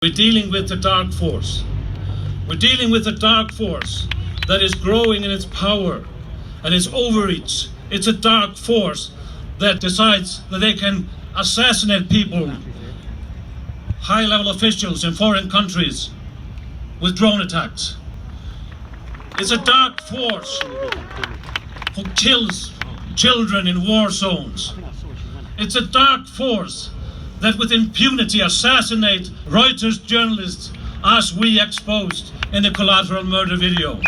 We're dealing with the dark force. We're dealing with a dark force that is growing in its power and its overreach. It's a dark force that decides that they can assassinate people, high-level officials in foreign countries, with drone attacks. It's a dark force who kills children in war zones. It's a dark force that with impunity assassinate Reuters journalists, as we exposed in the collateral murder video.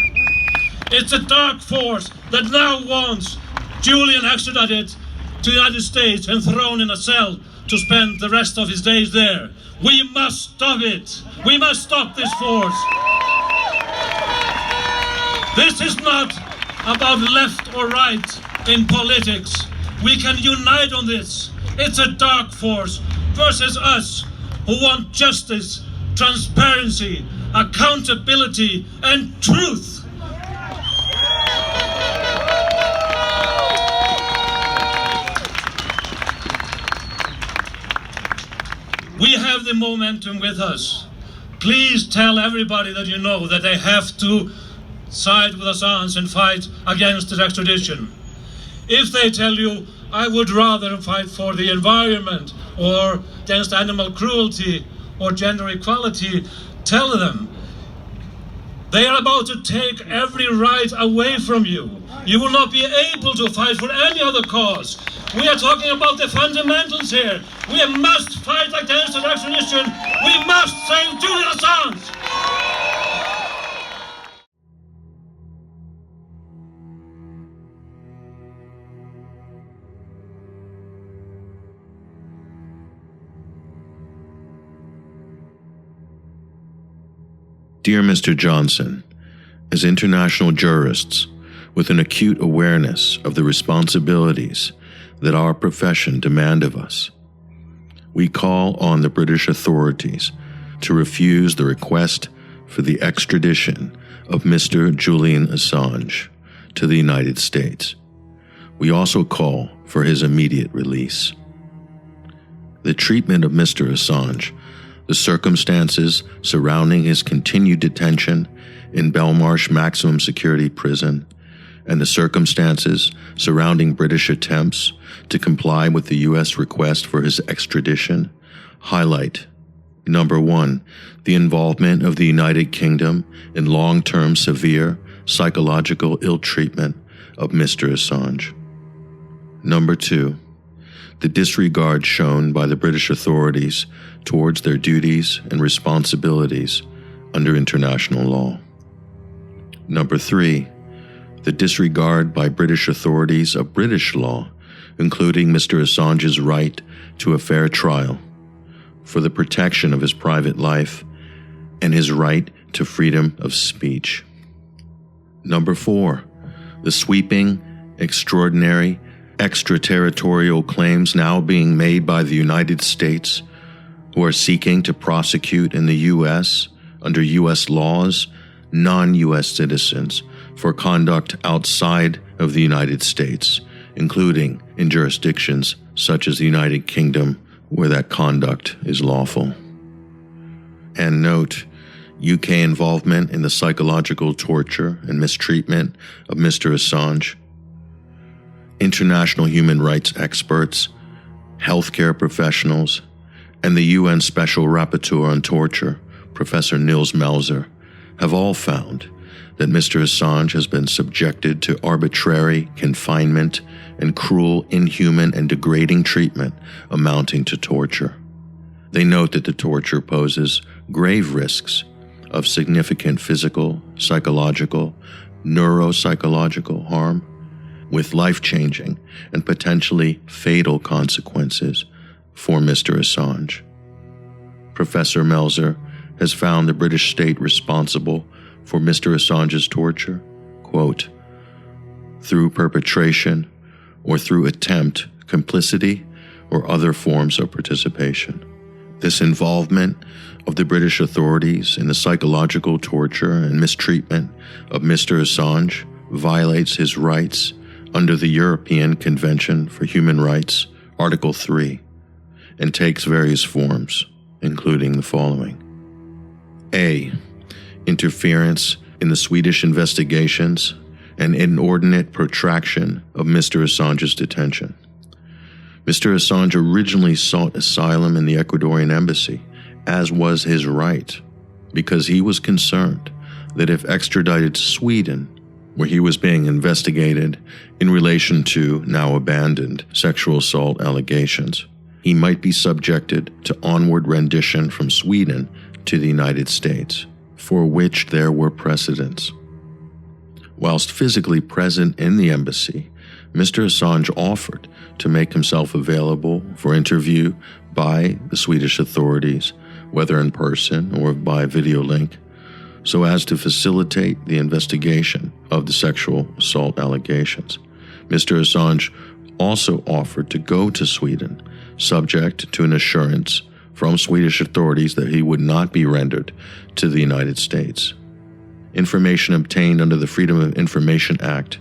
It's a dark force that now wants Julian extradited to the United States and thrown in a cell to spend the rest of his days there. We must stop it. We must stop this force. This is not about left or right in politics. We can unite on this. It's a dark force versus us who want justice, transparency, accountability, and truth. We have the momentum with us. Please tell everybody that you know that they have to side with Assange and fight against his extradition. If they tell you, I would rather fight for the environment or against animal cruelty or gender equality, tell them they are about to take every right away from you. You will not be able to fight for any other cause. We are talking about the fundamentals here. We must fight against the extradition. We must save Julian Assange. Dear Mr. Johnson, as international jurists with an acute awareness of the responsibilities that our profession demand of us, we call on the British authorities to refuse the request for the extradition of Mr. Julian Assange to the United States. We also call for his immediate release. The treatment of Mr. Assange, the circumstances surrounding his continued detention in Belmarsh Maximum Security Prison, and the circumstances surrounding British attempts to comply with the U.S. request for his extradition highlight, number one, the involvement of the United Kingdom in long-term severe psychological ill-treatment of Mr. Assange. Number two, the disregard shown by the British authorities towards their duties and responsibilities under international law. Number three, the disregard by British authorities of British law, including Mr. Assange's right to a fair trial, for the protection of his private life and his right to freedom of speech. Number four, the sweeping, extraordinary, extraterritorial claims now being made by the United States, who are seeking to prosecute in the U.S. under U.S. laws non-U.S. citizens for conduct outside of the United States, including in jurisdictions such as the United Kingdom where that conduct is lawful. And note, UK involvement in the psychological torture and mistreatment of Mr. Assange. International human rights experts, healthcare professionals, and the UN Special Rapporteur on Torture, Professor Nils Melzer, have all found that Mr. Assange has been subjected to arbitrary confinement and cruel, inhuman, and degrading treatment amounting to torture. They note that the torture poses grave risks of significant physical, psychological, neuropsychological harm, with life-changing and potentially fatal consequences for Mr. Assange. Professor Melzer has found the British state responsible for Mr. Assange's torture, quote, through perpetration or through attempt, complicity, or other forms of participation. This involvement of the British authorities in the psychological torture and mistreatment of Mr. Assange violates his rights under the European Convention for Human Rights, Article 3, and takes various forms, including the following. A. Interference in the Swedish investigations and inordinate protraction of Mr. Assange's detention. Mr. Assange originally sought asylum in the Ecuadorian embassy, as was his right, because he was concerned that if extradited to Sweden, where he was being investigated in relation to now abandoned sexual assault allegations, he might be subjected to onward rendition from Sweden to the United States, for which there were precedents. Whilst physically present in the embassy, Mr. Assange offered to make himself available for interview by the Swedish authorities, whether in person or by video link, so as to facilitate the investigation of the sexual assault allegations. Mr. Assange also offered to go to Sweden, subject to an assurance from Swedish authorities that he would not be rendered to the United States. Information obtained under the Freedom of Information Act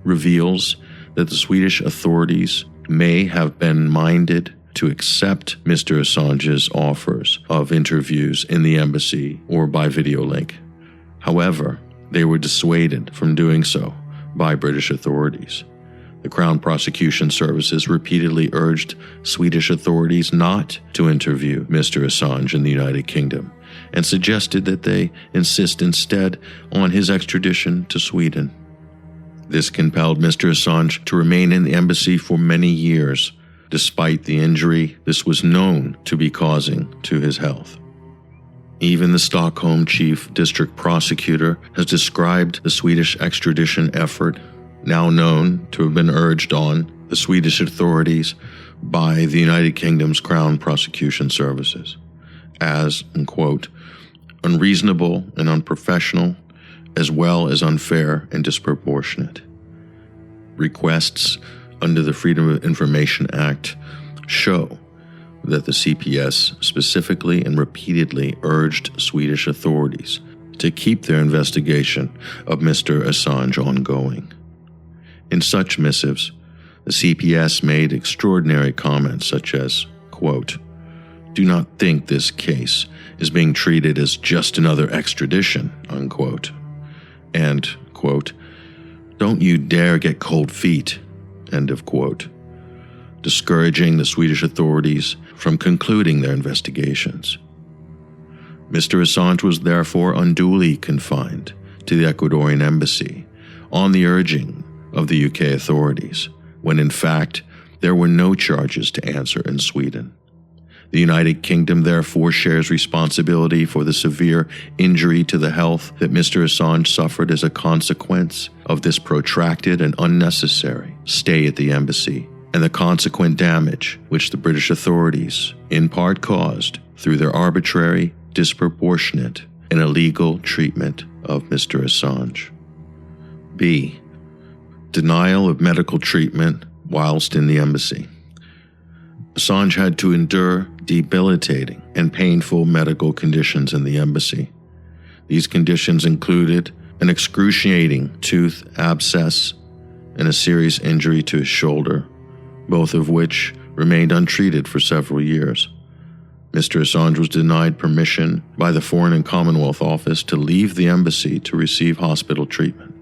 reveals that the Swedish authorities may have been minded to accept Mr. Assange's offers of interviews in the embassy or by video link. However, they were dissuaded from doing so by British authorities. The Crown Prosecution Services repeatedly urged Swedish authorities not to interview Mr. Assange in the United Kingdom and suggested that they insist instead on his extradition to Sweden. This compelled Mr. Assange to remain in the embassy for many years, despite the injury this was known to be causing to his health. Even the Stockholm Chief District Prosecutor has described the Swedish extradition effort, now known to have been urged on the Swedish authorities by the United Kingdom's Crown Prosecution Services, as, and quote, unreasonable and unprofessional, as well as unfair and disproportionate. Requests under the Freedom of Information Act show that the CPS specifically and repeatedly urged Swedish authorities to keep their investigation of Mr. Assange ongoing. In such missives, the CPS made extraordinary comments such as, quote, do not think this case is being treated as just another extradition, unquote, and, quote, don't you dare get cold feet, end of quote, discouraging the Swedish authorities from concluding their investigations. Mr. Assange was therefore unduly confined to the Ecuadorian embassy on the urging of the UK authorities, when in fact there were no charges to answer in Sweden. The United Kingdom therefore shares responsibility for the severe injury to the health that Mr. Assange suffered as a consequence of this protracted and unnecessary stay at the embassy, and the consequent damage which the British authorities in part caused through their arbitrary, disproportionate, and illegal treatment of Mr. Assange. B. Denial of medical treatment whilst in the embassy. Assange had to endure debilitating and painful medical conditions in the embassy. These conditions included an excruciating tooth abscess and a serious injury to his shoulder, both of which remained untreated for several years. Mr. Assange was denied permission by the Foreign and Commonwealth Office to leave the embassy to receive hospital treatment.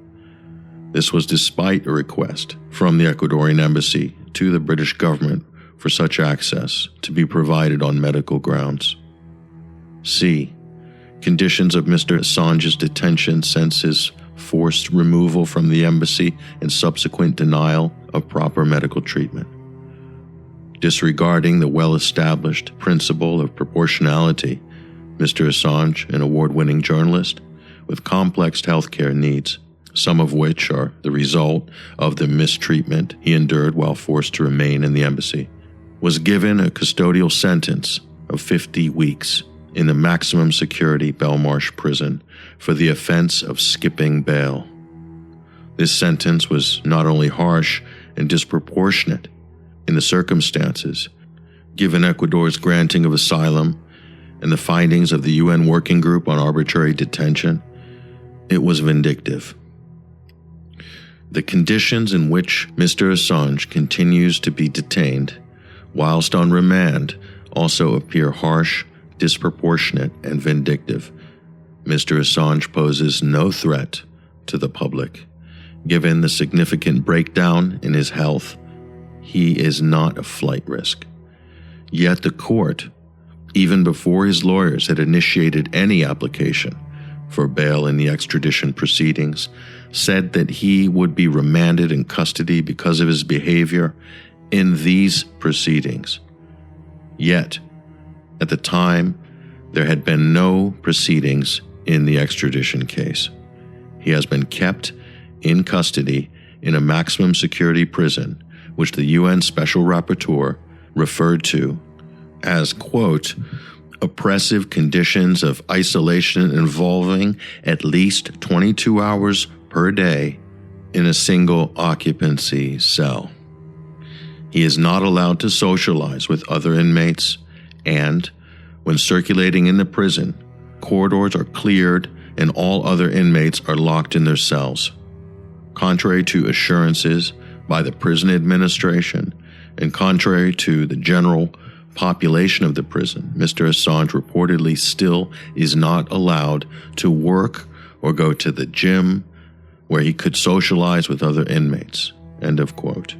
This was despite a request from the Ecuadorian embassy to the British government for such access to be provided on medical grounds. C. Conditions of Mr. Assange's detention since his forced removal from the embassy and subsequent denial of proper medical treatment. Disregarding the well-established principle of proportionality, Mr. Assange, an award-winning journalist with complex healthcare needs, some of which are the result of the mistreatment he endured while forced to remain in the embassy, was given a custodial sentence of 50 weeks in the maximum security Belmarsh prison for the offense of skipping bail. This sentence was not only harsh and disproportionate in the circumstances, given Ecuador's granting of asylum and the findings of the UN Working Group on Arbitrary Detention, it was vindictive. The conditions in which Mr. Assange continues to be detained whilst on remand also appear harsh, disproportionate, and vindictive, Mr. Assange poses no threat to the public. Given the significant breakdown in his health, he is not a flight risk. Yet the court, even before his lawyers had initiated any application for bail in the extradition proceedings, said that he would be remanded in custody because of his behavior in these proceedings. Yet, at the time, there had been no proceedings in the extradition case. He has been kept in custody in a maximum security prison, which the UN Special Rapporteur referred to as, quote, oppressive conditions of isolation involving at least 22 hours per day in a single occupancy cell. He is not allowed to socialize with other inmates, and when circulating in the prison, corridors are cleared and all other inmates are locked in their cells. Contrary to assurances by the prison administration and contrary to the general population of the prison, Mr. Assange reportedly still is not allowed to work or go to the gym where he could socialize with other inmates. End of quote.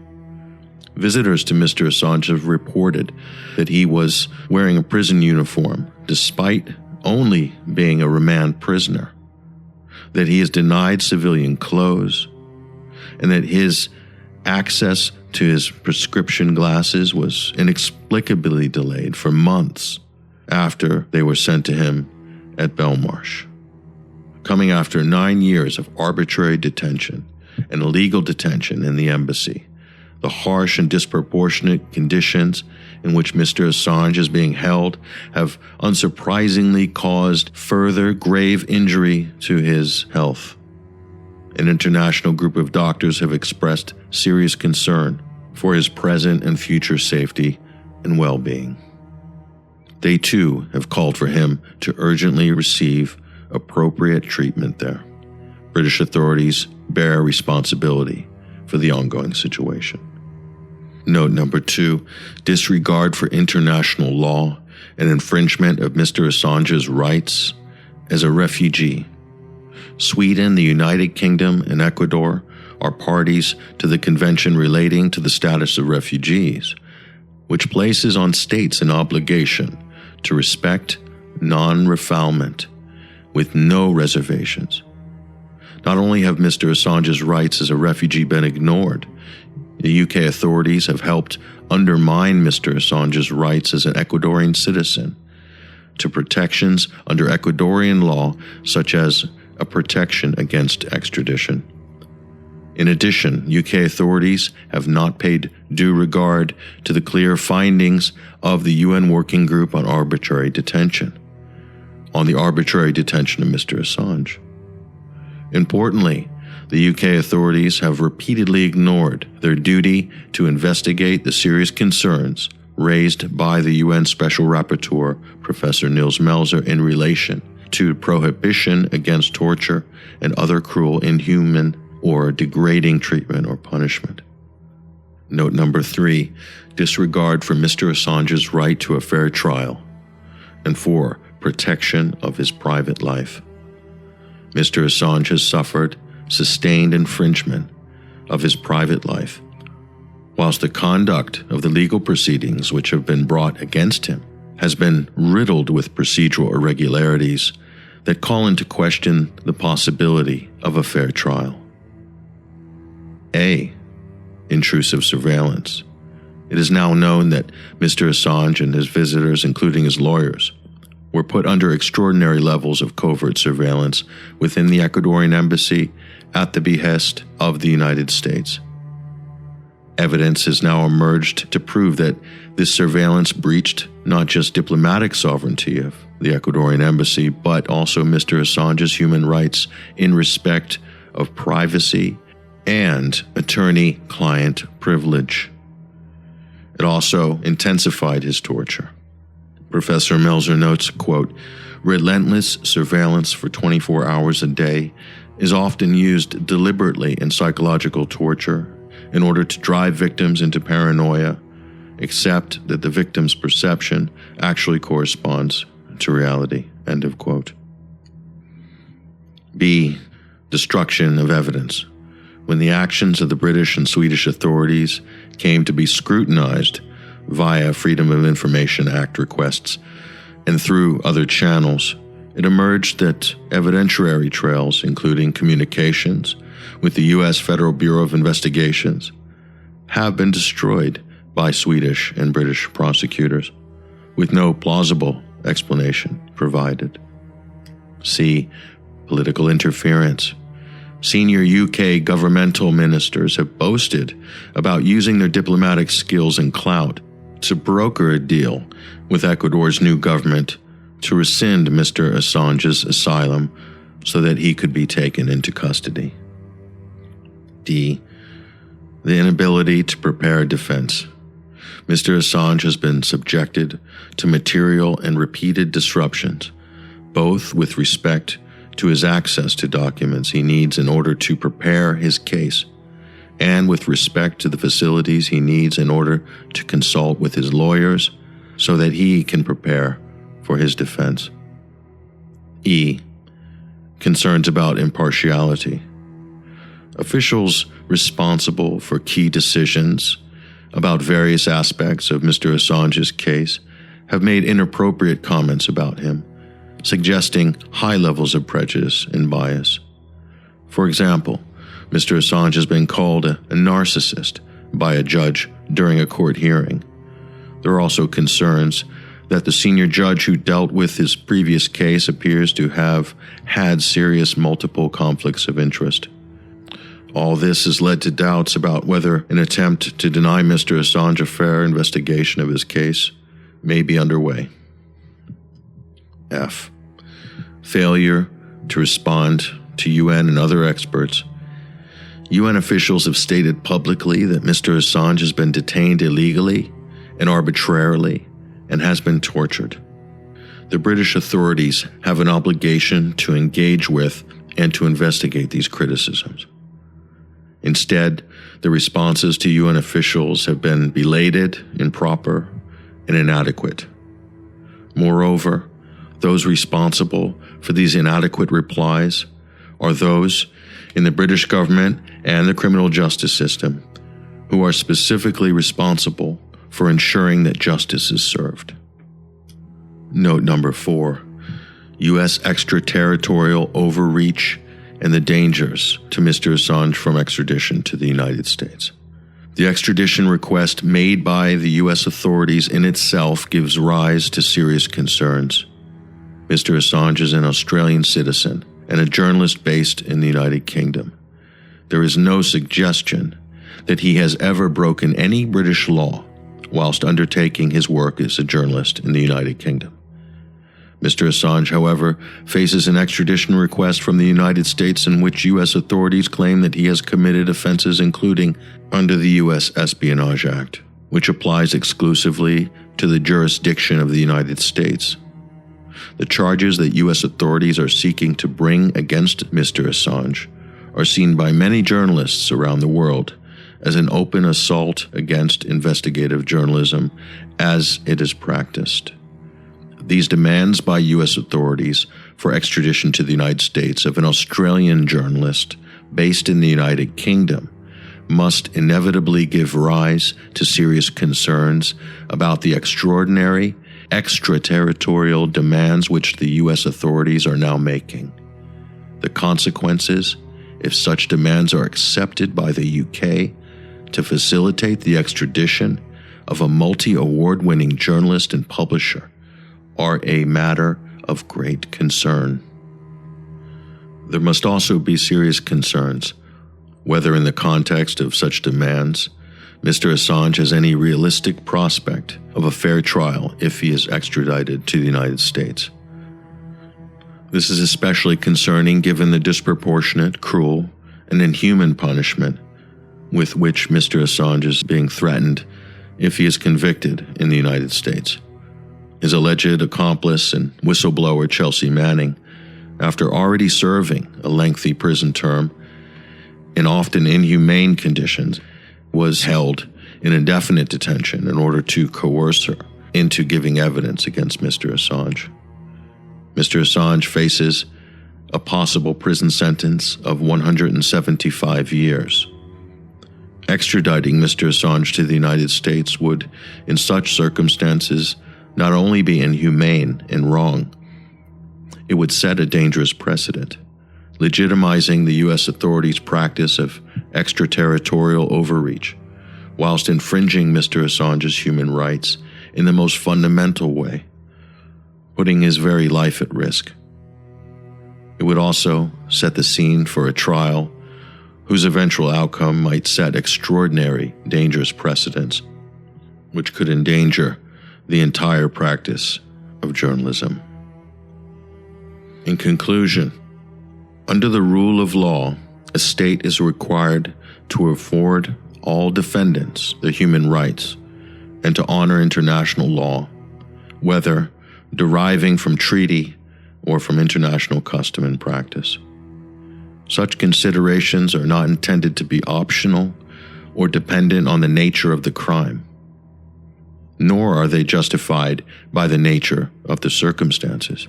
Visitors to Mr. Assange have reported that he was wearing a prison uniform despite only being a remand prisoner, that he is denied civilian clothes, and that his access to his prescription glasses was inexplicably delayed for months after they were sent to him at Belmarsh. Coming after 9 years of arbitrary detention and illegal detention in the embassy, the harsh and disproportionate conditions in which Mr. Assange is being held have unsurprisingly caused further grave injury to his health. An international group of doctors have expressed serious concern for his present and future safety and well-being. They too have called for him to urgently receive appropriate treatment there. British authorities bear responsibility for the ongoing situation. Note number 2, disregard for international law and infringement of Mr. Assange's rights as a refugee. Sweden, the United Kingdom, and Ecuador are parties to the Convention relating to the status of refugees, which places on states an obligation to respect non-refoulement with no reservations. Not only have Mr. Assange's rights as a refugee been ignored, the UK authorities have helped undermine Mr. Assange's rights as an Ecuadorian citizen to protections under Ecuadorian law, such as a protection against extradition. In addition, UK authorities have not paid due regard to the clear findings of the UN Working Group on Arbitrary Detention, on the arbitrary detention of Mr. Assange. Importantly, the UK authorities have repeatedly ignored their duty to investigate the serious concerns raised by the UN Special Rapporteur, Professor Nils Melzer, in relation to prohibition against torture and other cruel, inhuman, or degrading treatment or punishment. Note number 3, disregard for Mr. Assange's right to a fair trial, and 4, protection of his private life. Mr. Assange has suffered sustained infringement of his private life, whilst the conduct of the legal proceedings which have been brought against him has been riddled with procedural irregularities that call into question the possibility of a fair trial. A. Intrusive surveillance. It is now known that Mr. Assange and his visitors, including his lawyers, were put under extraordinary levels of covert surveillance within the Ecuadorian embassy at the behest of the United States. Evidence has now emerged to prove that this surveillance breached not just diplomatic sovereignty of the Ecuadorian embassy, but also Mr. Assange's human rights in respect of privacy and attorney-client privilege. It also intensified his torture. Professor Melzer notes, quote, relentless surveillance for 24 hours a day is often used deliberately in psychological torture in order to drive victims into paranoia, except that the victim's perception actually corresponds to reality, end of quote. B. Destruction of evidence. When the actions of the British and Swedish authorities came to be scrutinized via Freedom of Information Act requests and through other channels, it emerged that evidentiary trails, including communications with the U.S. Federal Bureau of Investigations, have been destroyed by Swedish and British prosecutors, with no plausible explanation provided. C. Political interference. Senior UK governmental ministers have boasted about using their diplomatic skills and clout to broker a deal with Ecuador's new government to rescind Mr. Assange's asylum so that he could be taken into custody. D. The inability to prepare a defense. Mr. Assange has been subjected to material and repeated disruptions, both with respect to his access to documents he needs in order to prepare his case, and with respect to the facilities he needs in order to consult with his lawyers so that he can prepare for his defense. E. Concerns about impartiality. Officials responsible for key decisions about various aspects of Mr. Assange's case have made inappropriate comments about him, suggesting high levels of prejudice and bias. For example, Mr. Assange has been called a narcissist by a judge during a court hearing. There are also concerns that the senior judge who dealt with his previous case appears to have had serious multiple conflicts of interest. All this has led to doubts about whether an attempt to deny Mr. Assange a fair investigation of his case may be underway. F. Failure to respond to UN and other experts. UN officials have stated publicly that Mr. Assange has been detained illegally and arbitrarily and has been tortured. The British authorities have an obligation to engage with and to investigate these criticisms. Instead, the responses to UN officials have been belated, improper, and inadequate. Moreover, those responsible for these inadequate replies are those in the British government and the criminal justice system who are specifically responsible for ensuring that justice is served. Note number 4, U.S. extraterritorial overreach and the dangers to Mr. Assange from extradition to the United States. The extradition request made by the U.S. authorities in itself gives rise to serious concerns. Mr. Assange is an Australian citizen and a journalist based in the United Kingdom. There is no suggestion that he has ever broken any British law whilst undertaking his work as a journalist in the United Kingdom. Mr. Assange, however, faces an extradition request from the United States in which U.S. authorities claim that he has committed offenses including under the U.S. Espionage Act, which applies exclusively to the jurisdiction of the United States. The charges that U.S. authorities are seeking to bring against Mr. Assange are seen by many journalists around the world as an open assault against investigative journalism as it is practiced. These demands by U.S. authorities for extradition to the United States of an Australian journalist based in the United Kingdom must inevitably give rise to serious concerns about the extraordinary extraterritorial demands which the U.S. authorities are now making. The consequences, if such demands are accepted by the UK to facilitate the extradition of a multi-award-winning journalist and publisher, are a matter of great concern. There must also be serious concerns whether in the context of such demands, Mr. Assange has any realistic prospect of a fair trial if he is extradited to the United States. This is especially concerning given the disproportionate, cruel, and inhuman punishment with which Mr. Assange is being threatened if he is convicted in the United States. His alleged accomplice and whistleblower Chelsea Manning, after already serving a lengthy prison term in often inhumane conditions, was held in indefinite detention in order to coerce her into giving evidence against Mr. Assange. Mr. Assange faces a possible prison sentence of 175 years. Extraditing Mr. Assange to the United States would, in such circumstances, not only be inhumane and wrong, it would set a dangerous precedent, legitimizing the U.S. authorities' practice of extraterritorial overreach, whilst infringing Mr. Assange's human rights in the most fundamental way, putting his very life at risk. It would also set the scene for a trial whose eventual outcome might set extraordinary, dangerous precedents, which could endanger the entire practice of journalism. In conclusion, under the rule of law, a state is required to afford all defendants their human rights and to honor international law, whether deriving from treaty or from international custom and practice. Such considerations are not intended to be optional or dependent on the nature of the crime, nor are they justified by the nature of the circumstances,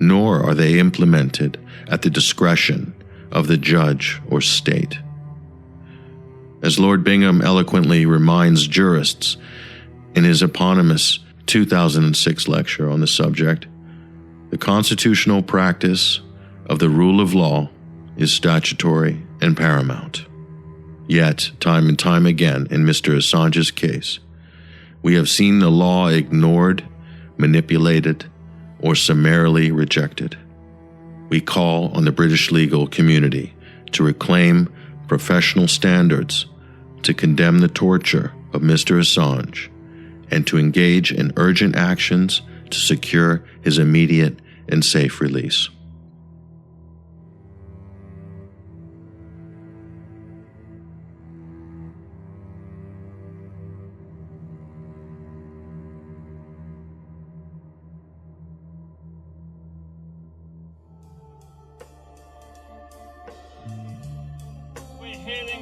nor are they implemented at the discretion of the judge or state. As Lord Bingham eloquently reminds jurists in his eponymous 2006 lecture on the subject, the constitutional practice of the rule of law is statutory and paramount. Yet, time and time again in Mr. Assange's case, we have seen the law ignored, manipulated, or summarily rejected. We call on the British legal community to reclaim professional standards, to condemn the torture of Mr. Assange, and to engage in urgent actions to secure his immediate and safe release.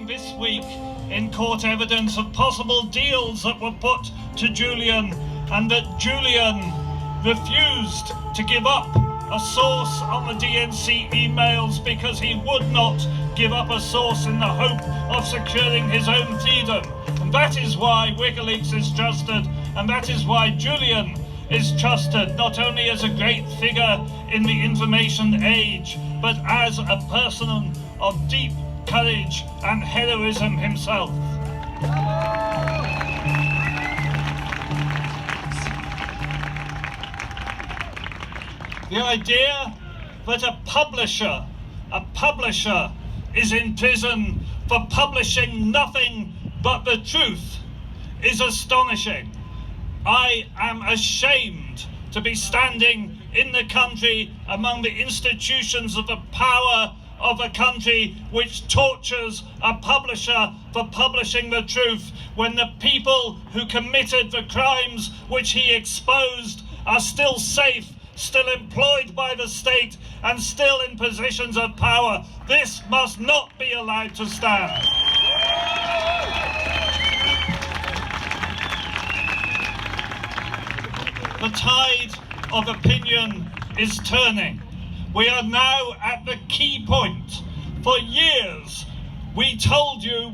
This week in court evidence of possible deals that were put to Julian, and that Julian refused to give up a source on the DNC emails because he would not give up a source in the hope of securing his own freedom. And that is why WikiLeaks is trusted, and that is why Julian is trusted not only as a great figure in the information age, but as a person of deep courage and heroism himself. The idea that a publisher is in prison for publishing nothing but the truth is astonishing. I am ashamed to be standing in the country among the institutions of the power of a country which tortures a publisher for publishing the truth, when the people who committed the crimes which he exposed are still safe, still employed by the state, and still in positions of power. This must not be allowed to stand. The tide of opinion is turning. We are now at the key point. For years, we told the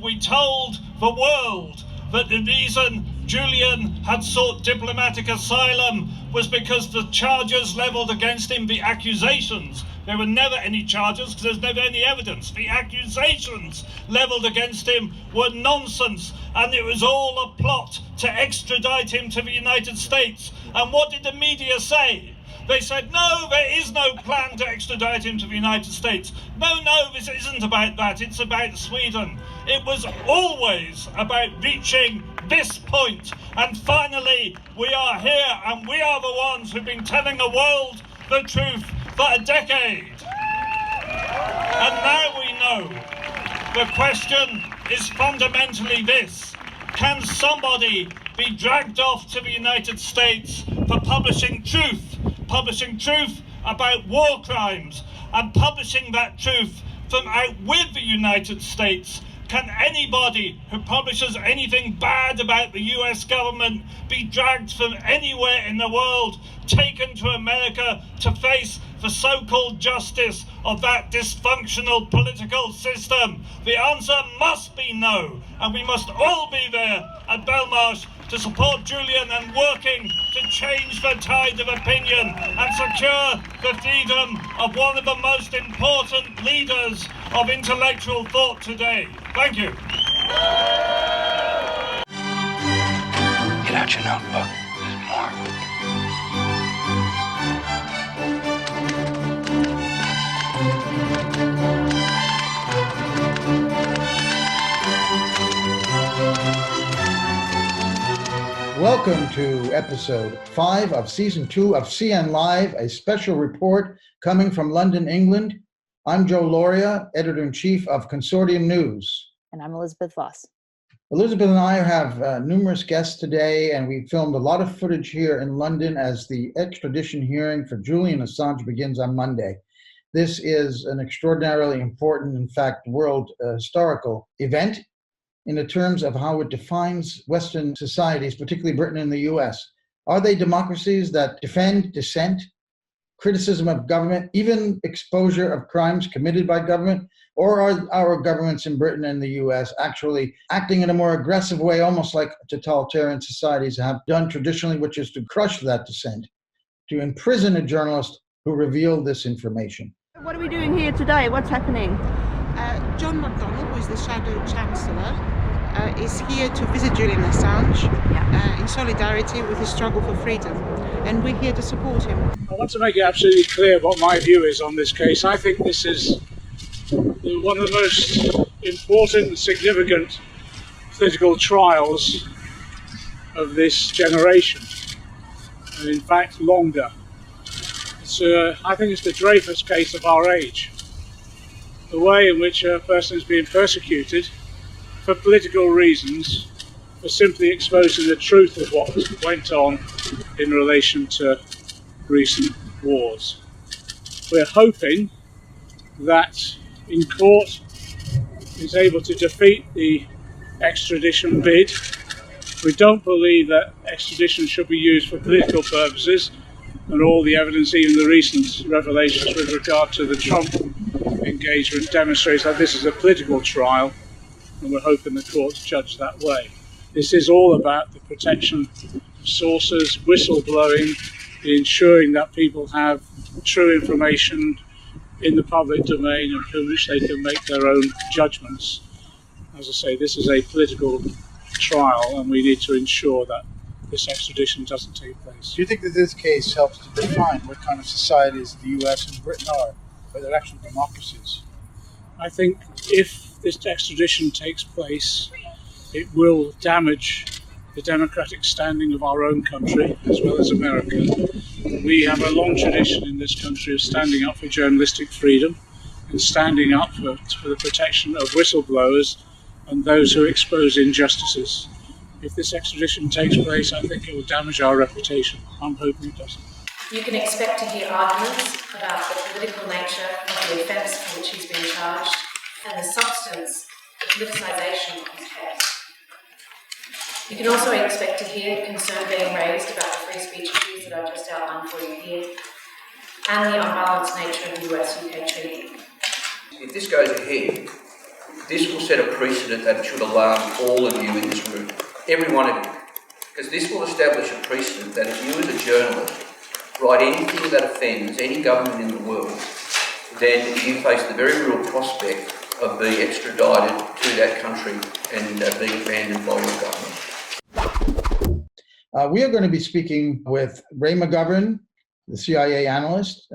world that the reason Julian had sought diplomatic asylum was because the charges levelled against him, the accusations, there were never any charges because there's never any evidence. The accusations levelled against him were nonsense, and it was all a plot to extradite him to the United States. And what did the media say? They said, no, there is no plan to extradite him to the United States. No, this isn't about that. It's about Sweden. It was always about reaching this point. And finally, we are here, and we are the ones who've been telling the world the truth for a decade. And now we know. The question is fundamentally this: can somebody be dragged off to the United States for publishing truth about war crimes, and publishing that truth from out with the United States? Can anybody who publishes anything bad about the US government be dragged from anywhere in the world, taken to America to face for so-called justice of that dysfunctional political system? The answer must be no, and we must all be there at Belmarsh to support Julian and working to change the tide of opinion and secure the freedom of one of the most important leaders of intellectual thought today. Thank you. Get out your notebook. There's more. Welcome to episode 5 of season 2 of CN Live, a special report coming from London, England. I'm Joe Lauria, editor-in-chief of Consortium News. And I'm Elizabeth Voss. Elizabeth and I have numerous guests today, and we filmed a lot of footage here in London as the extradition hearing for Julian Assange begins on Monday. This is an extraordinarily important, in fact, world historical event in the terms of how it defines Western societies, particularly Britain and the US. Are they democracies that defend dissent, criticism of government, even exposure of crimes committed by government? Or are our governments in Britain and the US actually acting in a more aggressive way, almost like totalitarian societies have done traditionally, which is to crush that dissent, to imprison a journalist who revealed this information? What are we doing here today? What's happening? John McDonnell, who is the Shadow Chancellor, is here to visit Julian Assange in solidarity with his struggle for freedom. And we're here to support him. I want to make it absolutely clear what my view is on this case. I think this is one of the most important and significant political trials of this generation, and in fact longer. I think it's the Dreyfus case of our age. The way in which a person is being persecuted for political reasons, for simply exposing the truth of what went on in relation to recent wars. We're hoping that in court is able to defeat the extradition bid. We don't believe that extradition should be used for political purposes, and all the evidence, even the recent revelations with regard to the Trump engagement, demonstrates that this is a political trial, and we're hoping the courts judge that way. This is all about the protection of sources, whistleblowing, ensuring that people have true information in the public domain and from which they can make their own judgments. As I say, this is a political trial, and we need to ensure that this extradition doesn't take place. Do you think that this case helps to define what kind of societies the US and Britain are, whether they're actual democracies? I think if this extradition takes place, it will damage the democratic standing of our own country as well as America. We have a long tradition in this country of standing up for journalistic freedom and standing up for the protection of whistleblowers and those who expose injustices. If this extradition takes place, I think it will damage our reputation. I'm hoping it doesn't. You can expect to hear arguments about the political nature of the offence for which he's been charged and the substance, the politicisation of his case. You can also expect to hear concern being raised about the free speech issues that I've just outlined for you here and the unbalanced nature of the US-UK treaty. If this goes ahead, this will set a precedent that should alarm all of you in this room, every one of you, because this will establish a precedent that if you as a journalist write anything that offends any government in the world, then you face the very real prospect of being extradited to that country and being abandoned by your government. We are going to be speaking with Ray McGovern, the CIA analyst,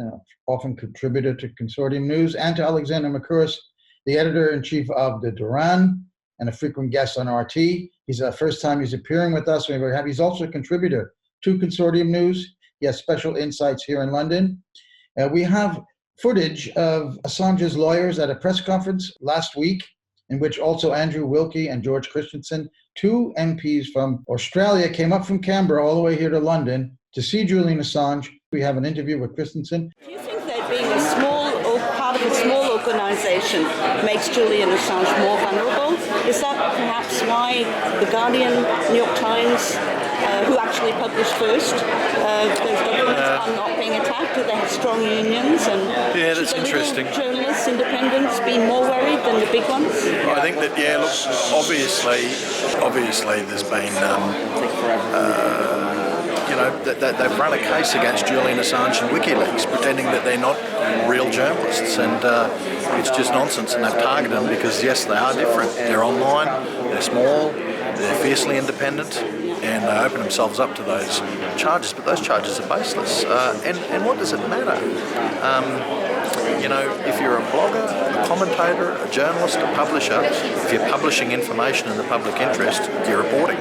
often contributor to Consortium News, and to Alexander Mercouris, the editor-in-chief of the Curran and a frequent guest on RT. He's the first time he's appearing with us. He's also a contributor to Consortium News. He has special insights here in London. We have footage of Assange's lawyers at a press conference last week, in which also Andrew Wilkie and George Christiensen, two MPs from Australia, came up from Canberra all the way here to London to see Julian Assange. We have an interview with Christiensen. Do you think they'd be being a part of a small organisation makes Julian Assange more vulnerable? Is that perhaps why The Guardian, New York Times, who actually published first, those documents are not being attacked? Do they have strong unions? And yeah, that's interesting. Journalists, independents, be more worried than the big ones? I think that, yeah, look, obviously there's been, they've run a case against Julian Assange and WikiLeaks, pretending that they're not real journalists, and it's just nonsense, and they've targeted them because, yes, they are different. They're online, they're small, they're fiercely independent, and they open themselves up to those charges, but those charges are baseless. And what does it matter? If you're a blogger, a commentator, a journalist, a publisher, if you're publishing information in the public interest, you're reporting.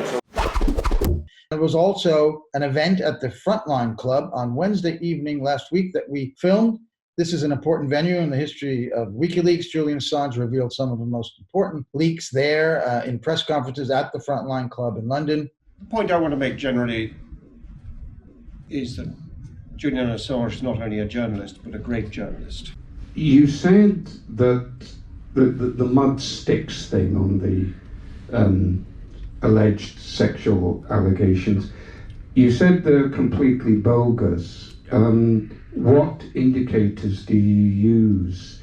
There was also an event at the Frontline Club on Wednesday evening last week that we filmed. This is an important venue in the history of WikiLeaks. Julian Assange revealed some of the most important leaks there in press conferences at the Frontline Club in London. The point I want to make generally is that Julian Assange is not only a journalist, but a great journalist. You said that the mud sticks thing on the alleged sexual allegations, you said they're completely bogus. What indicators do you use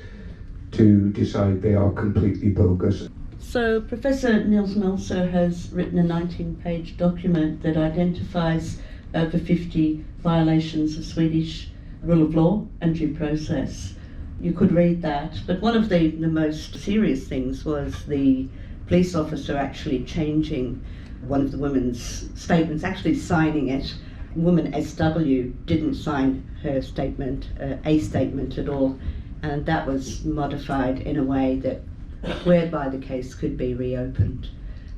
to decide they are completely bogus? So Professor Niels Melser has written a 19-page document that identifies over 50 violations of Swedish rule of law and due process. You could read that, but one of the most serious things was the police officer actually changing one of the women's statements, actually signing it. Woman SW didn't sign her statement, a statement at all, and that was modified in a way that whereby the case could be reopened.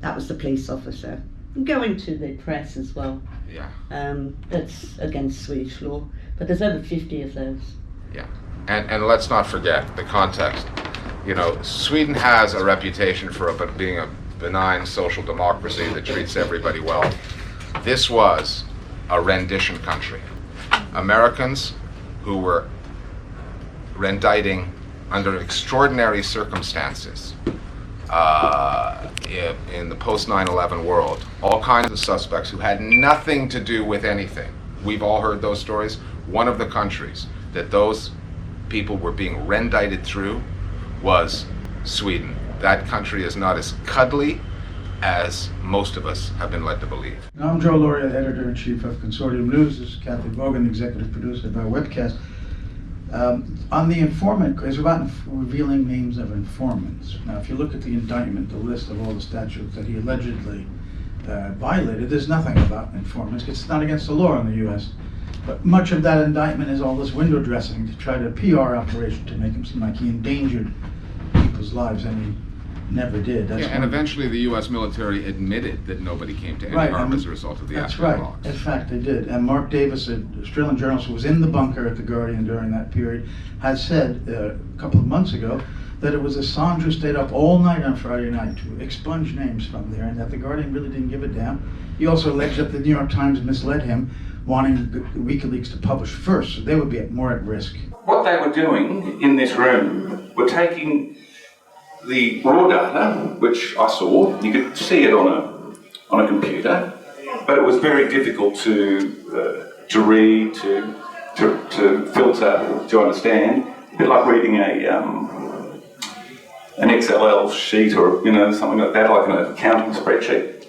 That was the police officer. Going to the press as well. Yeah. That's against Swedish law, but there's over 50 of those. Yeah, and let's not forget the context. Sweden has a reputation for being a benign social democracy that treats everybody well. This was a rendition country. Americans who were renditing under extraordinary circumstances in the post 9/11 world, all kinds of suspects who had nothing to do with anything. We've all heard those stories. One of the countries that those people were being rendited through was Sweden. That country is not as cuddly as most of us have been led to believe. I'm Joe Lauria, editor-in-chief of Consortium News. This is Kathy Bogan, executive producer of our webcast. On the informant, it's about revealing names of informants. Now, if you look at the indictment, the list of all the statutes that he allegedly violated, there's nothing about informants. It's not against the law in the U.S. But much of that indictment is all this window dressing to try to PR operation to make him seem like he endangered people's lives, and he never did. That's and eventually the U.S. military admitted that nobody came to any harm as a result of the Afghan logs. In fact, they did. And Mark Davis, an Australian journalist who was in the bunker at The Guardian during that period, has said a couple of months ago that it was Assange who stayed up all night on Friday night to expunge names from there, and that The Guardian really didn't give a damn. He also alleged that the New York Times misled him, wanting WikiLeaks to publish first, so they would be more at risk. What they were doing in this room were taking the raw data, which I saw. You could see it on a computer, but it was very difficult to read, to filter, to understand. A bit like reading an XLL sheet or something like that, like an accounting spreadsheet.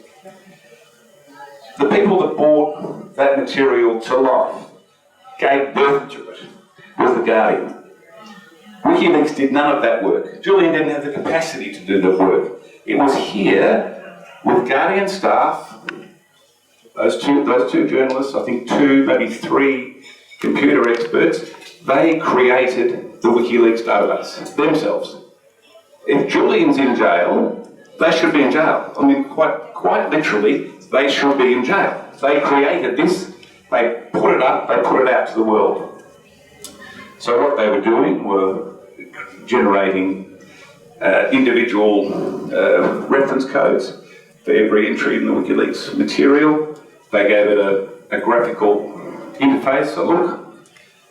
The people that brought that material to life, gave birth to it, was The Guardian. WikiLeaks did none of that work. Julian didn't have the capacity to do the work. It was here with Guardian staff, those two journalists, I think 2, maybe 3 computer experts, they created the WikiLeaks database themselves. If Julian's in jail, they should be in jail. I mean, quite literally, they should be in jail. They created this, they put it up, they put it out to the world. So what they were doing were generating individual reference codes for every entry in the WikiLeaks material. They gave it a graphical interface, a look,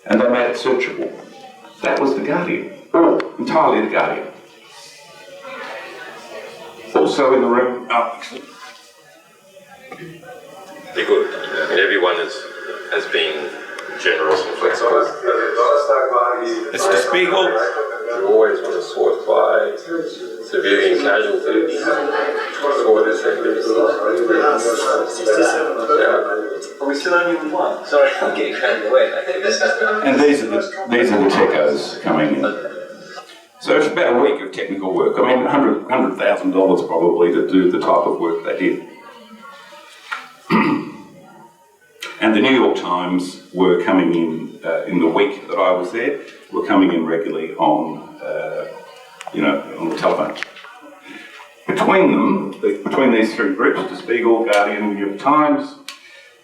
and they made it searchable. That was The Guardian, or entirely The Guardian. Also in the room, They're good. I mean, everyone has been generous and flexible. It's the Spiegel. You always want to sort by civilian casualties. Sort is Are we still only on one? Sorry, I'm getting carried away. And these are the techos coming in. So it's about a week of technical work. I mean, $100,000 probably to do the type of work they did. And the New York Times were coming in the week that I was there, were coming in regularly on the telephone. Between them, between these three groups, the Spiegel, Guardian, New York Times,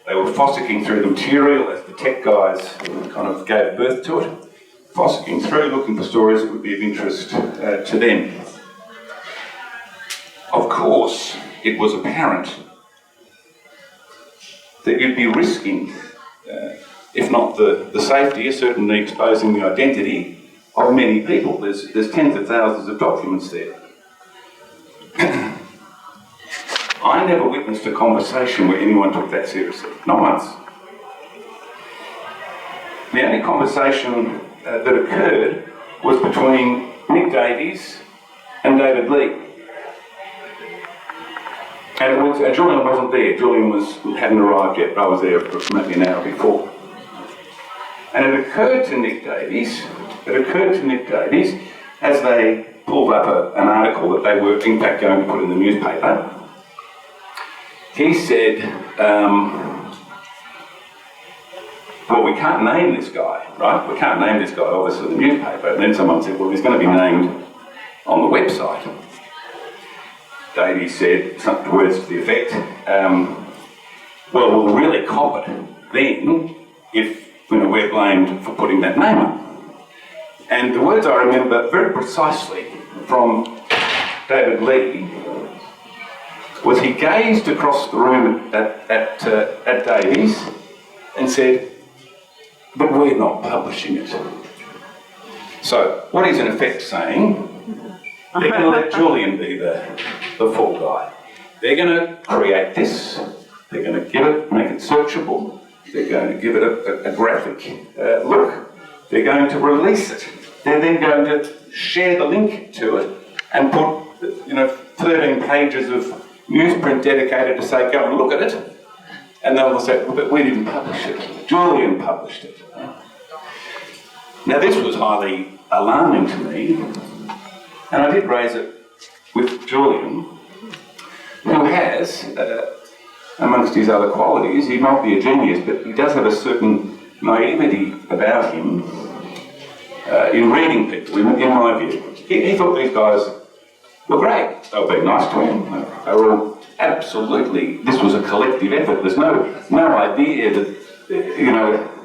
they were fossicking through the material as the tech guys kind of gave birth to it, fossicking through, looking for stories that would be of interest to them. Of course, it was apparent that you'd be risking, if not the safety, certainly exposing the identity of many people. There's tens of thousands of documents there. I never witnessed a conversation where anyone took that seriously, not once. The only conversation that occurred was between Nick Davies and David Lee. And Julian wasn't there. Julian hadn't arrived yet, but I was there maybe an hour before. And it occurred to Nick Davies, as they pulled up an article that they were in fact going to put in the newspaper. He said, well, we can't name this guy, right? We can't name this guy, obviously, in the newspaper. And then someone said, well, he's going to be named on the website. Davies said some words to the effect, well, we'll really cop it then if we're blamed for putting that name up. And the words I remember very precisely from David Lee was he gazed across the room at Davies and said, but we're not publishing it. So what he's in effect saying, they're going to let Julian be the fall guy. They're going to create this, they're going to make it searchable, they're going to give it a graphic look, they're going to release it, they're then going to share the link to it and put 13 pages of newsprint dedicated to say, go and look at it, and they'll say, well, but we didn't publish it, Julian published it. Now this was highly alarming to me, and I did raise it with Julian, who has, amongst his other qualities, he might be a genius, but he does have a certain naivety about him in reading people, in my view. He thought these guys were great. They were being nice to him. They were all absolutely, this was a collective effort. There's no idea that,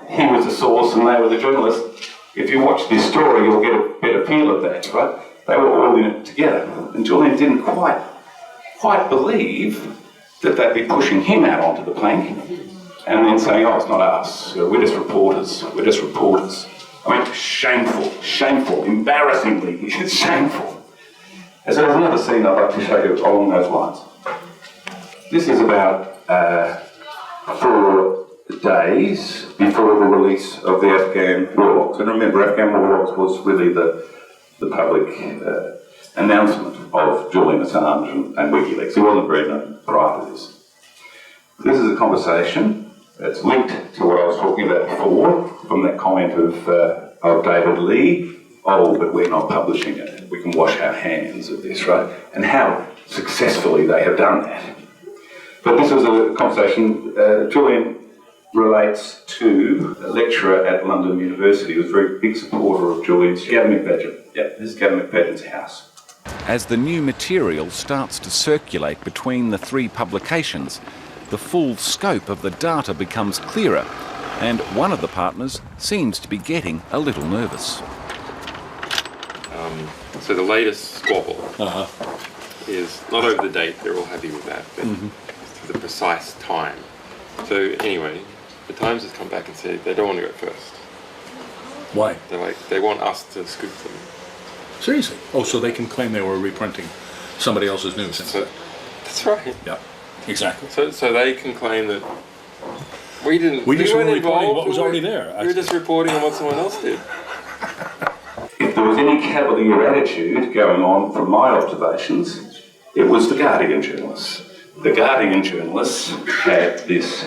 he was the source and they were the journalists. If you watch this story, you'll get a better feel of that, right? They were all in it together. And Julian didn't quite believe that they'd be pushing him out onto the plank and then saying, oh, it's not us, we're just reporters. I mean, shameful, embarrassingly shameful. And so there's another scene I'd like to show you along those lines. This is about 4 days before the release of the Afghan war logs. And remember, Afghan war logs was really the public announcement of Julian Assange and WikiLeaks. He wasn't very known prior to this. This is a conversation that's linked to what I was talking about before, from that comment of David Lee, oh, but we're not publishing it. We can wash our hands of this, right? And how successfully they have done that. But this was a conversation Julian relates to a lecturer at London University who was a very big supporter of Julian's. Gavin McPadden. Yep, this is Gavin McPadden's house. As the new material starts to circulate between the 3 publications, the full scope of the data becomes clearer, and one of the partners seems to be getting a little nervous. So the latest squabble is not over the date, they're all happy with that, but the precise time. So anyway, the Times has come back and said they don't want to go first. Why? They want us to scoop them. Seriously? Oh, so they can claim they were reprinting somebody else's news. That's right. Yeah, exactly. So they can claim that we didn't. We just were weren't reporting involved, what was already there. We were just reporting on what someone else did. If there was any cavalier attitude going on from my observations, it was the Guardian journalists. The Guardian journalists had this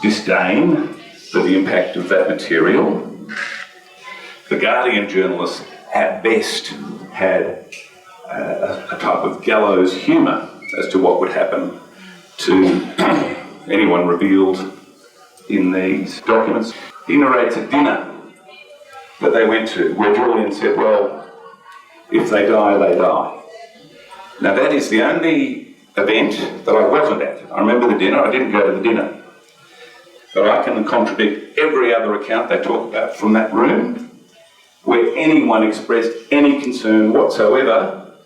disdain for the impact of that material. The Guardian journalists, at best, had a type of gallows humour as to what would happen to anyone revealed in these documents. He narrates a dinner that they went to, where Julian said, well, if they die, they die. Now that is the only event that I wasn't at. I remember the dinner, I didn't go to the dinner. But I can contradict every other account they talk about from that room, where anyone expressed any concern whatsoever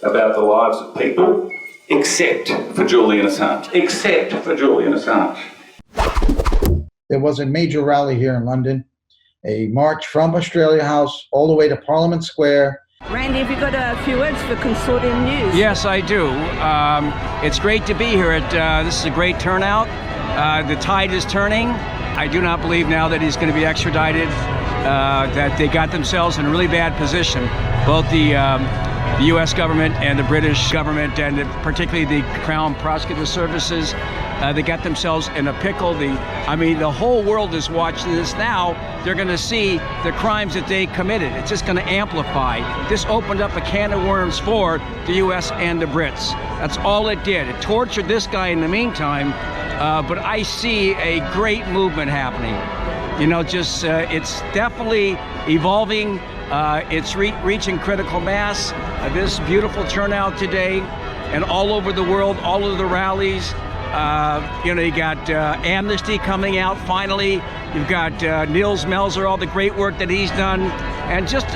about the lives of people, except for Julian Assange. Except for Julian Assange. There was a major rally here in London, a march from Australia House all the way to Parliament Square. Randy, have you got a few words for Consortium News? Yes, I do. It's great to be here. This is a great turnout. The tide is turning. I do not believe now that he's going to be extradited, that they got themselves in a really bad position, both the U.S. government and the British government, and particularly the Crown Prosecutor Services. They got themselves in a pickle. The whole world is watching this now. They're going to see the crimes that they committed. It's just going to amplify. This opened up a can of worms for the U.S. and the Brits. That's all it did. It tortured this guy in the meantime, but I see a great movement happening. It's definitely evolving. It's reaching critical mass. This beautiful turnout today, and all over the world, all of the rallies. You got Amnesty coming out finally. You've got Nils Melzer, all the great work that he's done, and just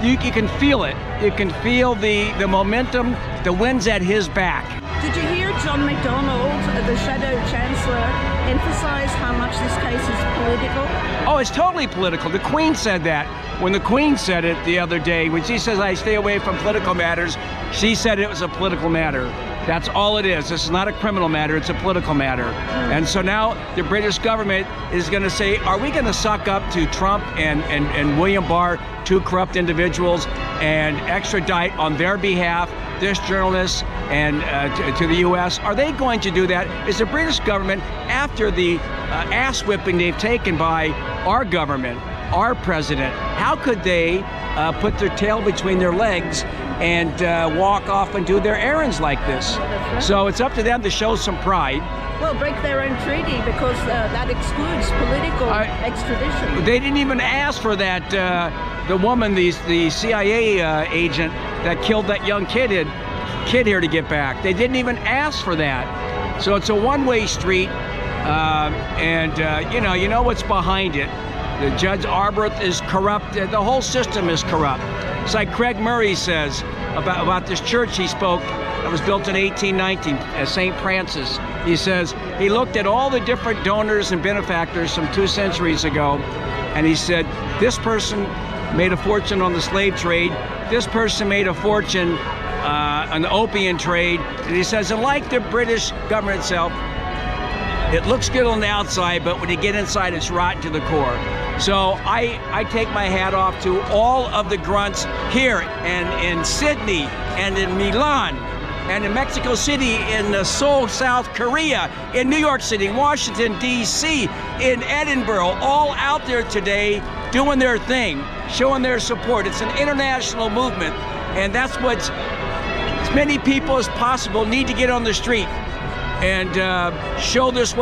you can feel it. You can feel the momentum. The wind's at his back. Did you hear John McDonnell, the Shadow Chancellor, emphasise how much this case is political? Oh, it's totally political. The Queen said that. When the Queen said it the other day, when she says, I stay away from political matters, she said it was a political matter. That's all it is. This is not a criminal matter, it's a political matter. And so now the British government is going to say, are we going to suck up to Trump and William Barr, two corrupt individuals, and extradite on their behalf this journalist and to the U.S.? Are they going to do that? Is the British government, after the ass whipping they've taken by our government, our president, how could they put their tail between their legs and walk off and do their errands like this? So it's up to them to show some pride. Well, break their own treaty, because that excludes political extradition. They didn't even ask for that. The woman, the CIA agent that killed that young kid here to get back. They didn't even ask for that. So it's a one-way street, and you know what's behind it. The Judge Arbroath is corrupt. The whole system is corrupt. It's like Craig Murray says about this church he spoke that was built in 1819, St. Francis. He says he looked at all the different donors and benefactors from 2 centuries ago, and he said, this person made a fortune on the slave trade, this person made a fortune on the opium trade, and he says, and like the British government itself, it looks good on the outside, but when you get inside, it's rotten to the core. So I take my hat off to all of the grunts here and in Sydney and in Milan and in Mexico City, in Seoul, South Korea, in New York City, Washington, D.C., in Edinburgh, all out there today doing their thing, showing their support. It's an international movement, and that's what as many people as possible need to get on the street and show this.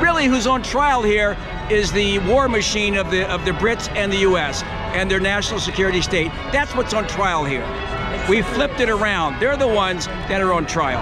Really who's on trial here is the war machine of the Brits and the U.S. and their national security state. That's what's on trial here. We flipped it around. They're the ones that are on trial.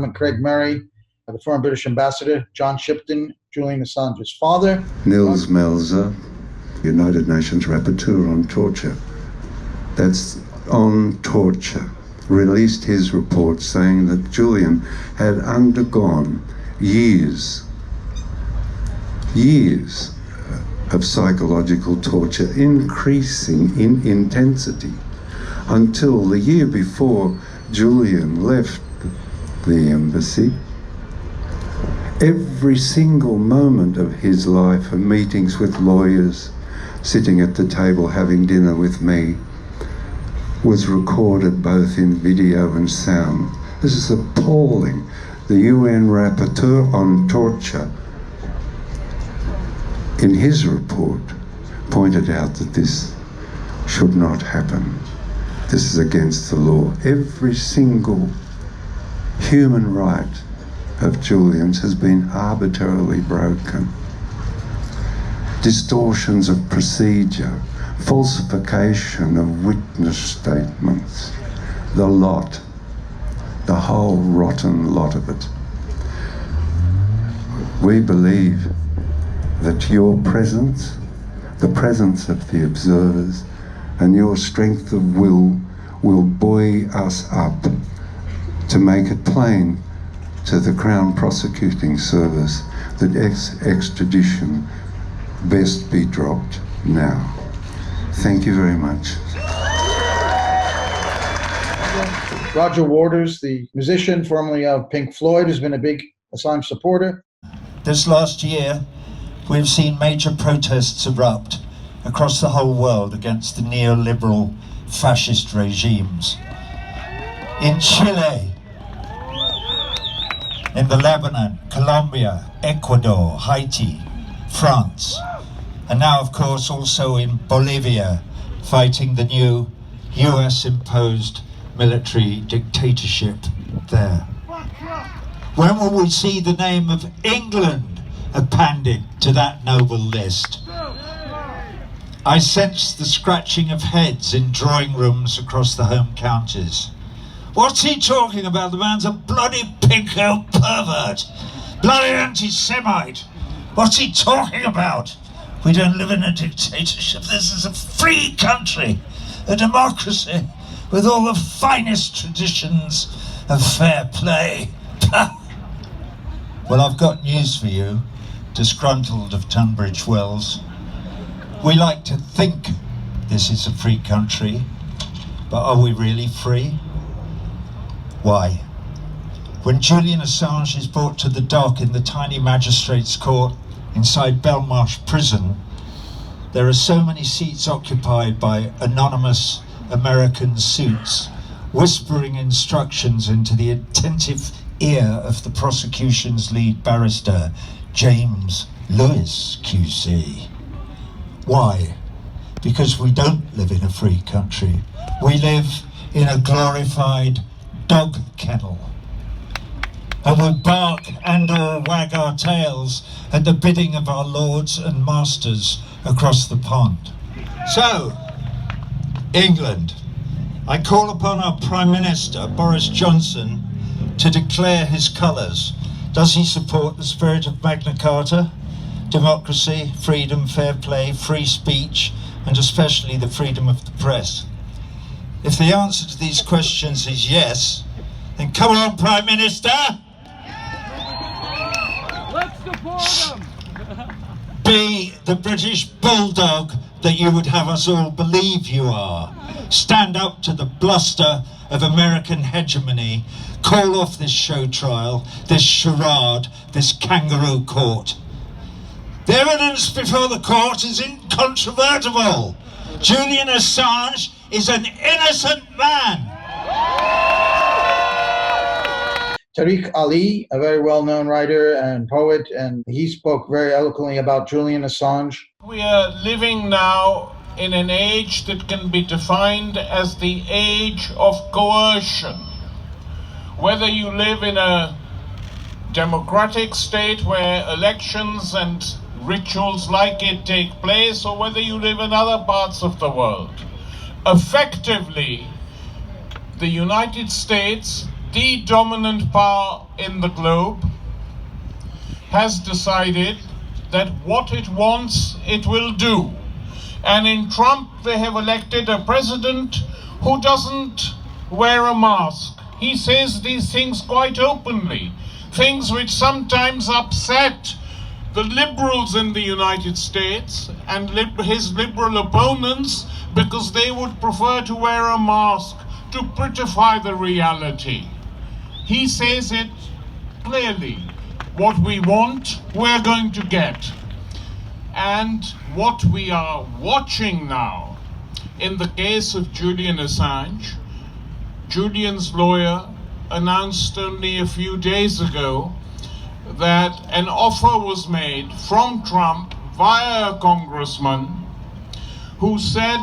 Government Craig Murray, the former British Ambassador John Shipton, Julian Assange's father. Nils Melzer, United Nations Rapporteur on Torture. That's on torture. Released his report saying that Julian had undergone years of psychological torture, increasing in intensity, until the year before Julian left the embassy. Every single moment of his life, of meetings with lawyers, sitting at the table having dinner with me, was recorded both in video and sound. This is appalling. The UN Rapporteur on Torture, in his report, pointed out that this should not happen. This is against the law. Every single human right of Julian's has been arbitrarily broken. Distortions of procedure, falsification of witness statements, the lot, the whole rotten lot of it. We believe that your presence, the presence of the observers, and your strength of will buoy us up to make it plain to the Crown Prosecuting Service that extradition best be dropped now. Thank you very much. Roger Waters, the musician formerly of Pink Floyd, has been a big Assange supporter. This last year, we've seen major protests erupt across the whole world against the neoliberal fascist regimes. In Chile, in the Lebanon, Colombia, Ecuador, Haiti, France, and now of course also in Bolivia, fighting the new US-imposed military dictatorship there. When will we see the name of England appended to that noble list? I sense the scratching of heads in drawing rooms across the home counties. What's he talking about? The man's a bloody pinko pervert, bloody anti-Semite. What's he talking about? We don't live in a dictatorship. This is a free country, a democracy with all the finest traditions of fair play. Well, I've got news for you, disgruntled of Tunbridge Wells. We like to think this is a free country, but are we really free? Why? When Julian Assange is brought to the dock in the tiny magistrates' court inside Belmarsh prison, there are so many seats occupied by anonymous American suits, whispering instructions into the attentive ear of the prosecution's lead barrister, James Lewis, QC. Why? Because we don't live in a free country. We live in a glorified dog kennel. And we bark and or wag our tails at the bidding of our lords and masters across the pond. So, England, I call upon our Prime Minister, Boris Johnson, to declare his colours. Does he support the spirit of Magna Carta? Democracy, freedom, fair play, free speech, and especially the freedom of the press? If the answer to these questions is yes, then come on, Prime Minister! Let's support them! Be the British bulldog that you would have us all believe you are. Stand up to the bluster of American hegemony. Call off this show trial, this charade, this kangaroo court. The evidence before the court is incontrovertible. Julian Assange is an innocent man. Tareq Ali, a very well-known writer and poet, and he spoke very eloquently about Julian Assange. We are living now in an age that can be defined as the age of coercion. Whether you live in a democratic state where elections and rituals like it take place, or whether you live in other parts of the world. Effectively, the United States the dominant power in the globe, has decided that what it wants, it will do. And in Trump, they have elected a president who doesn't wear a mask. He says these things quite openly, things which sometimes upset the liberals in the United States and his liberal opponents, because they would prefer to wear a mask to prettify the reality. He says it clearly. What we want, we're going to get. And what we are watching now, in the case of Julian Assange, Julian's lawyer announced only a few days ago that an offer was made from Trump via a congressman who said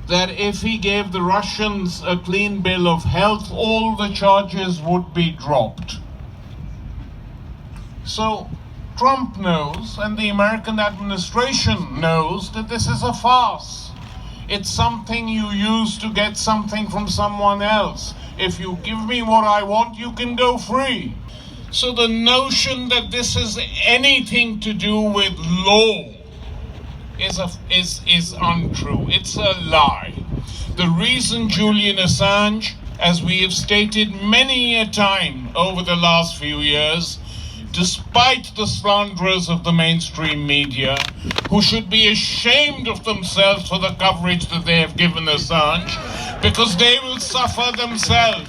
that if he gave the Russians a clean bill of health, all the charges would be dropped. So Trump knows, and the American administration knows, that this is a farce. It's something you use to get something from someone else. If you give me what I want, you can go free. So the notion that this has anything to do with law is untrue. It's a lie. The reason Julian Assange, as we have stated many a time over the last few years, despite the slanderers of the mainstream media, who should be ashamed of themselves for the coverage that they have given Assange, because they will suffer themselves.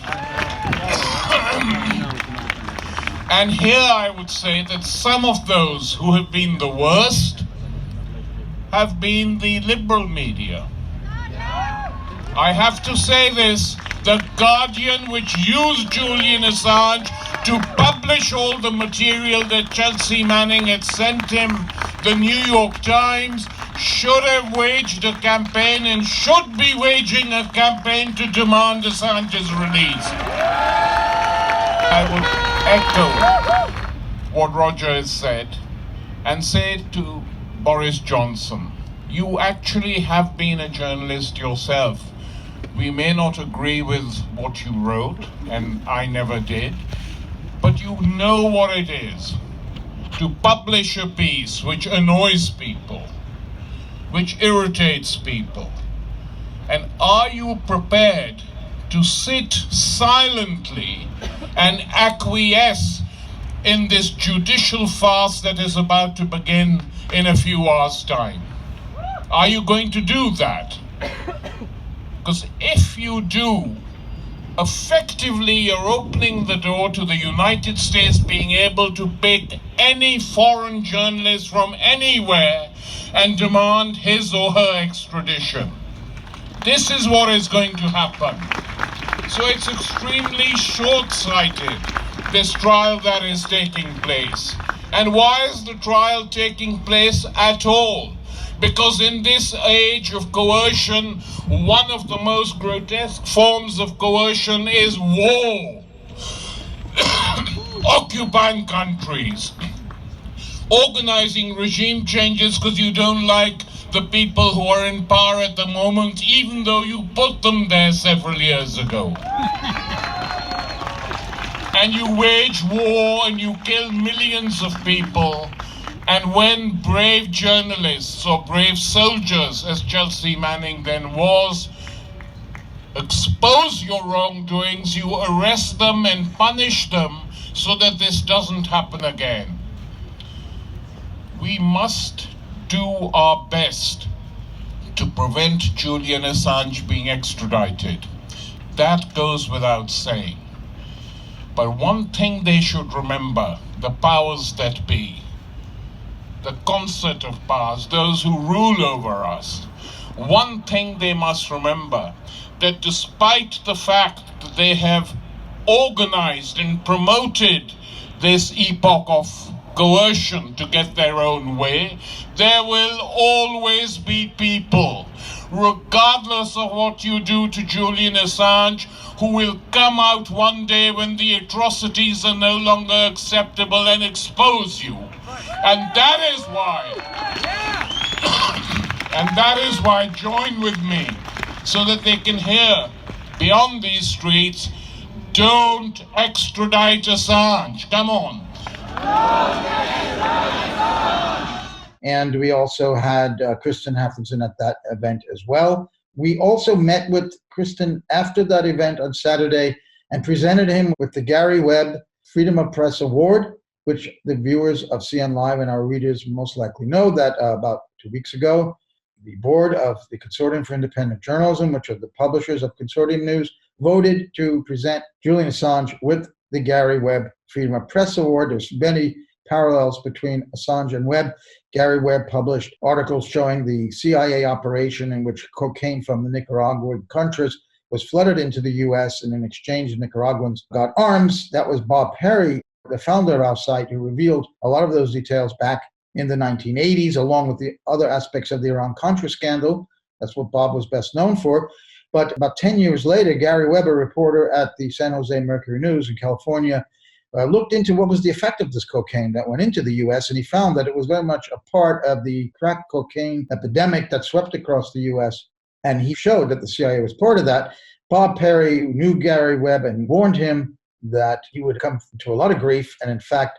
And here I would say that some of those who have been the worst have been the liberal media. I have to say this, the Guardian, which used Julian Assange to publish all the material that Chelsea Manning had sent him, the New York Times, should have waged a campaign and should be waging a campaign to demand Assange's release. I would echo what Roger has said and say to Boris Johnson, you actually have been a journalist yourself. We may not agree with what you wrote, and I never did, but you know what it is to publish a piece which annoys people, which irritates people. And are you prepared to sit silently and acquiesce in this judicial farce that is about to begin in a few hours' time? Are you going to do that? Because if you do, effectively you're opening the door to the United States being able to pick any foreign journalist from anywhere and demand his or her extradition. This is what is going to happen. So it's extremely short-sighted, this trial that is taking place. And why is the trial taking place at all? Because in this age of coercion, one of the most grotesque forms of coercion is war. Occupying countries, organizing regime changes because you don't like the people who are in power at the moment, even though you put them there several years ago. And you wage war and you kill millions of people. And when brave journalists or brave soldiers, as Chelsea Manning then was, expose your wrongdoings, you arrest them and punish them so that this doesn't happen again. We must do our best to prevent Julian Assange being extradited. That goes without saying. But one thing they should remember, the powers that be, the concert of powers, those who rule over us, one thing they must remember, that despite the fact that they have organized and promoted this epoch of coercion to get their own way, there will always be people, regardless of what you do to Julian Assange, who will come out one day when the atrocities are no longer acceptable and expose you. And that is why, join with me, so that they can hear beyond these streets Don't extradite Assange. Come on. And we also had Kristinn Hrafnsson at that event as well. We also met with Kristinn after that event on Saturday and presented him with the Gary Webb Freedom of Press Award, which the viewers of CN Live and our readers most likely know that about 2 weeks ago, the board of the Consortium for Independent Journalism, which are the publishers of Consortium News, voted to present Julian Assange with the Gary Webb Freedom of Press Award. There's many parallels between Assange and Webb. Gary Webb published articles showing the CIA operation in which cocaine from the Nicaraguan Contras was flooded into the U.S. and in exchange, the Nicaraguans got arms. That was Bob Perry, the founder of our site, who revealed a lot of those details back in the 1980s, along with the other aspects of the Iran-Contra scandal. That's what Bob was best known for. But about 10 years later, Gary Webb, a reporter at the San Jose Mercury News in California, looked into what was the effect of this cocaine that went into the U.S., and he found that it was very much a part of the crack cocaine epidemic that swept across the U.S., and he showed that the CIA was part of that. Bob Perry knew Gary Webb and warned him that he would come to a lot of grief, and in fact,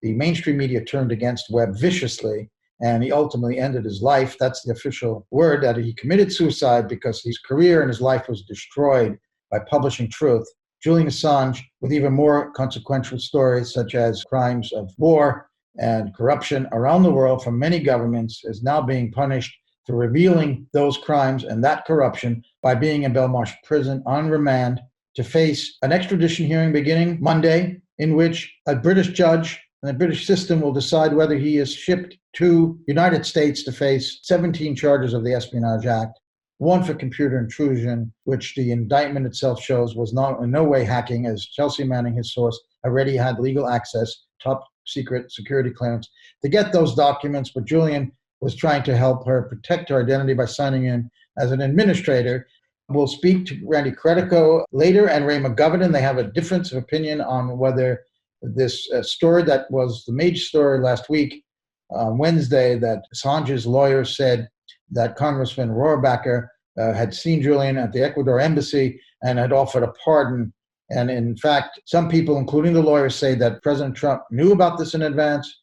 the mainstream media turned against Webb viciously, and he ultimately ended his life. That's the official word, that he committed suicide because his career and his life was destroyed by publishing truth. Julian Assange, with even more consequential stories such as crimes of war and corruption around the world from many governments, is now being punished for revealing those crimes and that corruption by being in Belmarsh prison on remand to face an extradition hearing beginning Monday, in which a British judge and the British system will decide whether he is shipped to the United States to face 17 charges of the Espionage Act, one for computer intrusion, which the indictment itself shows was not in no way hacking, as Chelsea Manning, his source, already had legal access, top secret security clearance, to get those documents. But Julian was trying to help her protect her identity by signing in as an administrator. We'll speak to Randi Credico later and Ray McGovern. They have a difference of opinion on whether this story that was the major story last week, Wednesday, that Assange's lawyer said that Congressman Rohrabacher had seen Julian at the Ecuador embassy and had offered a pardon. And in fact, some people, including the lawyers, say that President Trump knew about this in advance.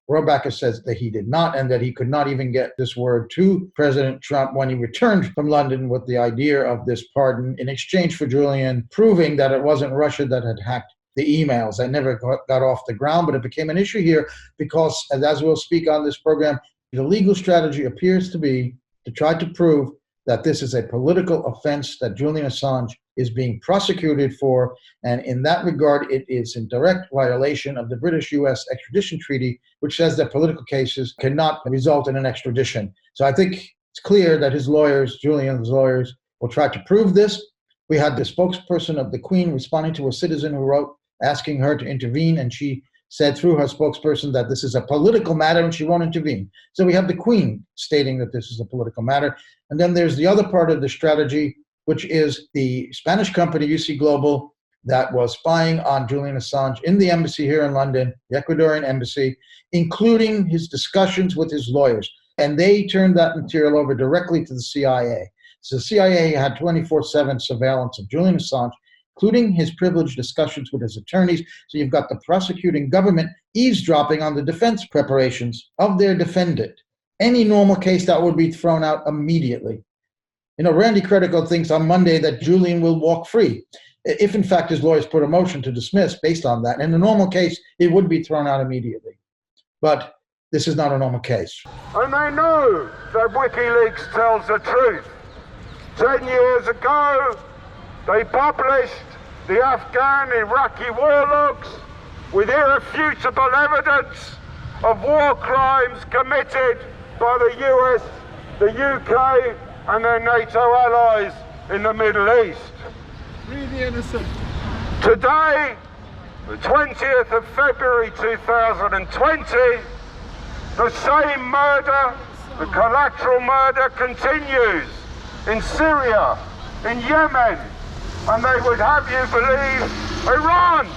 Rohrabacher says that he did not, and that he could not even get this word to President Trump when he returned from London with the idea of this pardon in exchange for Julian proving that it wasn't Russia that had hacked the emails. That never got off the ground, but it became an issue here because, as we'll speak on this program, the legal strategy appears to be to try to prove that this is a political offense that Julian Assange is being prosecuted for, and in that regard, it is in direct violation of the British-U.S. extradition treaty, which says that political cases cannot result in an extradition. So I think it's clear that his lawyers, Julian's lawyers, will try to prove this. We had the spokesperson of the Queen responding to a citizen who wrote asking her to intervene, and she said through her spokesperson that this is a political matter and she won't intervene. So we have the Queen stating that this is a political matter. And then there's the other part of the strategy, which is the Spanish company UC Global that was spying on Julian Assange in the embassy here in London, the Ecuadorian embassy, including his discussions with his lawyers. And they turned that material over directly to the CIA. So the CIA had 24/7 surveillance of Julian Assange, including his privileged discussions with his attorneys. So you've got the prosecuting government eavesdropping on the defense preparations of their defendant. Any normal case, that would be thrown out immediately. You know, Randi Credico thinks on Monday that Julian will walk free, if in fact his lawyers put a motion to dismiss based on that. In a normal case, it would be thrown out immediately. But this is not a normal case. And they know that WikiLeaks tells the truth. 10 years ago, they published the Afghan Iraqi war logs with irrefutable evidence of war crimes committed by the US, the UK and their NATO allies in the Middle East. Really innocent. Today, the 20th of February 2020, the same murder, the collateral murder, continues in Syria, in Yemen, and they would have you believe Iran.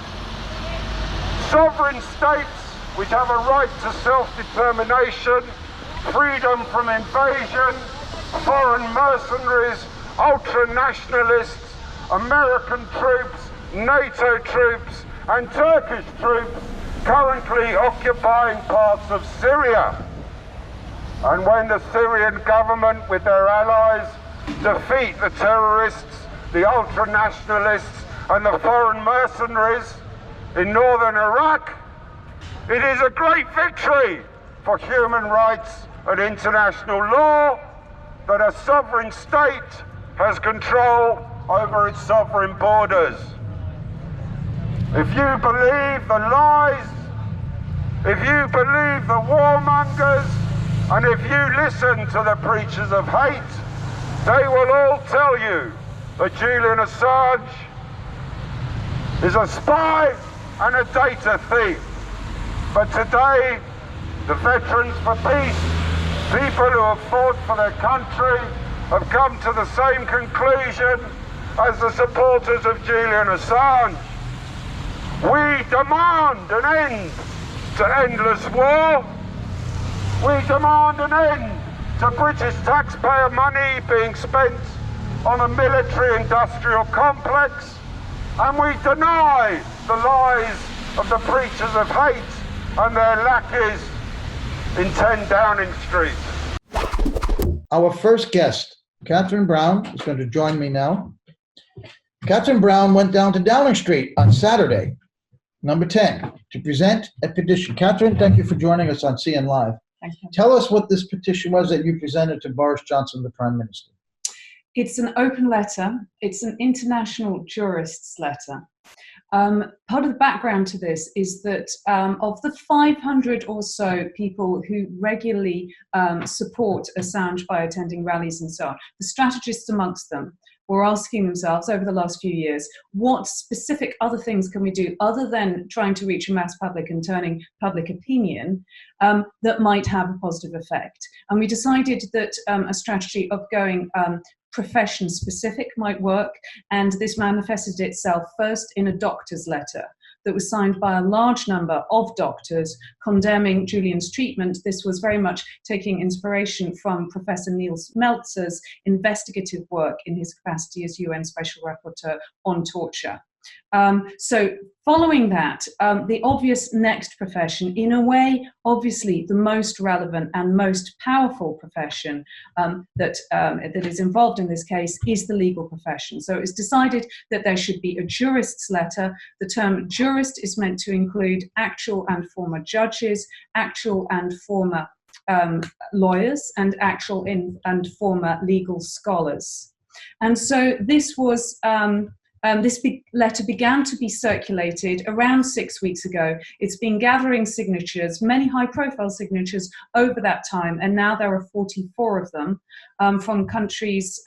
Sovereign states which have a right to self-determination, freedom from invasion, foreign mercenaries, ultra-nationalists, American troops, NATO troops and Turkish troops currently occupying parts of Syria. And when the Syrian government with their allies defeat the terrorists, the ultra-nationalists and the foreign mercenaries in northern Iraq, it is a great victory for human rights and international law that a sovereign state has control over its sovereign borders. If you believe the lies, if you believe the warmongers, and if you listen to the preachers of hate, they will all tell you that Julian Assange is a spy and a data thief. But today, the Veterans for Peace, people who have fought for their country, have come to the same conclusion as the supporters of Julian Assange. We demand an end to endless war. We demand an end to British taxpayer money being spent on a military-industrial complex. And we deny the lies of the preachers of hate and their lackeys in 10 Downing Street. Our first guest, Catherine Brown, is going to join me now. Catherine Brown went down to Downing Street on Saturday, number 10, to present a petition. Catherine, thank you for joining us on CN Live. Thank you. Tell us what this petition was that you presented to Boris Johnson, the Prime Minister. It's an open letter. It's an international jurists letter. Part of the background to this is that of the 500 or so people who regularly support Assange by attending rallies and so on, the strategists amongst them were asking themselves over the last few years, what specific other things can we do other than trying to reach a mass public and turning public opinion that might have a positive effect? And we decided that a strategy of going profession specific might work, and this manifested itself first in a doctor's letter that was signed by a large number of doctors condemning Julian's treatment. This was very much taking inspiration from Professor Niels Meltzer's investigative work in his capacity as UN Special Rapporteur on torture. So following that, the obvious next profession, in a way, obviously the most relevant and most powerful profession that is involved in this case is the legal profession. So it's decided that there should be a jurist's letter. The term jurist is meant to include actual and former judges, actual and former lawyers, and actual and former legal scholars. And so this was this letter began to be circulated around 6 weeks ago. It's been gathering signatures, many high-profile signatures over that time, and now there are 44 of them from countries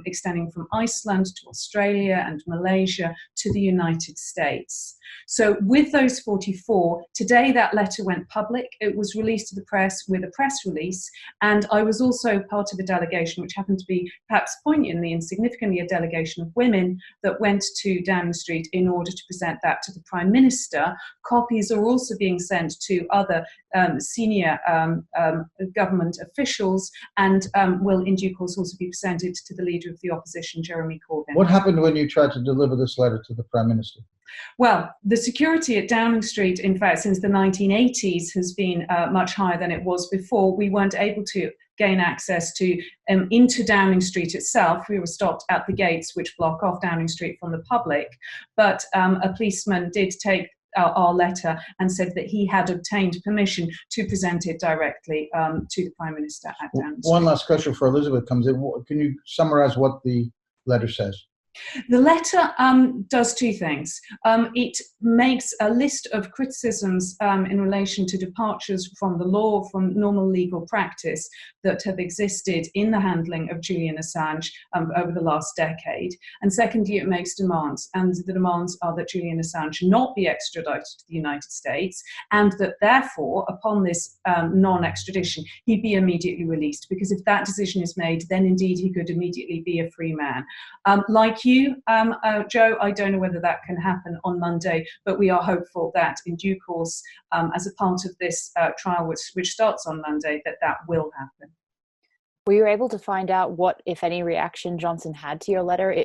extending from Iceland to Australia and Malaysia to the United States. So with those 44, today that letter went public. It was released to the press with a press release, and I was also part of a delegation, which happened to be perhaps poignantly and significantly a delegation of women that went to Downing Street in order to present that to the Prime Minister. Copies are also being sent to other senior government officials, and will in due course also be presented to the Leader of the Opposition, Jeremy Corbyn. What happened when you tried to deliver this letter to the Prime Minister? Well, the security at Downing Street, in fact, since the 1980s has been much higher than it was before. We weren't able to gain access to into Downing Street itself. We were stopped at the gates which block off Downing Street from the public, but a policeman did take our letter and said that he had obtained permission to present it directly to the Prime Minister at Downing Street. One last question for Elizabeth comes in. Can you summarize what the letter says? The letter does two things. It makes a list of criticisms in relation to departures from the law, from normal legal practice that have existed in the handling of Julian Assange over the last decade. And secondly, it makes demands. And the demands are that Julian Assange not be extradited to the United States, and that therefore, upon this non-extradition, he be immediately released. Because if that decision is made, then indeed he could immediately be a free man. Like you, Joe, I don't know whether that can happen on Monday, but we are hopeful that in due course, as a part of this trial, which starts on Monday, that will happen. Were you able to find out what, if any, reaction Johnson had to your letter?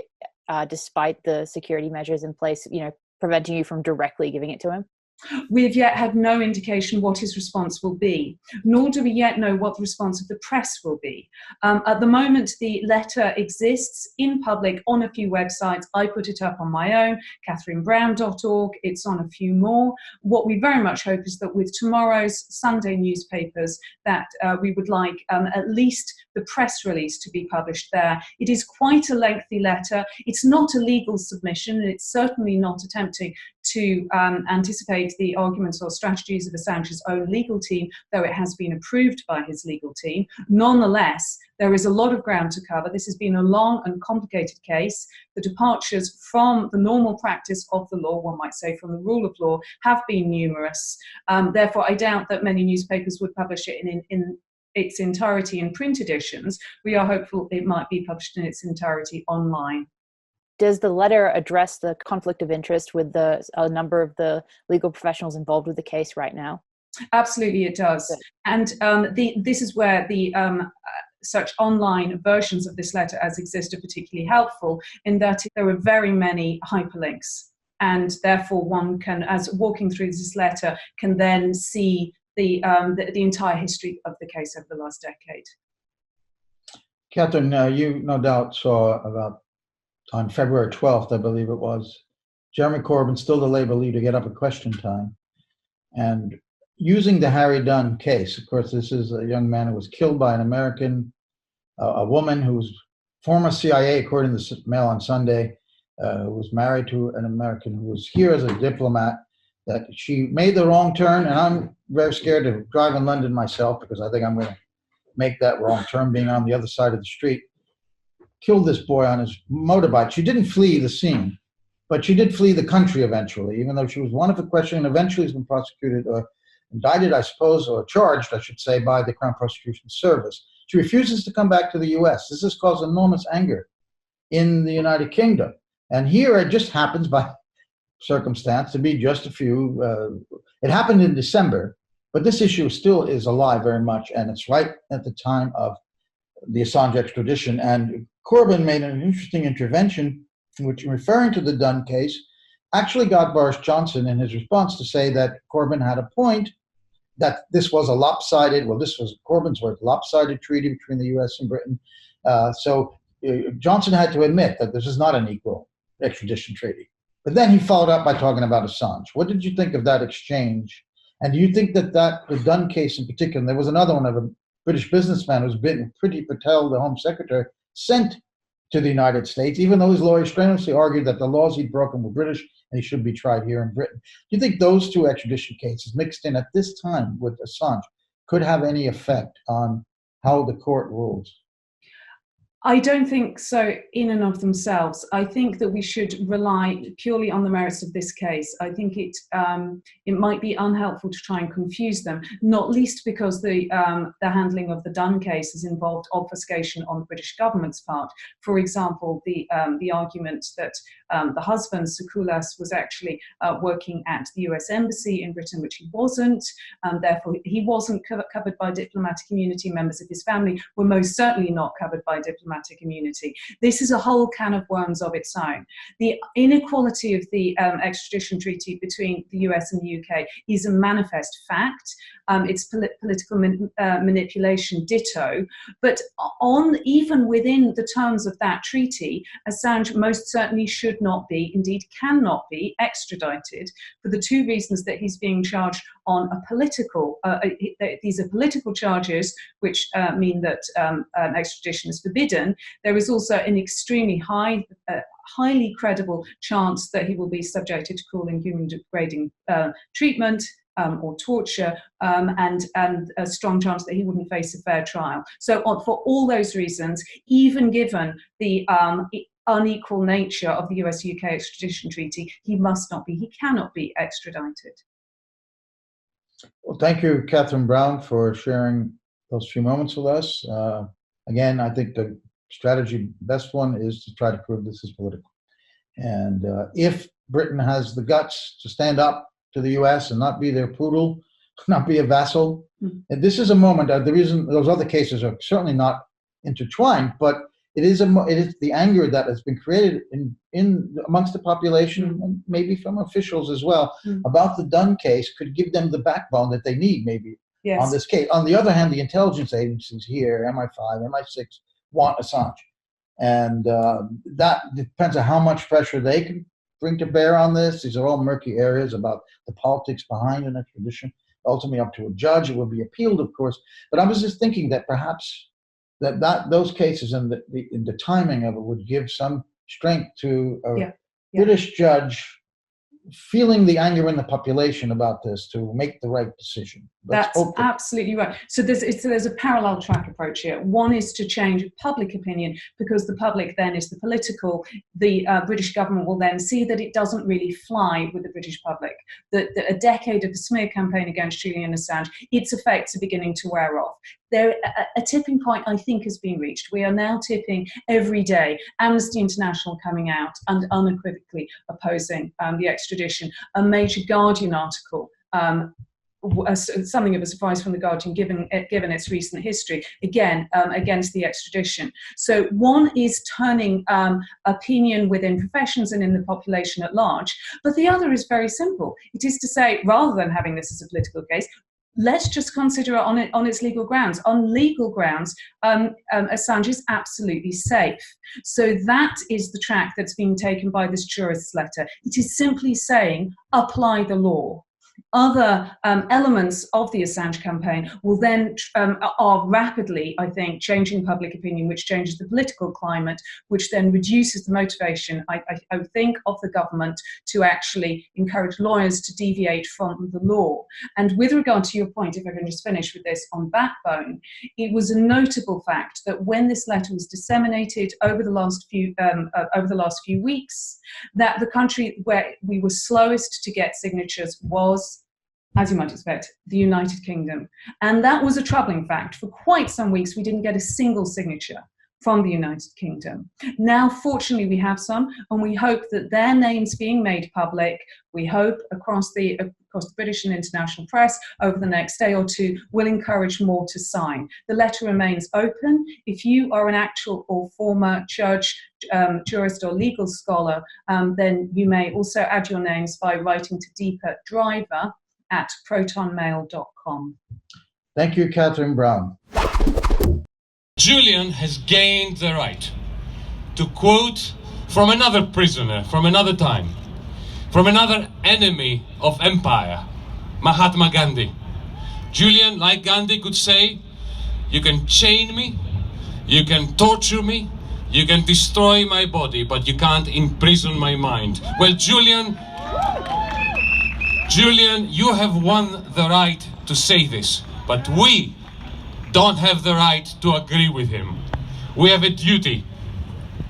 despite the security measures in place, preventing you from directly giving it to him? We have yet had no indication what his response will be, nor do we yet know what the response of the press will be. At the moment, the letter exists in public on a few websites. I put it up on my own, catherinebrown.org. It's on a few more. What we very much hope is that with tomorrow's Sunday newspapers, that we would like at least the press release to be published there. It is quite a lengthy letter. It's not a legal submission, and it's certainly not attempting to anticipate the arguments or strategies of Assange's own legal team, though it has been approved by his legal team. Nonetheless, there is a lot of ground to cover. This has been a long and complicated case. The departures from the normal practice of the law, one might say from the rule of law, have been numerous. Therefore, I doubt that many newspapers would publish it in its entirety in print editions. We are hopeful it might be published in its entirety online. Does the letter address the conflict of interest with a number of the legal professionals involved with the case right now? Absolutely, it does. And this is where the such online versions of this letter as exist are particularly helpful, in that there are very many hyperlinks, and therefore one can, as walking through this letter, can then see the entire history of the case over the last decade. Catherine, you no doubt saw about on February 12th, I believe it was, Jeremy Corbyn, still the Labour leader, get up at question time. And using the Harry Dunn case, of course, this is a young man who was killed by an American, a woman who was former CIA, according to the Mail on Sunday, who was married to an American who was here as a diplomat, that she made the wrong turn. And I'm very scared to drive in London myself, because I think I'm going to make that wrong turn, being on the other side of the street. Killed this boy on his motorbike. She didn't flee the scene, but she did flee the country eventually, even though she was one of the questioned, and eventually has been prosecuted or indicted, I suppose, or charged, I should say, by the Crown Prosecution Service. She refuses to come back to the US. This has caused enormous anger in the United Kingdom. And here it just happens by circumstance to be just a few, it happened in December, but this issue still is alive very much, and it's right at the time of the Assange extradition. And Corbyn made an interesting intervention, which, referring to the Dunn case, actually got Boris Johnson in his response to say that Corbyn had a point, that this was a lopsided, well, this was Corbyn's word, lopsided treaty between the US and Britain. So Johnson had to admit that this is not an equal extradition treaty. But then he followed up by talking about Assange. What did you think of that exchange? And do you think that the Dunn case in particular, and there was another one of a British businessman who's been Priti Patel, the Home Secretary, sent to the United States, even though his lawyers strenuously argued that the laws he'd broken were British and he should be tried here in Britain. Do you think those two extradition cases mixed in at this time with Assange could have any effect on how the court rules? I don't think so in and of themselves. I think that we should rely purely on the merits of this case. I think it might be unhelpful to try and confuse them, not least because the handling of the Dunn case has involved obfuscation on the British government's part. For example, the argument that the husband, Sakoulas, was actually working at the US Embassy in Britain, which he wasn't. Therefore, he wasn't covered by diplomatic immunity. Members of his family were most certainly not covered by diplomatic immunity. This is a whole can of worms of its own. The inequality of the extradition treaty between the US and the UK is a manifest fact. It's political manipulation ditto. But even within the terms of that treaty, Assange most certainly should not be, indeed cannot be, extradited for the two reasons that he's being charged on a political, these are political charges, which mean that extradition is forbidden. There is also an extremely highly credible chance that he will be subjected to cruel and human degrading treatment or torture, and a strong chance that he wouldn't face a fair trial. So for all those reasons, even given the unequal nature of the US-UK extradition treaty, he cannot be extradited. Well, thank you, Catherine Brown, for sharing those few moments with us. Again, I think the best one is to try to prove this is political. And if Britain has the guts to stand up to the US and not be their poodle, not be a vassal, and this is a moment, the reason those other cases are certainly not intertwined, but it is the anger that has been created in amongst the population and maybe from officials as well about the Dunn case could give them the backbone that they need maybe on this case. On the other hand, the intelligence agencies here, MI5, MI6, want Assange. And that depends on how much pressure they can bring to bear on this. These are all murky areas about the politics behind an extradition. Ultimately up to a judge, it will be appealed, of course. But I was just thinking that perhaps those cases and the timing of it would give some strength to a British judge feeling the anger in the population about this to make the right decision. That's absolutely right. So there's a parallel track approach here. One is to change public opinion, because the public then is the political. The British government will then see that it doesn't really fly with the British public, that a decade of a smear campaign against Julian Assange, its effects are beginning to wear off. A tipping point, I think, has been reached. We are now tipping every day. Amnesty International coming out and unequivocally opposing the extradition. A major Guardian article, something of a surprise from the Guardian, given its recent history, again against the extradition. So one is turning opinion within professions and in the population at large, but the other is very simple. It is to say, rather than having this as a political case, let's just consider it on its legal grounds. On legal grounds, Assange is absolutely safe. So that is the track that's being taken by this jurist's letter. It is simply saying, apply the law. Other elements of the Assange campaign will then are rapidly, I think, changing public opinion, which changes the political climate, which then reduces the motivation, I think, of the government to actually encourage lawyers to deviate from the law. And with regard to your point, if I can just finish with this on backbone, it was a notable fact that when this letter was disseminated over the last few weeks, that the country where we were slowest to get signatures was, as you might expect, the United Kingdom. And that was a troubling fact. For quite some weeks, we didn't get a single signature from the United Kingdom. Now, fortunately, we have some, and we hope that their names being made public, we hope across the British and international press over the next day or two, will encourage more to sign. The letter remains open. If you are an actual or former judge, jurist or legal scholar, then you may also add your names by writing to deeper@protonmail.com. Thank you, Catherine Brown. Julian has gained the right to quote from another prisoner, from another time, from another enemy of empire, Mahatma Gandhi. Julian, like Gandhi, could say, you can chain me, you can torture me, you can destroy my body, but you can't imprison my mind. Well, Julian, you have won the right to say this, but we don't have the right to agree with him. We have a duty.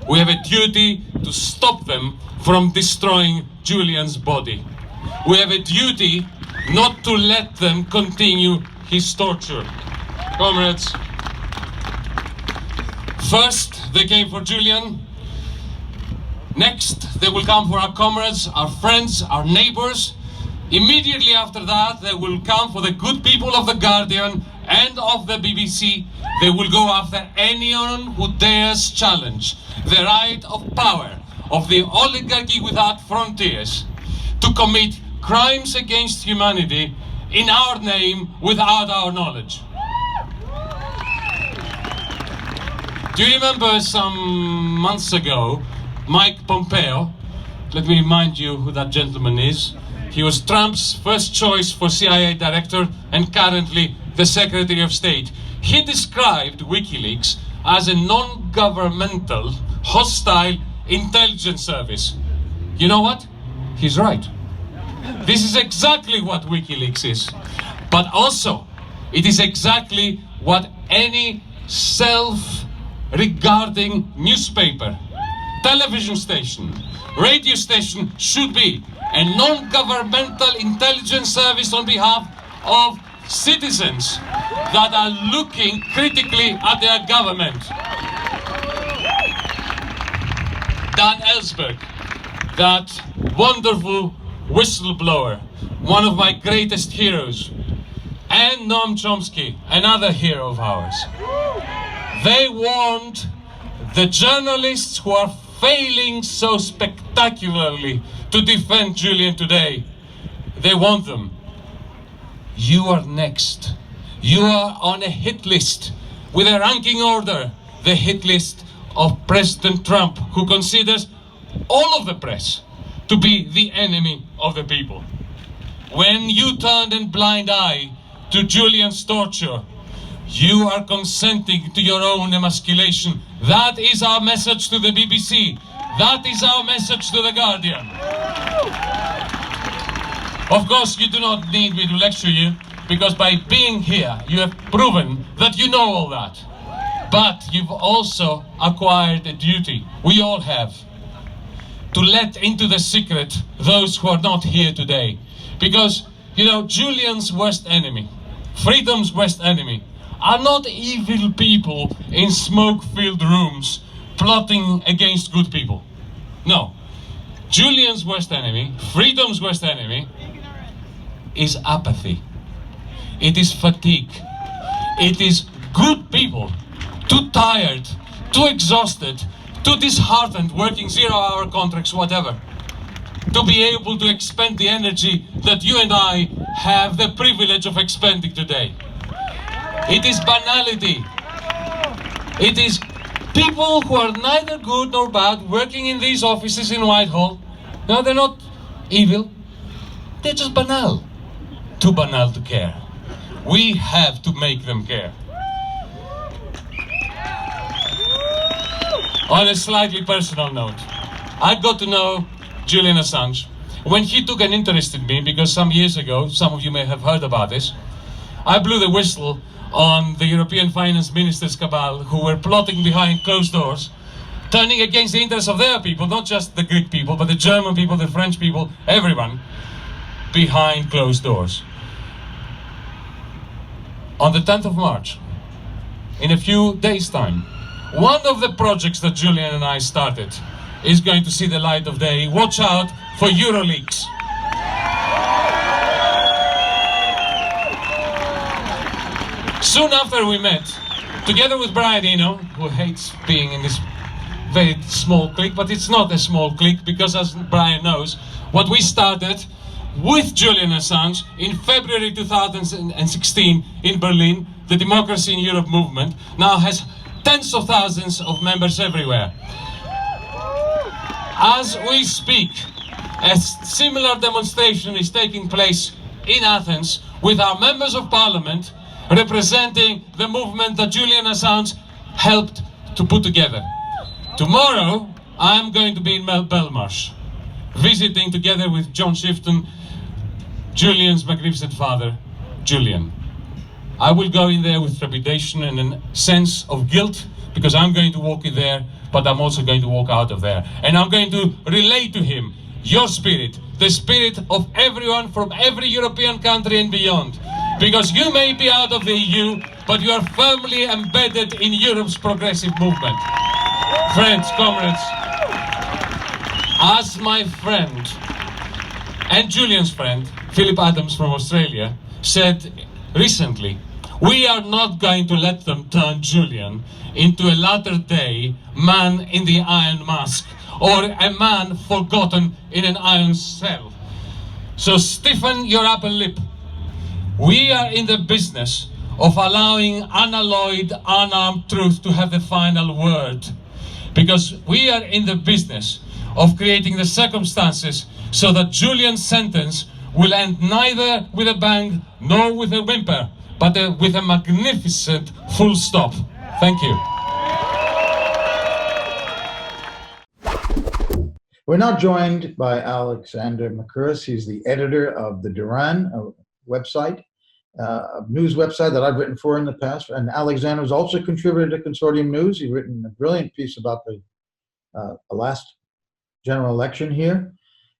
We have a duty to stop them from destroying Julian's body. We have a duty not to let them continue his torture. Comrades, first they came for Julian. Next, they will come for our comrades, our friends, our neighbors. Immediately after that, they will come for the good people of The Guardian and of the BBC. They will go after anyone who dares challenge the right of power of the oligarchy without frontiers to commit crimes against humanity in our name without our knowledge. Do you remember some months ago, Mike Pompeo? Let me remind you who that gentleman is. He was Trump's first choice for CIA director and currently the Secretary of State. He described WikiLeaks as a non-governmental, hostile intelligence service. You know what? He's right. This is exactly what WikiLeaks is. But also, it is exactly what any self-regarding newspaper, television station, radio station should be. A non-governmental intelligence service on behalf of citizens that are looking critically at their government. Dan Ellsberg, that wonderful whistleblower, one of my greatest heroes, and Noam Chomsky, another hero of ours. They warned The journalists who are failing so spectacularly to defend Julian today, they want them. You are next. You are on a hit list with a ranking order, the hit list of President Trump, who considers all of the press to be the enemy of the people. When you turned a blind eye to Julian's torture, you are consenting to your own emasculation. That is our message to the BBC. That is our message to The Guardian. Of course, you do not need me to lecture you, because by being here, you have proven that you know all that. But you've also acquired a duty, we all have, to let into the secret those who are not here today. Because, you know, Julian's worst enemy, freedom's worst enemy, are not evil people in smoke-filled rooms plotting against good people. No. Julian's worst enemy, freedom's worst enemy, is apathy. It is fatigue. It is good people, too tired, too exhausted, too disheartened, working 0-hour contracts, whatever, to be able to expend the energy that you and I have the privilege of expending today. It is banality. It is people who are neither good nor bad working in these offices in Whitehall. No, they're not evil. They're just banal. Too banal to care. We have to make them care. On a slightly personal note, I got to know Julian Assange when he took an interest in me, because some years ago, some of you may have heard about this, I blew the whistle on the European finance ministers cabal who were plotting behind closed doors, turning against the interests of their people, not just the Greek people, but the German people, the French people, everyone, behind closed doors. On the 10th of March, in a few days' time, one of the projects that Julian and I started is going to see the light of day. Watch out for EuroLeaks. Soon after we met, together with Brian Eno, who hates being in this very small clique, but it's not a small clique, because as Brian knows, what we started with Julian Assange in February 2016 in Berlin, the Democracy in Europe movement, now has tens of thousands of members everywhere. As we speak, a similar demonstration is taking place in Athens with our members of parliament representing the movement that Julian Assange helped to put together. Tomorrow, I'm going to be in Belmarsh, visiting together with John Shipton, Julian's magnificent father, Julian. I will go in there with trepidation and a sense of guilt, because I'm going to walk in there, but I'm also going to walk out of there. And I'm going to relay to him your spirit, the spirit of everyone from every European country and beyond. Because you may be out of the EU, but you are firmly embedded in Europe's progressive movement. Friends, comrades, as my friend and Julian's friend, Philip Adams from Australia, said recently, we are not going to let them turn Julian into a latter-day man in the iron mask, or a man forgotten in an iron cell. So stiffen your upper lip. We are in the business of allowing unalloyed, unarmed truth to have the final word. Because we are in the business of creating the circumstances so that Julian's sentence will end neither with a bang nor with a whimper, but with a magnificent full stop. Thank you. We're now joined by Alexander Mercouris. He's the editor of the Duran website, a news website that I've written for in the past. And Alexander has also contributed to Consortium News. He's written a brilliant piece about the last general election here.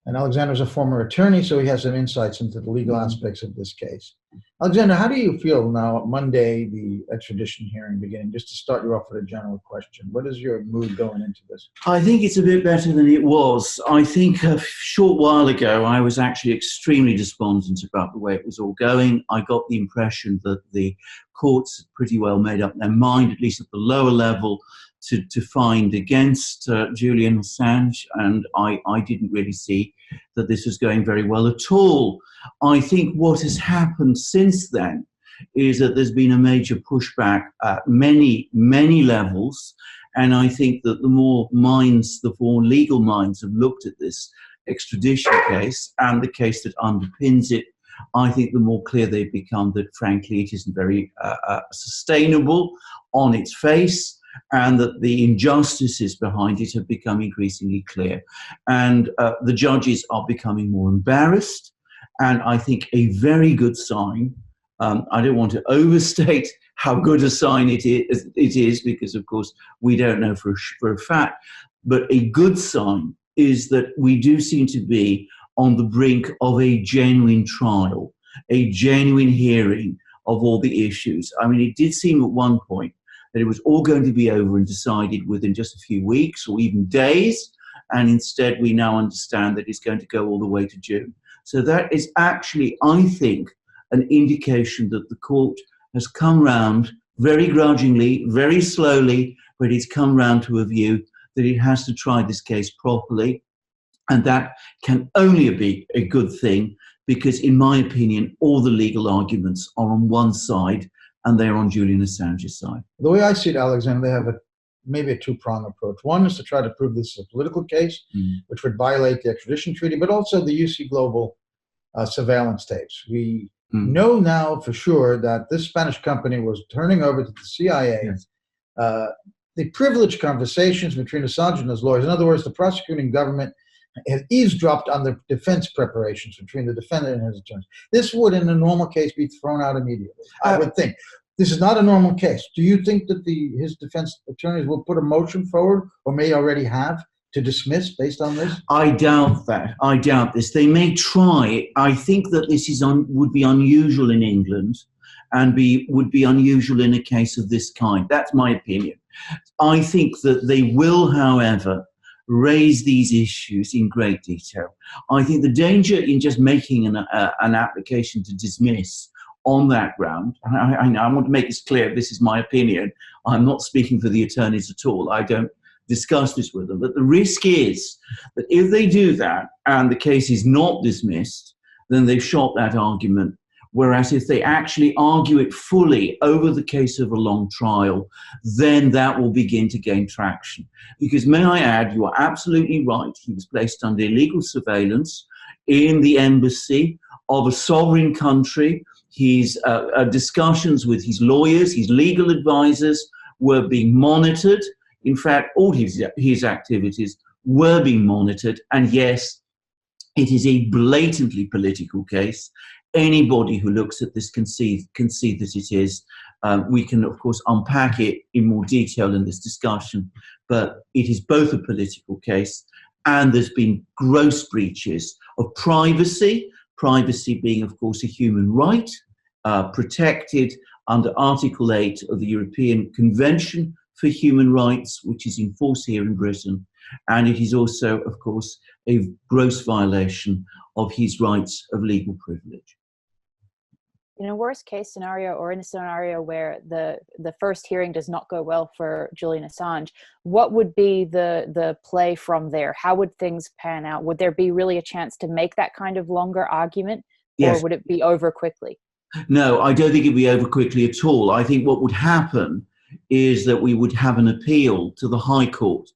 And Alexander's a former attorney, so he has some insights into the legal aspects of this case. Alexander, how do you feel now, Monday, the extradition hearing beginning? Just to start you off with a general question, what is your mood going into this? I think it's a bit better than it was. I think a short while ago, I was actually extremely despondent about the way it was all going. I got the impression that the courts had pretty well made up their mind, at least at the lower level, to find against Julian Assange, and I didn't really see that this was going very well at all. I think what has happened since then is that there's been a major pushback at many, many levels, and I think that the more legal minds have looked at this extradition case and the case that underpins it, I think the more clear they've become that, frankly, it isn't very sustainable on its face, and that the injustices behind it have become increasingly clear. And the judges are becoming more embarrassed, and I think a very good sign, I don't want to overstate how good a sign it is, because, of course, we don't know for a fact, but a good sign is that we do seem to be on the brink of a genuine trial, a genuine hearing of all the issues. I mean, it did seem at one point that it was all going to be over and decided within just a few weeks or even days, and instead we now understand that it's going to go all the way to June. So that is actually, I think, an indication that the court has come round very grudgingly, very slowly, but it's come round to a view that it has to try this case properly. And that can only be a good thing, because, in my opinion, all the legal arguments are on one side, and they're on Julian Assange's side. The way I see it, Alexander, they have maybe a two-pronged approach. One is to try to prove this is a political case, which would violate the extradition treaty, but also the UC Global surveillance tapes. We know now for sure that this Spanish company was turning over to the CIA the privileged conversations between Assange and his lawyers. In other words, the prosecuting government has eavesdropped on the defense preparations between the defendant and his attorneys. This would, in a normal case, be thrown out immediately, I would think. This is not a normal case. Do you think that his defense attorneys will put a motion forward, or may already have, to dismiss based on this? I doubt that. I doubt this. They may try. I think that this would be unusual in England, and would be unusual in a case of this kind. That's my opinion. I think that they will, however, raise these issues in great detail. I think the danger in just making an application to dismiss on that ground, and I want to make this clear, this is my opinion, I'm not speaking for the attorneys at all, I don't discuss this with them, but the risk is that if they do that and the case is not dismissed, then they've shot that argument. Whereas if they actually argue it fully over the case of a long trial, then that will begin to gain traction. Because, may I add, you are absolutely right, he was placed under illegal surveillance in the embassy of a sovereign country. His discussions with his lawyers, his legal advisors, were being monitored. In fact, all his activities were being monitored. And yes, it is a blatantly political case. Anybody who looks at this can see that it is. We can, of course, unpack it in more detail in this discussion, but it is both a political case, and there's been gross breaches of privacy, privacy being, of course, a human right, protected under Article 8 of the European Convention for Human Rights, which is in force here in Britain. And it is also, of course, a gross violation of his rights of legal privilege. In a worst case scenario, or in a scenario where the first hearing does not go well for Julian Assange, what would be the play from there? How would things pan out? Would there be really a chance to make that kind of longer argument? Yes. Or would it be over quickly? No, I don't think it would be over quickly at all. I think what would happen is that we would have an appeal to the High Court,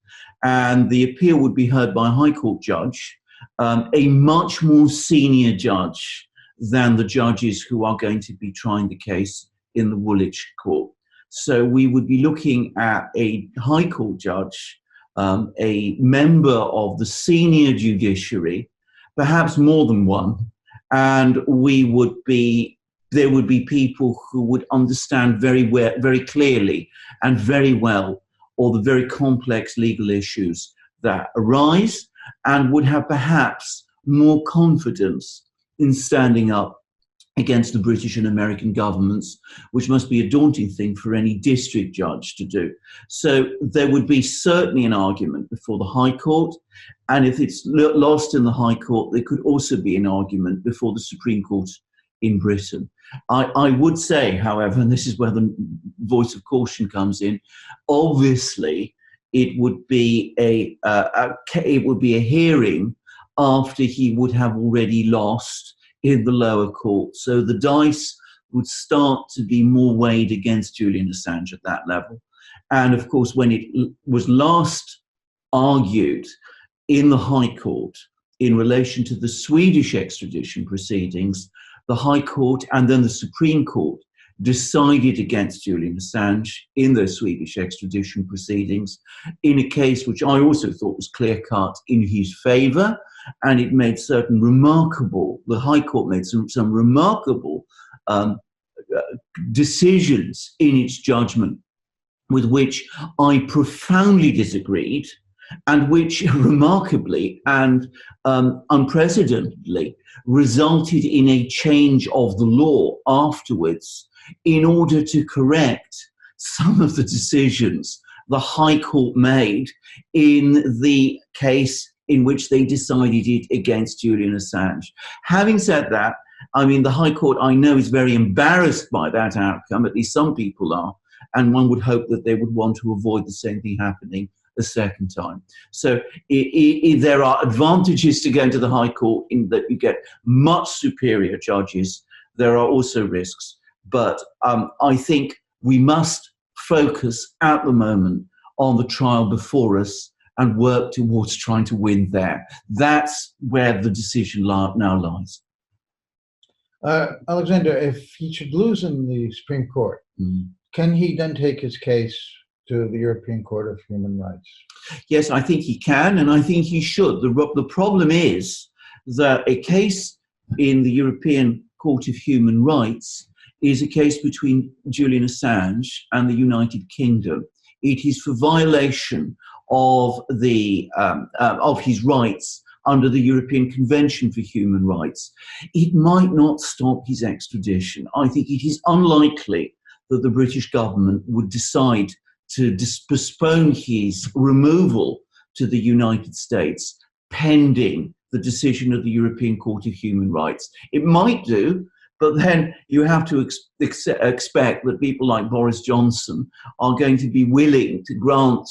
and the appeal would be heard by a High Court judge, a much more senior judge than the judges who are going to be trying the case in the Woolwich Court. So we would be looking at a High Court judge, a member of the senior judiciary, perhaps more than one, and there would be people who would understand very clearly and very well all the very complex legal issues that arise, and would have perhaps more confidence in standing up against the British and American governments, which must be a daunting thing for any district judge to do. So there would be certainly an argument before the High Court, and if it's lost in the High Court, there could also be an argument before the Supreme Court in Britain. I would say, however, and this is where the voice of caution comes in, obviously it would be a hearing after he would have already lost in the lower court. So the dice would start to be more weighed against Julian Assange at that level. And of course, when it was last argued in the High Court in relation to the Swedish extradition proceedings, the High Court and then the Supreme Court decided against Julian Assange in those Swedish extradition proceedings in a case which I also thought was clear-cut in his favour, and it made certain remarkable, the High Court made some remarkable decisions in its judgment with which I profoundly disagreed, and which remarkably and unprecedentedly resulted in a change of the law afterwards in order to correct some of the decisions the High Court made in the case in which they decided it against Julian Assange. Having said that, I mean, the High Court, I know, is very embarrassed by that outcome, at least some people are, and one would hope that they would want to avoid the same thing happening a second time. So there are advantages to going to the High Court in that you get much superior judges. There are also risks, but I think we must focus at the moment on the trial before us and work towards trying to win there. That's where the decision now lies. Alexander, if he should lose in the Supreme Court, can he then take his case to the European Court of Human Rights? Yes, I think he can, and I think he should. The problem is that a case in the European Court of Human Rights is a case between Julian Assange and the United Kingdom. It is for violation of his rights under the European Convention for Human Rights. It might not stop his extradition. I think it is unlikely that the British government would decide to postpone his removal to the United States pending the decision of the European Court of Human Rights. It might do, but then you have to expect that people like Boris Johnson are going to be willing to grant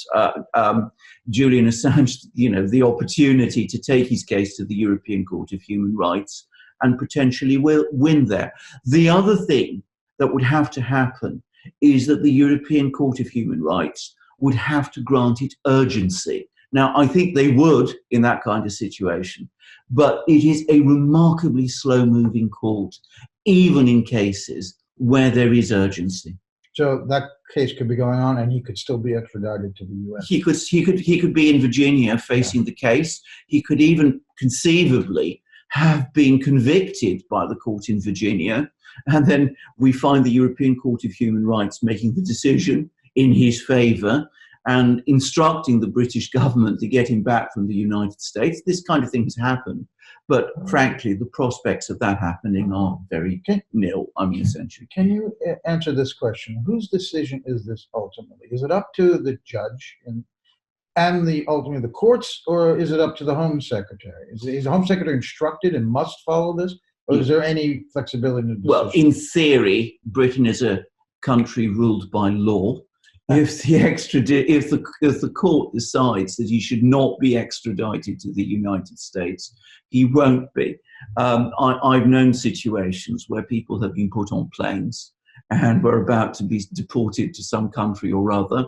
Julian Assange, the opportunity to take his case to the European Court of Human Rights and potentially will win there. The other thing that would have to happen is that the European Court of Human Rights would have to grant it urgency. Now, I think they would in that kind of situation, but it is a remarkably slow-moving court, even in cases where there is urgency. So that case could be going on, and he could still be extradited to the U.S. He could be in Virginia facing the case. He could even conceivably have been convicted by the court in Virginia, and then we find the European Court of Human Rights making the decision in his favour and instructing the British government to get him back from the United States. This kind of thing has happened, but frankly, the prospects of that happening are very nil, essentially. Can you answer this question? Whose decision is this ultimately? Is it up to the judge and ultimately the courts, or is it up to the Home Secretary? Is the Home Secretary instructed and must follow this, or is there any flexibility in the decision? Well, in theory, Britain is a country ruled by law. If the court decides that he should not be extradited to the United States, he won't be. I've known situations where people have been put on planes and were about to be deported to some country or other,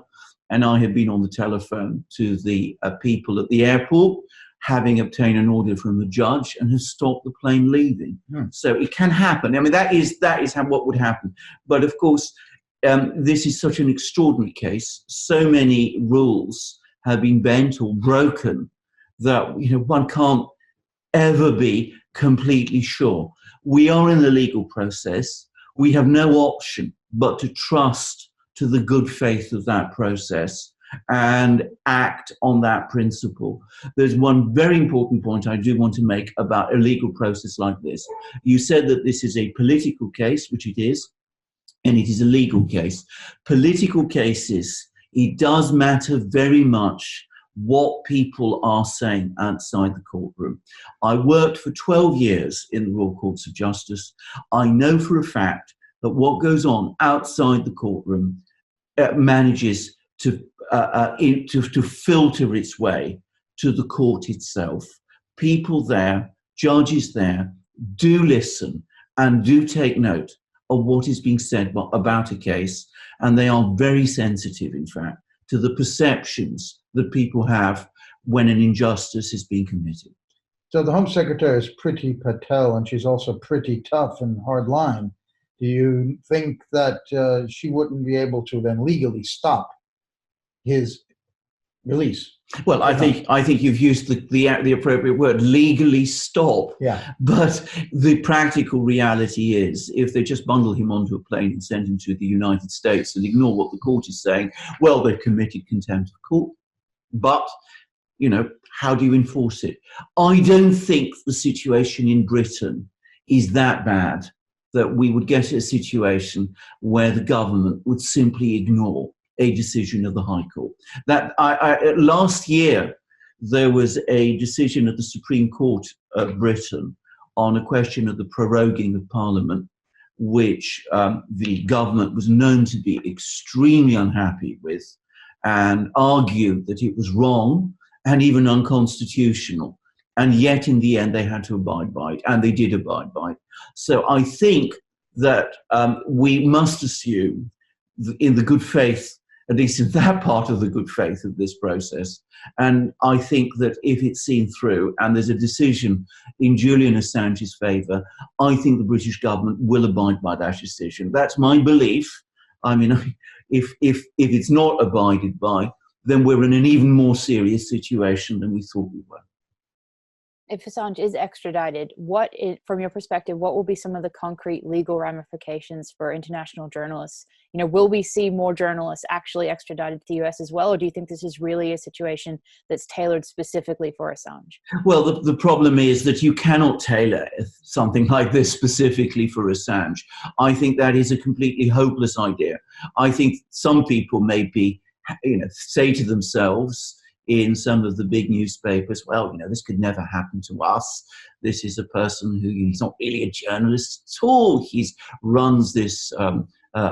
and I have been on the telephone to the people at the airport, having obtained an order from the judge, and has stopped the plane leaving. So it can happen. I mean, that is what would happen. But of course, this is such an extraordinary case. So many rules have been bent or broken that one can't ever be completely sure. We are in the legal process. We have no option but to trust to the good faith of that process and act on that principle. There's one very important point I do want to make about a legal process like this. You said that this is a political case, which it is, and it is a legal case. Political cases, it does matter very much what people are saying outside the courtroom. I worked for 12 years in the Royal Courts of Justice. I know for a fact that what goes on outside the courtroom manages to filter its way to the court itself. People there, judges there, do listen and do take note of what is being said about a case, and they are very sensitive, in fact, to the perceptions that people have when an injustice is being committed. So the Home Secretary is Priti Patel, and she's also pretty tough and hard line. Do you think that she wouldn't be able to then legally stop his release? Well, I think you've used the appropriate word, legally stop. Yeah. But the practical reality is, if they just bundle him onto a plane and send him to the United States and ignore what the court is saying, well, they've committed contempt of court. But, you know, how do you enforce it? I don't think the situation in Britain is that bad that we would get a situation where the government would simply ignore a decision of the High Court. That last year, there was a decision of the Supreme Court of Britain on a question of the proroguing of Parliament, which the government was known to be extremely unhappy with and argued that it was wrong and even unconstitutional. And yet, in the end, they had to abide by it, and they did abide by it. So I think that we must assume, in the good faith, at least in that part of the good faith of this process. And I think that if it's seen through and there's a decision in Julian Assange's favour, I think the British government will abide by that decision. That's my belief. I mean, if it's not abided by, then we're in an even more serious situation than we thought we were. If Assange is extradited, from your perspective, what will be some of the concrete legal ramifications for international journalists? You know, will we see more journalists actually extradited to the US as well, or do you think this is really a situation that's tailored specifically for Assange? Well, the problem is that you cannot tailor something like this specifically for Assange. I think that is a completely hopeless idea. I think some people maybe, say to themselves, in some of the big newspapers, well, this could never happen to us. This is a person he's not really a journalist at all. He runs this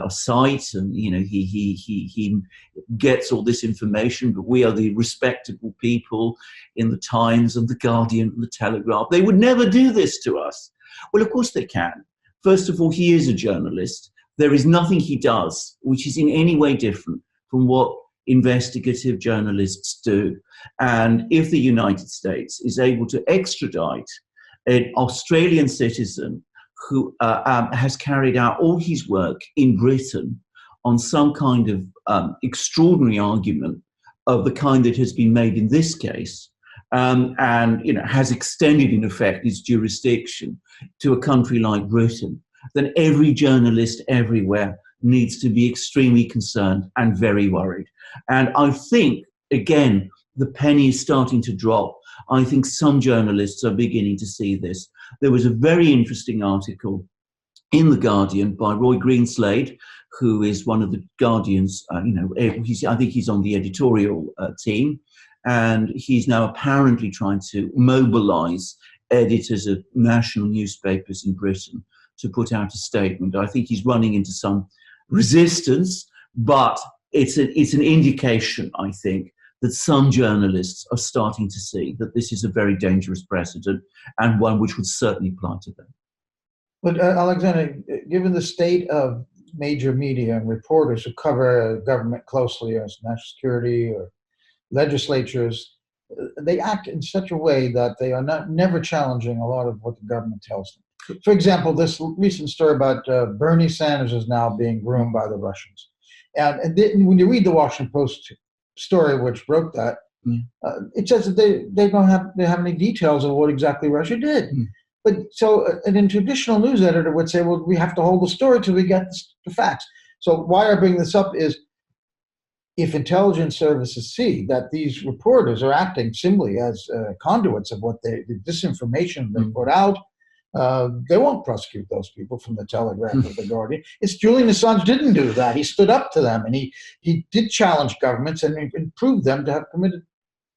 site, and he gets all this information. But we are the respectable people in the Times and the Guardian and the Telegraph. They would never do this to us. Well, of course they can. First of all, he is a journalist. There is nothing he does which is in any way different from what investigative journalists do. And if the United States is able to extradite an Australian citizen who has carried out all his work in Britain on some kind of extraordinary argument of the kind that has been made in this case, and has extended in effect its jurisdiction to a country like Britain, then every journalist everywhere needs to be extremely concerned and very worried. And I think, again, the penny is starting to drop. I think some journalists are beginning to see this. There was a very interesting article in The Guardian by Roy Greenslade, who is one of the Guardian's, I think he's on the editorial team, and he's now apparently trying to mobilise editors of national newspapers in Britain to put out a statement. I think he's running into some resistance, but it's an indication, I think, that some journalists are starting to see that this is a very dangerous precedent and one which would certainly apply to them. But Alexander, given the state of major media and reporters who cover government closely, as national security or legislatures, they act in such a way that they are never challenging a lot of what the government tells them. For example, this recent story about Bernie Sanders is now being groomed by the Russians. And when you read the Washington Post story, which broke that, it says that they don't have any details of what exactly Russia did. But so an traditional news editor would say, well, we have to hold the story till we get the facts. So why I bring this up is, if intelligence services see that these reporters are acting simply as conduits of what the disinformation they put out, they won't prosecute those people from the Telegraph or the Guardian. It's Julian Assange didn't do that. He stood up to them, and he did challenge governments and proved them to have committed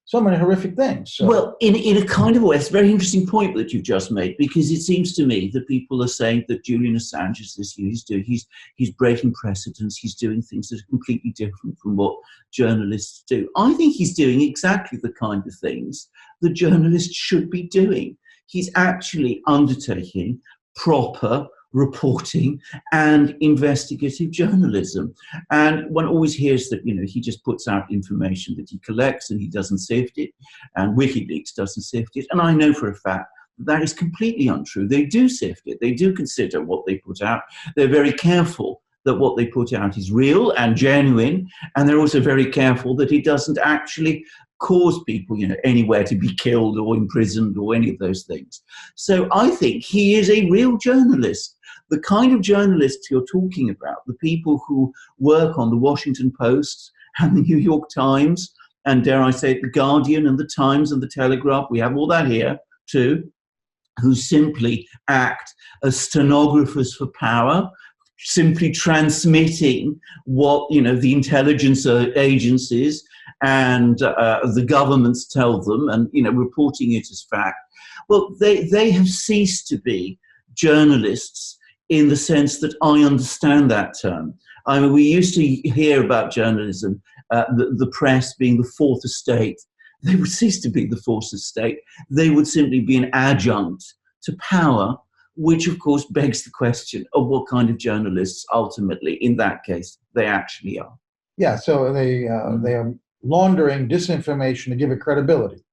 so many horrific things. So. Well, in a kind of way, it's a very interesting point that you've just made, because it seems to me that people are saying that Julian Assange is this, he's breaking precedents, he's doing things that are completely different from what journalists do. I think he's doing exactly the kind of things that journalists should be doing. He's actually undertaking proper reporting and investigative journalism. And one always hears that, he just puts out information that he collects and he doesn't sift it, and WikiLeaks doesn't sift it. And I know for a fact that is completely untrue. They do sift it. They do consider what they put out. They're very careful that what they put out is real and genuine, and they're also very careful that it doesn't actually cause people, anywhere to be killed or imprisoned or any of those things. So I think he is a real journalist. The kind of journalists you're talking about, the people who work on the Washington Post and the New York Times, and dare I say it, the Guardian and the Times and the Telegraph, we have all that here too, who simply act as stenographers for power, simply transmitting what, the intelligence agencies and the governments tell them, and, reporting it as fact. Well, they have ceased to be journalists in the sense that I understand that term. I mean, we used to hear about journalism, the press being the fourth estate. They would cease to be the fourth estate. They would simply be an adjunct to power, which of course begs the question of what kind of journalists ultimately, in that case, they actually are. Yeah, so they are laundering disinformation to give it credibility.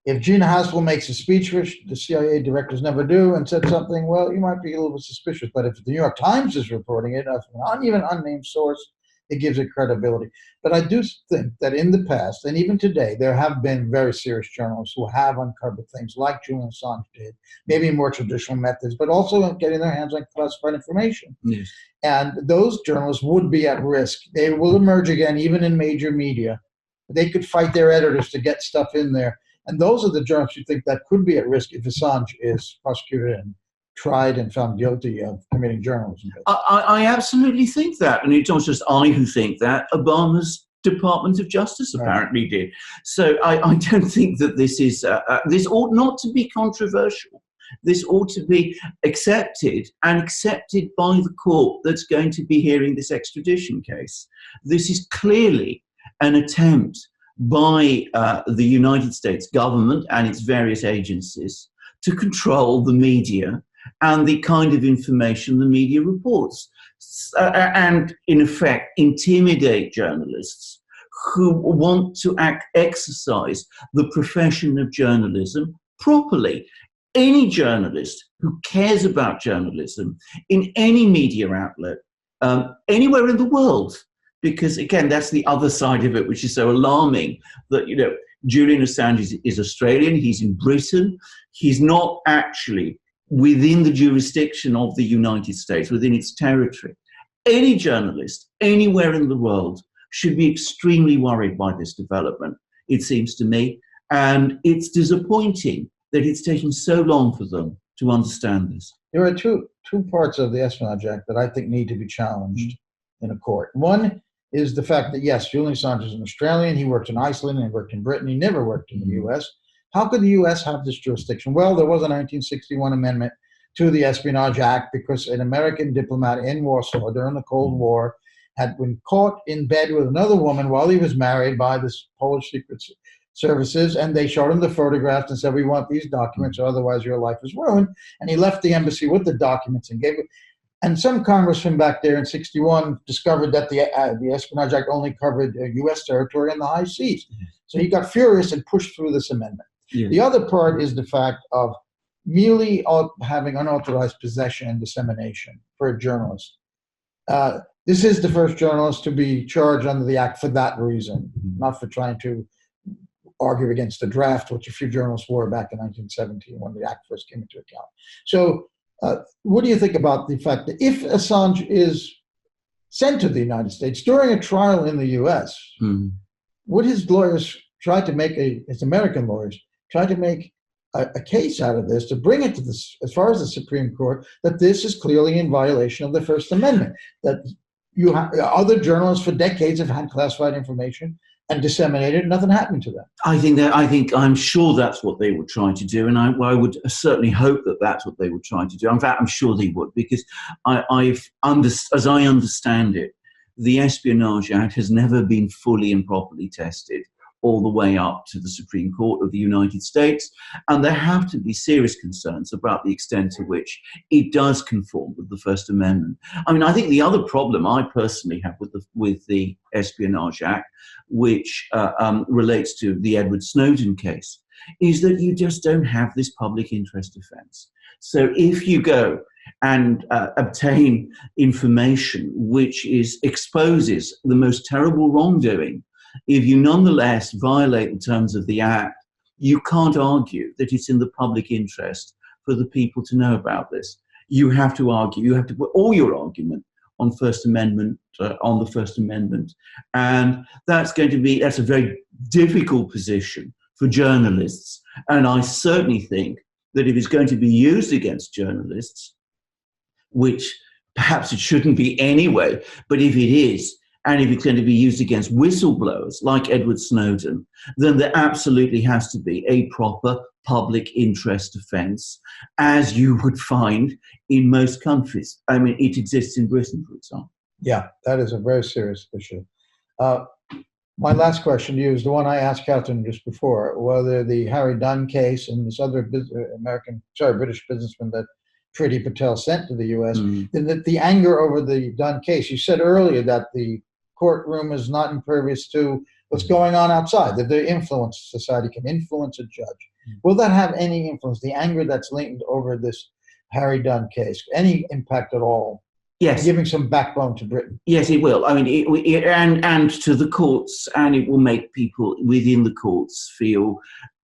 If Gina Haspel makes a speech, which the CIA directors never do, and said something, well, you might be a little bit suspicious. But if the New York Times is reporting it, an even unnamed source, it gives it credibility. But I do think that in the past, and even today, there have been very serious journalists who have uncovered things like Julian Assange did, maybe more traditional methods, but also getting their hands on classified information. Yes. And those journalists would be at risk. They will emerge again, even in major media. They could fight their editors to get stuff in there. And those are the journalists who think that could be at risk if Assange is prosecuted and tried and found guilty of committing journalism. I absolutely think that. And it's not just I who think that. Obama's Department of Justice apparently did. So I don't think that this is, this ought not to be controversial. This ought to be accepted, and accepted by the court that's going to be hearing this extradition case. This is clearly an attempt by the United States government and its various agencies to control the media and the kind of information the media reports, and in effect intimidate journalists who want to exercise the profession of journalism properly. Any journalist who cares about journalism in any media outlet, anywhere in the world, because again, that's the other side of it, which is so alarming, that, Julian Assange is Australian, he's in Britain, he's not actually within the jurisdiction of the United States, within its territory. Any journalist anywhere in the world should be extremely worried by this development, it seems to me, and it's disappointing that it's taken so long for them to understand this. There are two parts of the Espionage Act that I think need to be challenged in a court. One is the fact that, yes, Julian Assange is an Australian, he worked in Iceland and he worked in Britain, he never worked in the US. How could the US have this jurisdiction? Well, there was a 1961 amendment to the Espionage Act because an American diplomat in Warsaw during the Cold War had been caught in bed with another woman while he was married by this Polish Secret Services, and they showed him the photographs and said, we want these documents or otherwise your life is ruined. And he left the embassy with the documents and gave it. And some congressman back there in 61 discovered that the Espionage Act only covered U.S. territory and the high seas. So he got furious and pushed through this amendment. Yeah. The other part is the fact of merely having unauthorized possession and dissemination for a journalist. This is the first journalist to be charged under the Act for that reason, not for trying to argue against the draft, which a few journalists were back in 1917 when the Act first came into account. So what do you think about the fact that if Assange is sent to the United States during a trial in the U.S., would his lawyers try to make his American lawyers try to make a case out of this to bring it to this, as far as the Supreme Court, that this is clearly in violation of the First Amendment, that other journalists for decades have had classified information, and disseminated. Nothing happened to them. I'm sure that's what they would try to do, and I would certainly hope that that's what they would try to do. In fact, I'm sure they would, because as I understand it, the Espionage Act has never been fully and properly tested all the way up to the Supreme Court of the United States, and there have to be serious concerns about the extent to which it does conform with the First Amendment. I mean, I think the other problem I personally have with the Espionage Act, which relates to the Edward Snowden case, is that you just don't have this public interest defense. So if you go and obtain information which exposes the most terrible wrongdoing, if you nonetheless violate the terms of the Act, you can't argue that it's in the public interest for the people to know about this. You have to argue, you have to put all your argument on First Amendment, on the First Amendment. And that's a very difficult position for journalists. And I certainly think that if it's going to be used against journalists, which perhaps it shouldn't be anyway, but if it is, and if it's going to be used against whistleblowers like Edward Snowden, then there absolutely has to be a proper public interest defense, as you would find in most countries. I mean, it exists in Britain, for example. Yeah, that is a very serious issue. My last question to you is the one I asked Catherine just before, whether the Harry Dunn case and this other British businessman that Priti Patel sent to the U.S., that the anger over the Dunn case, you said earlier that the courtroom is not impervious to what's going on outside, that the society can influence a judge. Will that have any influence, the anger that's linked over this Harry Dunn case, any impact at all? Yes. Giving some backbone to Britain. Yes, it will. I mean, and to the courts, and it will make people within the courts feel,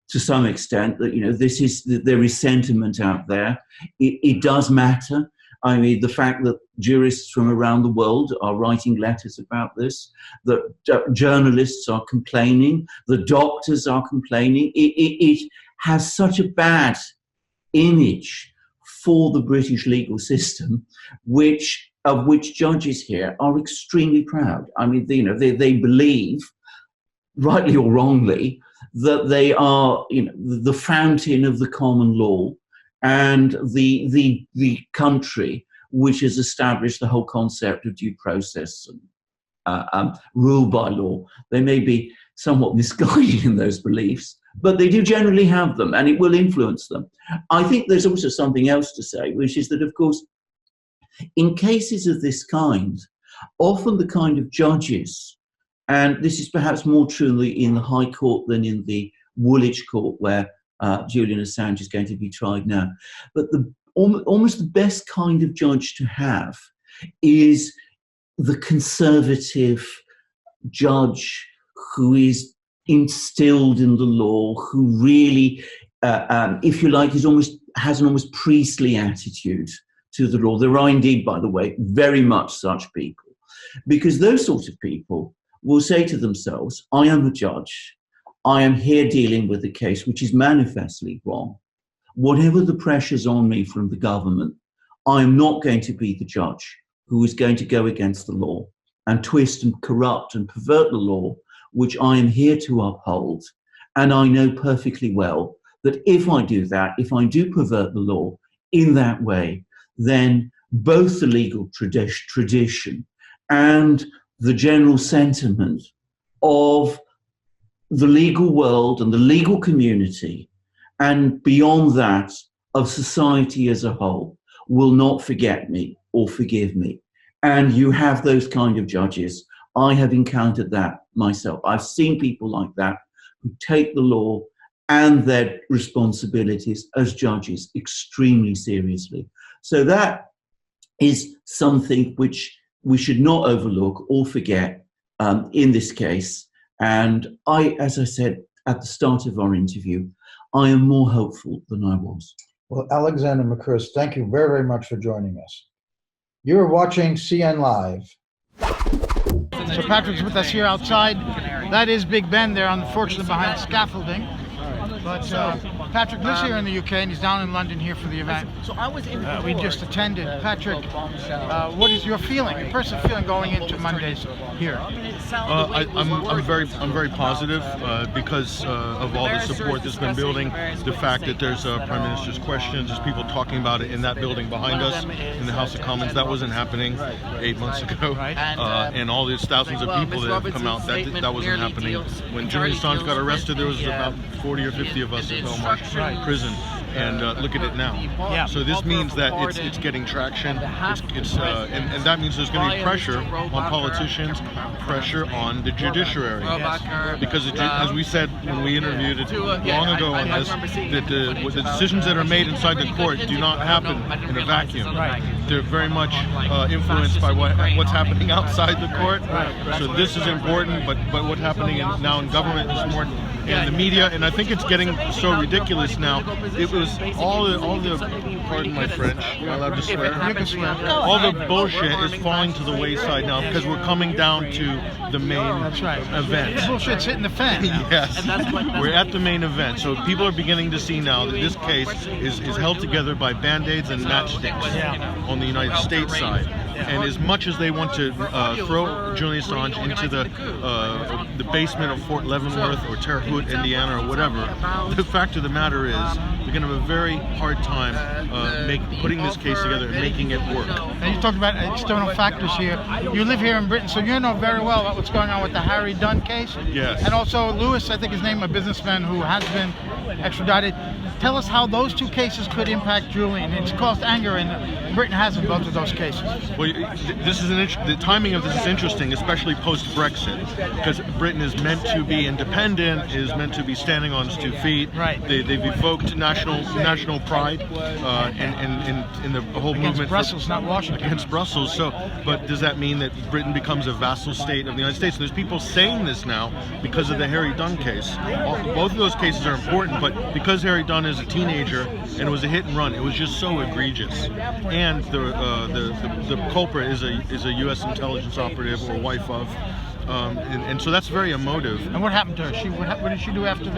to some extent, that there is sentiment out there. It does matter. I mean, the fact that jurists from around the world are writing letters about this, that journalists are complaining, the doctors are complaining. It has such a bad image for the British legal system, of which judges here are extremely proud. I mean, they believe, rightly or wrongly, that they are, the fountain of the common law and the country which has established the whole concept of due process and rule by law. They may be somewhat misguided in those beliefs, but they do generally have them, and it will influence them. I think there's also something else to say, which is that, of course, in cases of this kind, often the kind of judges, and this is perhaps more true in the High Court than in the Woolwich Court, where Julian Assange is going to be tried now, but almost the best kind of judge to have is the conservative judge who is instilled in the law, who really, if you like, has an almost priestly attitude to the law. There are indeed, by the way, very much such people, because those sorts of people will say to themselves, I am a judge. I am here dealing with a case which is manifestly wrong. Whatever the pressures on me from the government, I am not going to be the judge who is going to go against the law and twist and corrupt and pervert the law, which I am here to uphold. And I know perfectly well that if I do that, if I do pervert the law in that way, then both the legal tradition and the general sentiment of the legal world and the legal community, and beyond that, of society as a whole, will not forget me or forgive me. And you have those kind of judges. I have encountered that myself. I've seen people like that who take the law and their responsibilities as judges extremely seriously. So that is something which we should not overlook or forget in this case. And as I said at the start of our interview, I am more hopeful than I was. Well, Alexander Mercouris, thank you very, very much for joining us. You're watching CN Live. Sir Patrick's with us here outside. That is Big Ben there, unfortunately behind scaffolding. But Patrick lives here in the UK, and he's down in London here for the event. So I was in we just attended. Patrick, what is your feeling, your personal feeling going into Mondays here? I'm very positive because of all the support that's been building. The fact that there's Prime Minister's questions, there's people talking about it in that building behind us in the House of Commons. That wasn't happening 8 months ago, and all these thousands of people that have come out, that wasn't happening. When Julian Assange got arrested, there was about 40 or 50 of us at Belmarsh prison. And look at it now. So this means that it's getting traction. And that means there's going to be pressure on politicians, pressure on the judiciary, because as we said when we interviewed it long ago on this, that the decisions that are made inside the court do not happen in a vacuum. They're very much influenced by what's happening outside the court. So this is important, but what's happening now in government is more in the media, and I think it's getting so ridiculous now. It was all the pardon my French, am I allowed to swear? You can swear. All the bullshit is falling to the wayside now because we're coming down to the main event. The bullshit's hitting the fan now. Yes, we're at the main event. So people are beginning to see now that this case is held together by band-aids and matchsticks on the United States side. And as much as they want to throw Julian Assange into the basement of Fort Leavenworth or Terre Haute, Indiana, or whatever, the fact of the matter is they're going to have a very hard time putting this case together and making it work. And you talked about external factors here. You live here in Britain, so you know very well about what's going on with the Harry Dunn case. Yes. And also Lewis, I think his name, a businessman who has been extradited. Tell us how those two cases could impact Julian. It's caused anger, and Britain has in both of those cases. Well, this is the timing of this is interesting, especially post-Brexit, because Britain is meant to be independent, is meant to be standing on its 2 feet. They've evoked national pride in the whole movement against Brussels, not Washington. Against Brussels. So, but does that mean that Britain becomes a vassal state of the United States? And there's people saying this now because of the Harry Dunn case. Both of those cases are important, but because Harry Dunn is a teenager and it was a hit and run, it was just so egregious. And the culprit is a U.S. intelligence operative or wife of. And so that's very emotive. And what happened to her? What did she do after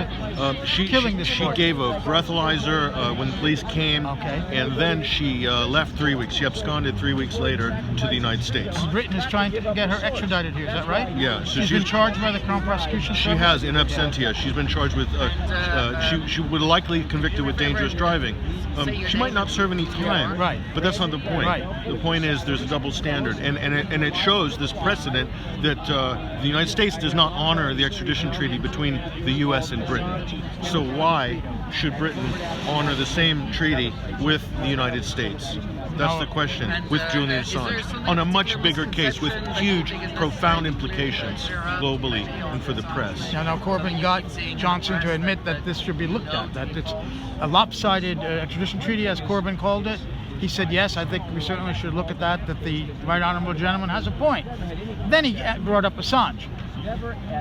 killing this She gave a breathalyzer when the police came, and then she left 3 weeks. She absconded 3 weeks later to the United States. Britain is trying to get her extradited here, is that right? Yeah. So she's been charged by the Crown Prosecution Service? She has, in absentia. She's been charged with, she would likely convicted with dangerous driving. She might not serve any time, but that's not the point. The point is there's a double standard, and it shows this precedent that the United States does not honor the extradition treaty between the U.S. and Britain. So why should Britain honor the same treaty with the United States? That's the question with Julian Assange on a much bigger case with huge, profound implications globally and for the press. Now Corbyn got Johnson to admit that this should be looked at, that it's a lopsided extradition treaty, as Corbyn called it. He said, yes, I think we certainly should look at that the right honourable gentleman has a point. Then he brought up Assange.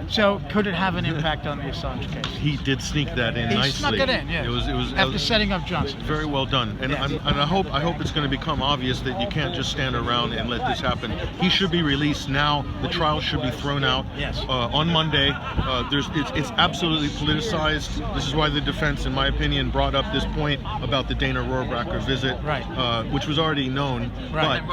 So could it have an impact on the Assange case? He did sneak that in nicely. He snuck it in, yeah. It was after setting up Johnson. Very well done, and I hope it's going to become obvious that you can't just stand around and let this happen. He should be released now. The trial should be thrown out on Monday. It's absolutely politicized. This is why the defense, in my opinion, brought up this point about the Dana Rohrabacher visit, which was already known. But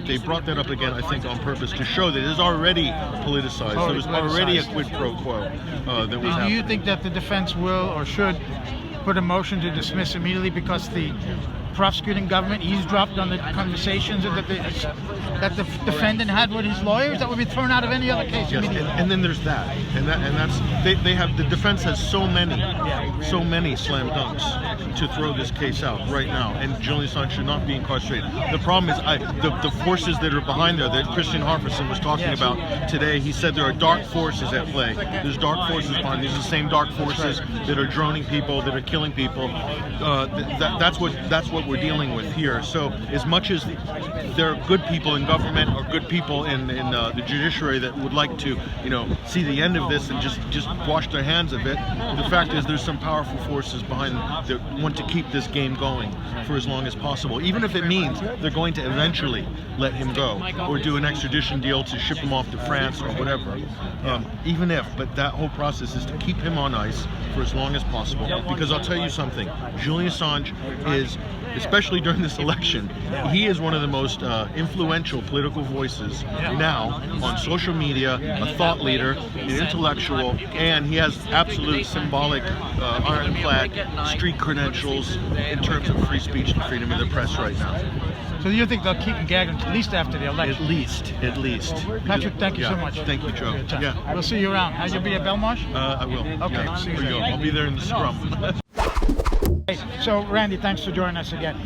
they brought that up again, I think, on purpose to show that it is already politicized. There was already a quid pro quo that was happening. Do you think that the defense will or should put a motion to dismiss immediately because the prosecuting government eavesdropped on the conversations that the defendant had with his lawyers? That would be thrown out of any other case immediately. And then there's that, and that's they have, the defense has so many slam dunks to throw this case out right now, and Julian Assange should not be incarcerated. The problem is the forces that are behind there that Kristinn Hrafnsson was talking about today. He said there are dark forces at play. There's dark forces behind. These are the same dark forces that are droning people, that are killing people. That's what we're dealing with here. So as much as there are good people in government or good people in the judiciary that would like to, see the end of this and just wash their hands of it, the fact is there's some powerful forces behind that want to keep this game going for as long as possible, even if it means they're going to eventually let him go or do an extradition deal to ship him off to France or whatever. Even if, but that whole process is to keep him on ice for as long as possible. Because I'll tell you something, Julian Assange is, especially during this election, he is one of the most influential political voices now on social media, a thought leader, an intellectual, and he has absolute symbolic ironclad street credentials in terms of free speech and freedom of the press right now. So you think they'll keep him gagged at least after the election? At least. Patrick, thank you so much. Thank you, Joe. Yeah. We'll see you around. You'll be at Belmarsh? I will. Okay. Yeah. See you then. I'll be there in the scrum. So, Randy, thanks for joining us again.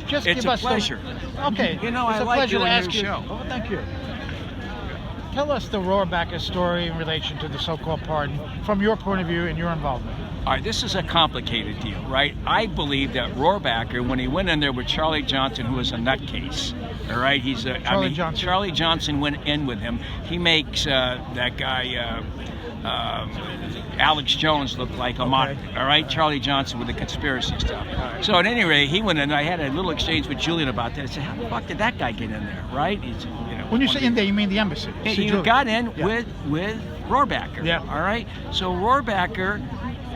Just it's give a us pleasure. Okay. You know, it's I a like pleasure doing to ask your you. show. Oh, thank you. Tell us the Rohrabacher story in relation to the so-called pardon from your point of view and your involvement. All right, this is a complicated deal, right? I believe that Rohrabacher, when he went in there with Charlie Johnson, who was a nutcase, all right, Charlie Johnson went in with him. He makes that guy Alex Jones look like a model, all right? Charlie Johnson with the conspiracy stuff. So at any rate, he went in. I had a little exchange with Julian about that. I said, how the fuck did that guy get in there, right? He's, when you say in there, you mean the embassy? He got in with Rohrabacher, all right? So Rohrabacher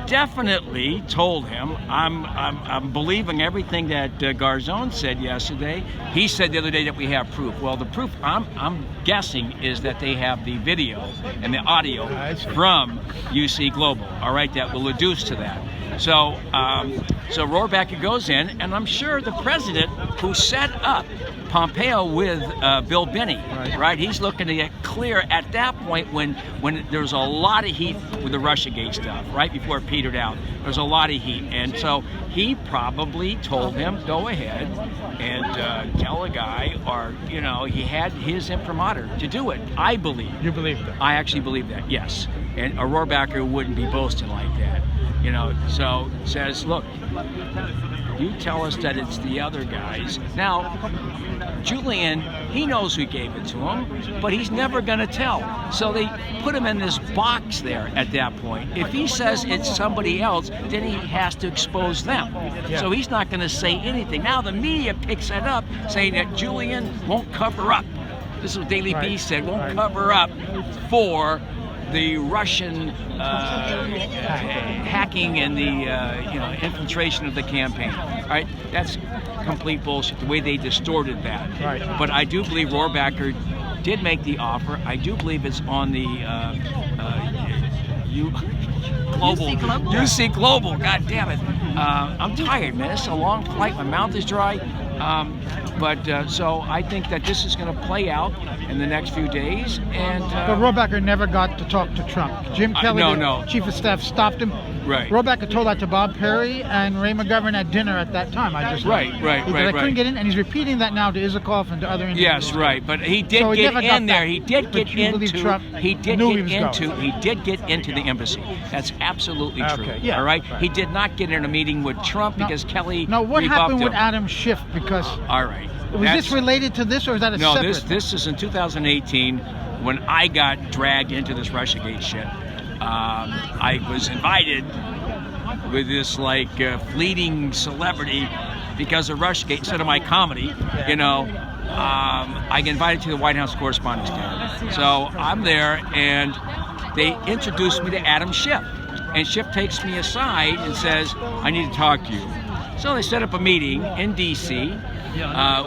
definitely told him, I'm believing everything that Garzón said yesterday. He said the other day that we have proof. Well, the proof I'm guessing is that they have the video and the audio from UC Global, all right, that will adduce to that. So Rohrabacher goes in, and I'm sure the president who set up Pompeo with Bill Binney, right? He's looking to get clear at that point when there's a lot of heat with the Russiagate stuff, right before it petered out. There's a lot of heat, and so he probably told him, go ahead and tell a guy, or he had his imprimatur to do it. I believe. You believe that? I actually believe that. Yes, and a Rohrabacher wouldn't be boasting like that. So says, look, you tell us that it's the other guys. Now, Julian, he knows who gave it to him, but he's never going to tell. So they put him in this box there at that point. If he says it's somebody else, then he has to expose them. Yeah. So he's not going to say anything. Now the media picks that up, saying that Julian won't cover up. This is what Daily Beast said, won't cover up for the Russian hacking and the infiltration of the campaign. All right, that's complete bullshit. The way they distorted that. Right. But I do believe Rohrabacher did make the offer. I do believe it's on the UC Global. God damn it! I'm tired, man. It's a long flight. My mouth is dry. So I think that this is going to play out in the next few days. And but Rohrabacher never got to talk to Trump. Jim Kelly, the chief of staff, stopped him. Right. Rohrabacher told that to Bob Perry and Ray McGovern at dinner at that time. I couldn't get in, and he's repeating that now to Isikoff and to other individuals. Yes, right. But he did get in there. He did get into the embassy. That's absolutely true. Yeah, all right? He did not get in a meeting with Trump because Kelly. No, what happened with him. Adam Schiff? Because all right. Was this related to this, or is that a separate? No, this is in 2018 when I got dragged into this Russiagate shit. I was invited with this fleeting celebrity because of Russiagate. Instead of my comedy, I get invited to the White House Correspondents' Dinner. So I'm there, and they introduced me to Adam Schiff. And Schiff takes me aside and says, I need to talk to you. So they set up a meeting in D.C.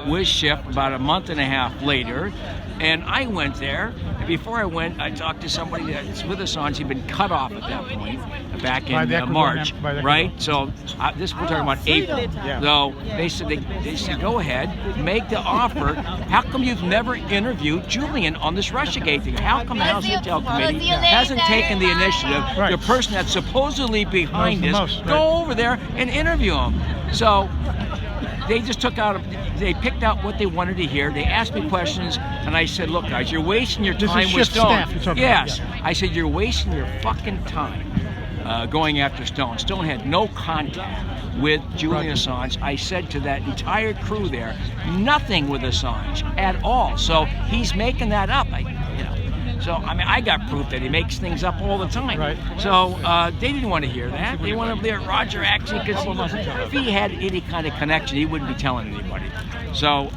With Schiff about a month and a half later, and I went there. And before I went, I talked to somebody that's with Assange. He'd been cut off at that point, back in March, right? So we're talking about April. Yeah. So they said, go ahead, make the offer. How come you've never interviewed Julian on this Russiagate thing? How come the House Intel Committee hasn't taken the initiative? Right. The person that's supposedly behind this, go over there and interview him. So they just they picked out what they wanted to hear. They asked me questions, and I said, look, guys, you're wasting your time with Stone. Yes. I said, you're wasting your fucking time going after Stone. Stone had no contact with Julian Assange. I said to that entire crew there, nothing with Assange at all. So he's making that up. So, I mean, I got proof that he makes things up all the time. Right. So they didn't want to hear that. They wanted to hear Roger actually, because if he had any kind of connection, he wouldn't be telling anybody. So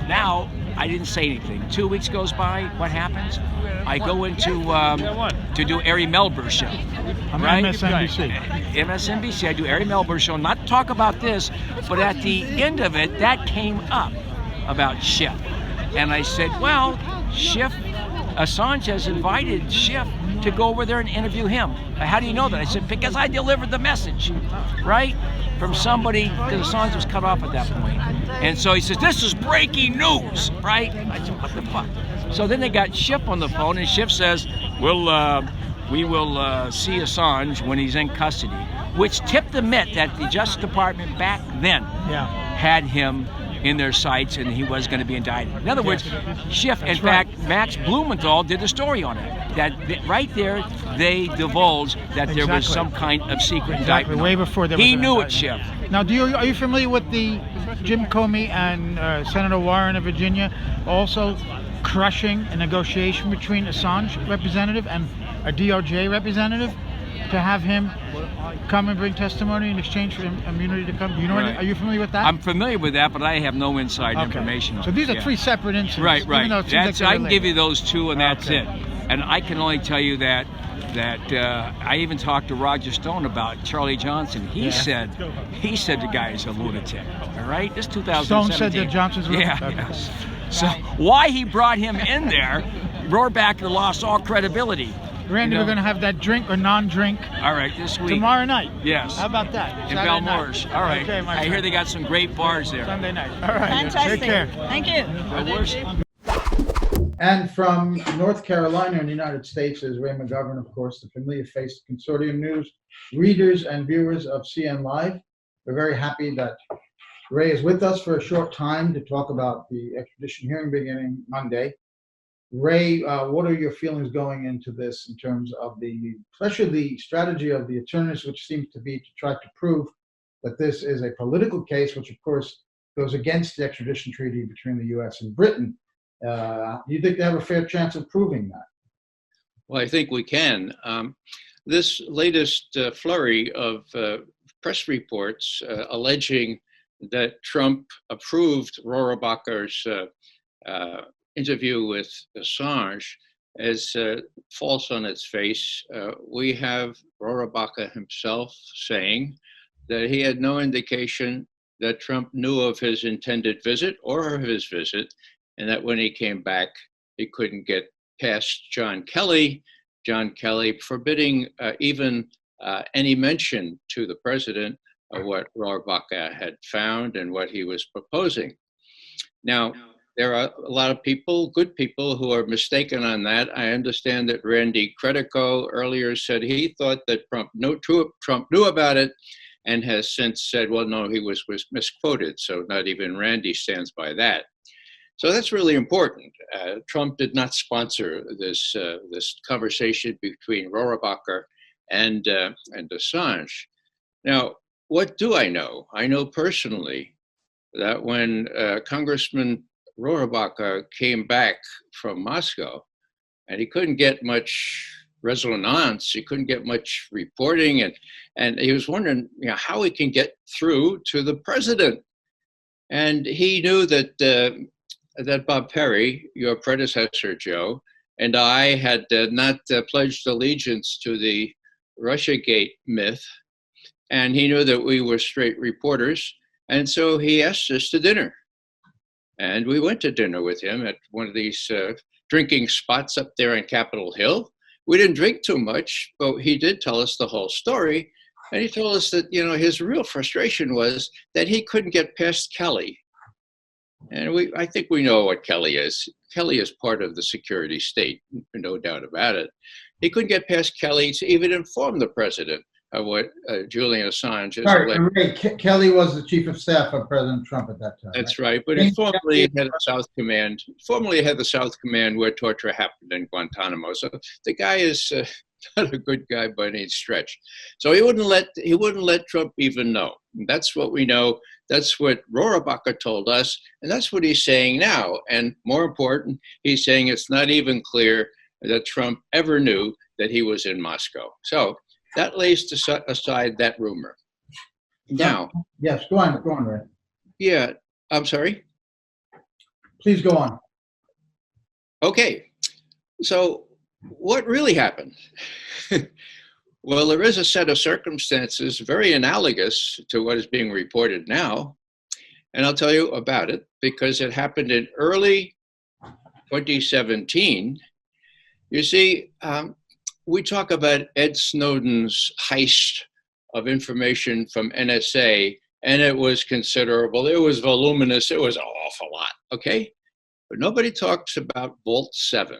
now I didn't say anything. 2 weeks goes by. What happens? I go into to do Ari Melber's show. Right? MSNBC. MSNBC. I do Ari Melber's show. Not to talk about this, but at the end of it, that came up about Schiff. And I said, well, Schiff, Assange has invited Schiff to go over there and interview him. How do you know that? I said, because I delivered the message, right? From somebody, because Assange was cut off at that point. And so he says, this is breaking news, right? I said, what the fuck? So then they got Schiff on the phone, and Schiff says, we will see Assange when he's in custody, which tipped the mitt that the Justice Department back then had him in their sights, and he was going to be indicted. In other words, Schiff, in fact, Max Blumenthal did a story on it. That right there, they divulged that there was some kind of secret indictment. Way before there was he an knew indictment. it, Schiff. Now, are you familiar with the Jim Comey and Senator Warren of Virginia also crushing a negotiation between Assange representative and a DOJ representative to have him come and bring testimony in exchange for immunity to come? Do you know? Are you familiar with that? I'm familiar with that, but I have no inside information on it. So these are three separate incidents. Right. Like I can give you those two, and that's it. And I can only tell you that I even talked to Roger Stone about Charlie Johnson. He said the guy is a lunatic. All right, this 2017. Stone said that Johnson's a lunatic. Yes. So why he brought him in there, Rohrbacher lost all credibility. Randy, we're going to have that drink or non-drink. All right, this week. Tomorrow night. Yes. How about that? In Belmarsh. All right. Okay, I hear they got some great bars there. Sunday night. All right. Fantastic. Take care. Thank you. And from North Carolina in the United States is Ray McGovern, of course, the familiar face of Consortium News, readers and viewers of CN Live. We're very happy that Ray is with us for a short time to talk about the extradition hearing beginning Monday. Ray, what are your feelings going into this in terms of especially the strategy of the attorneys, which seems to be to try to prove that this is a political case, which of course goes against the extradition treaty between the U.S. and Britain. Do you think they have a fair chance of proving that? Well, I think we can. This latest flurry of press reports alleging that Trump approved Rohrbacher's interview with Assange is false on its face. We have Rohrbacher himself saying that he had no indication that Trump knew of his intended visit or of his visit, and that when he came back, he couldn't get past John Kelly forbidding even any mention to the president of what Rohrbacher had found and what he was proposing. Now, there are a lot of people, good people, who are mistaken on that. I understand that Randi Credico earlier said he thought that Trump knew about it, and has since said, well, no, he was misquoted. So not even Randi stands by that. So that's really important. Trump did not sponsor this conversation between Rohrbacher and Assange. Now, what do I know? I know personally that when Congressman Rohrbacher came back from Moscow, and he couldn't get much resonance, he couldn't get much reporting, and he was wondering, how he can get through to the president. And he knew that that Bob Perry, your predecessor, Joe, and I had not pledged allegiance to the Russiagate myth, and he knew that we were straight reporters, and so he asked us to dinner. And we went to dinner with him at one of these drinking spots up there on Capitol Hill. We didn't drink too much, but he did tell us the whole story. And he told us that, his real frustration was that he couldn't get past Kelly. And I think we know what Kelly is. Kelly is part of the security state, no doubt about it. He couldn't get past Kelly to even inform the president of what Julian Assange is. Ray, Kelly was the chief of staff of President Trump at that time. That's right, but he formerly had the South Command. Formerly had the South Command where torture happened in Guantanamo. So the guy is not a good guy by any stretch. So he wouldn't let Trump even know. That's what we know. That's what Rohrabacher told us, and that's what he's saying now. And more important, he's saying it's not even clear that Trump ever knew that he was in Moscow. So that lays aside that rumor. Now, yes, go on, Ray. Yeah, I'm sorry. Please go on. Okay, so what really happened? Well, there is a set of circumstances very analogous to what is being reported now, and I'll tell you about it because it happened in early 2017. You see, we talk about Ed Snowden's heist of information from NSA, and it was considerable, it was voluminous, it was an awful lot, okay? But nobody talks about Vault 7.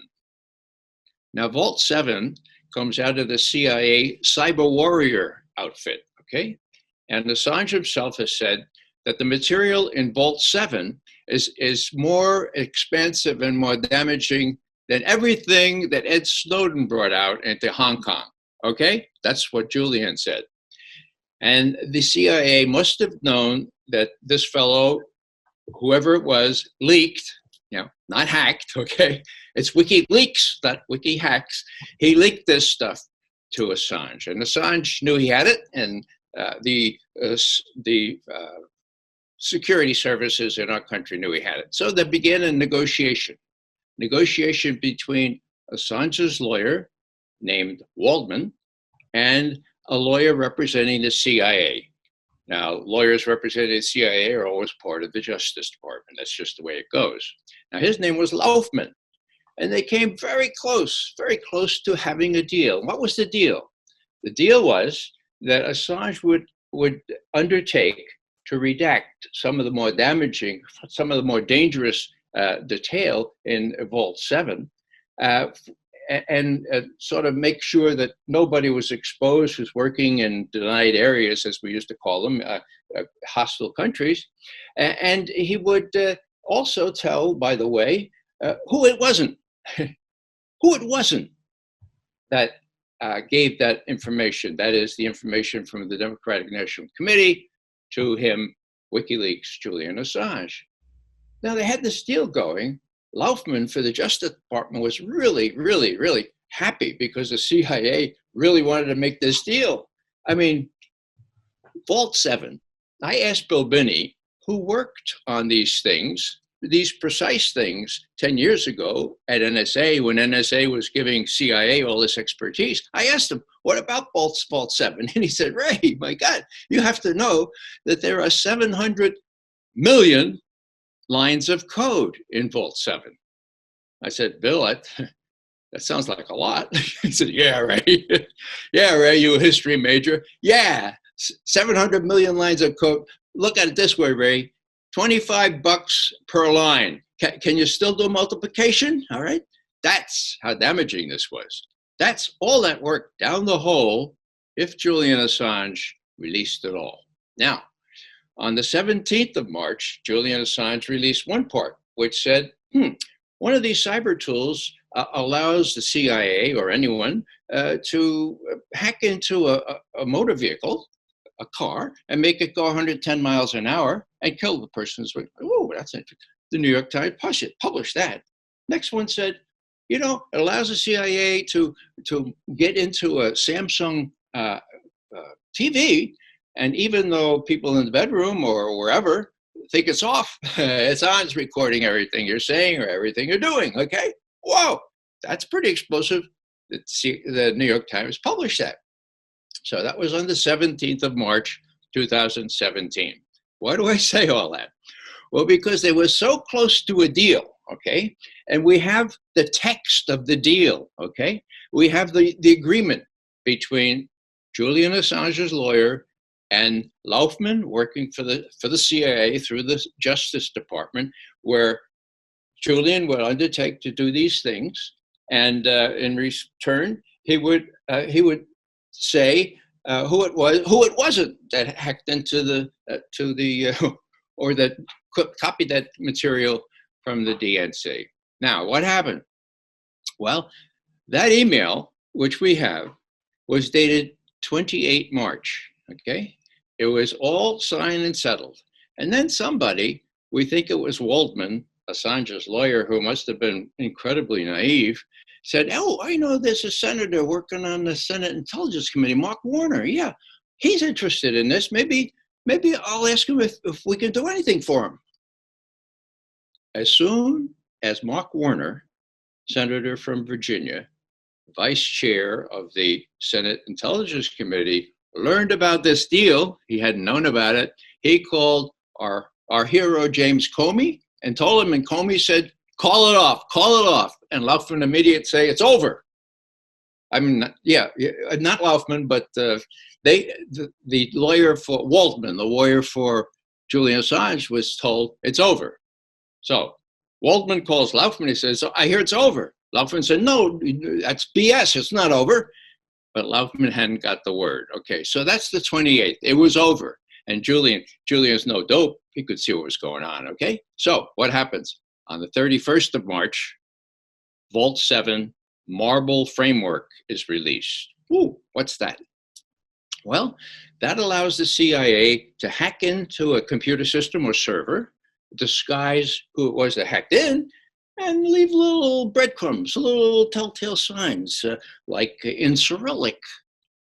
Now, Vault 7 comes out of the CIA cyber warrior outfit, okay? And Assange himself has said that the material in Vault 7 is more expensive and more damaging than everything that Ed Snowden brought out into Hong Kong, okay? That's what Julian said. And the CIA must have known that this fellow, whoever it was, leaked, not hacked, okay? It's WikiLeaks, not WikiHacks. He leaked this stuff to Assange, and Assange knew he had it, and the security services in our country knew he had it. So there began a negotiation between Assange's lawyer, named Waldman, and a lawyer representing the CIA. Now, lawyers representing the CIA are always part of the Justice Department. That's just the way it goes. Now, his name was Laufman, and they came very close to having a deal. What was the deal? The deal was that Assange would undertake to redact some of the more damaging, some of the more dangerous detail in Vault 7, and sort of make sure that nobody was exposed who's working in denied areas, as we used to call them, hostile countries. And he would also tell, by the way, who it wasn't that gave that information. That is the information from the Democratic National Committee to him, WikiLeaks, Julian Assange. Now they had this deal going. Laufman for the Justice Department was really, really, really happy because the CIA really wanted to make this deal. I mean, Vault 7, I asked Bill Binney, who worked on these things, these precise things 10 years ago at NSA, when NSA was giving CIA all this expertise. I asked him, what about Vault 7? And he said, Ray, my God, you have to know that there are 700 million lines of code in Vault 7. I said, Bill, that sounds like a lot. He said, yeah, Ray. Yeah, Ray, you a history major. Yeah, 700 million lines of code. Look at it this way, Ray. $25 per line. Can you still do multiplication? All right. That's how damaging this was. That's all that work down the hole if Julian Assange released it all. Now, on the 17th of March, Julian Assange released one part, which said, one of these cyber tools allows the CIA or anyone to hack into a motor vehicle, a car, and make it go 110 miles an hour and kill the person. Oh, that's interesting. The New York Times published that. Next one said, it allows the CIA to get into a Samsung TV, and even though people in the bedroom or wherever think it's off, it's on, it's recording everything you're saying or everything you're doing, okay? Whoa, that's pretty explosive. The New York Times published that. So that was on the 17th of March, 2017. Why do I say all that? Well, because they were so close to a deal, okay? And we have the text of the deal, okay? We have the agreement between Julian Assange's lawyer and Laufman, working for the CIA through the Justice Department, where Julian would undertake to do these things, and in return, he would say who it wasn't that hacked into or that copied that material from the DNC. Now, what happened? Well, that email which we have, was dated 28 March, okay? It was all signed and settled. And then somebody, we think it was Waldman, Assange's lawyer, who must have been incredibly naive, said, oh, I know there's a senator working on the Senate Intelligence Committee, Mark Warner. Yeah, he's interested in this. Maybe I'll ask him if we can do anything for him. As soon as Mark Warner, senator from Virginia, vice chair of the Senate Intelligence Committee, learned about this deal, he hadn't known about it, he called our hero James Comey and told him, and Comey said, call it off. And Laufman immediately say, it's over. I mean, not Laufman, but the lawyer for Waldman, the lawyer for Julian Assange, was told it's over. So Waldman calls Laufman, he says, I hear it's over. Laufman said, no, that's BS, it's not over. But Laufman hadn't got the word. Okay, so that's the 28th, it was over. And Julian's no dope, he could see what was going on, okay? So what happens? On the 31st of March, Vault 7 Marble Framework is released. Ooh, what's that? Well, that allows the CIA to hack into a computer system or server, disguise who it was that hacked in, and leave little breadcrumbs, little telltale signs, like in Cyrillic,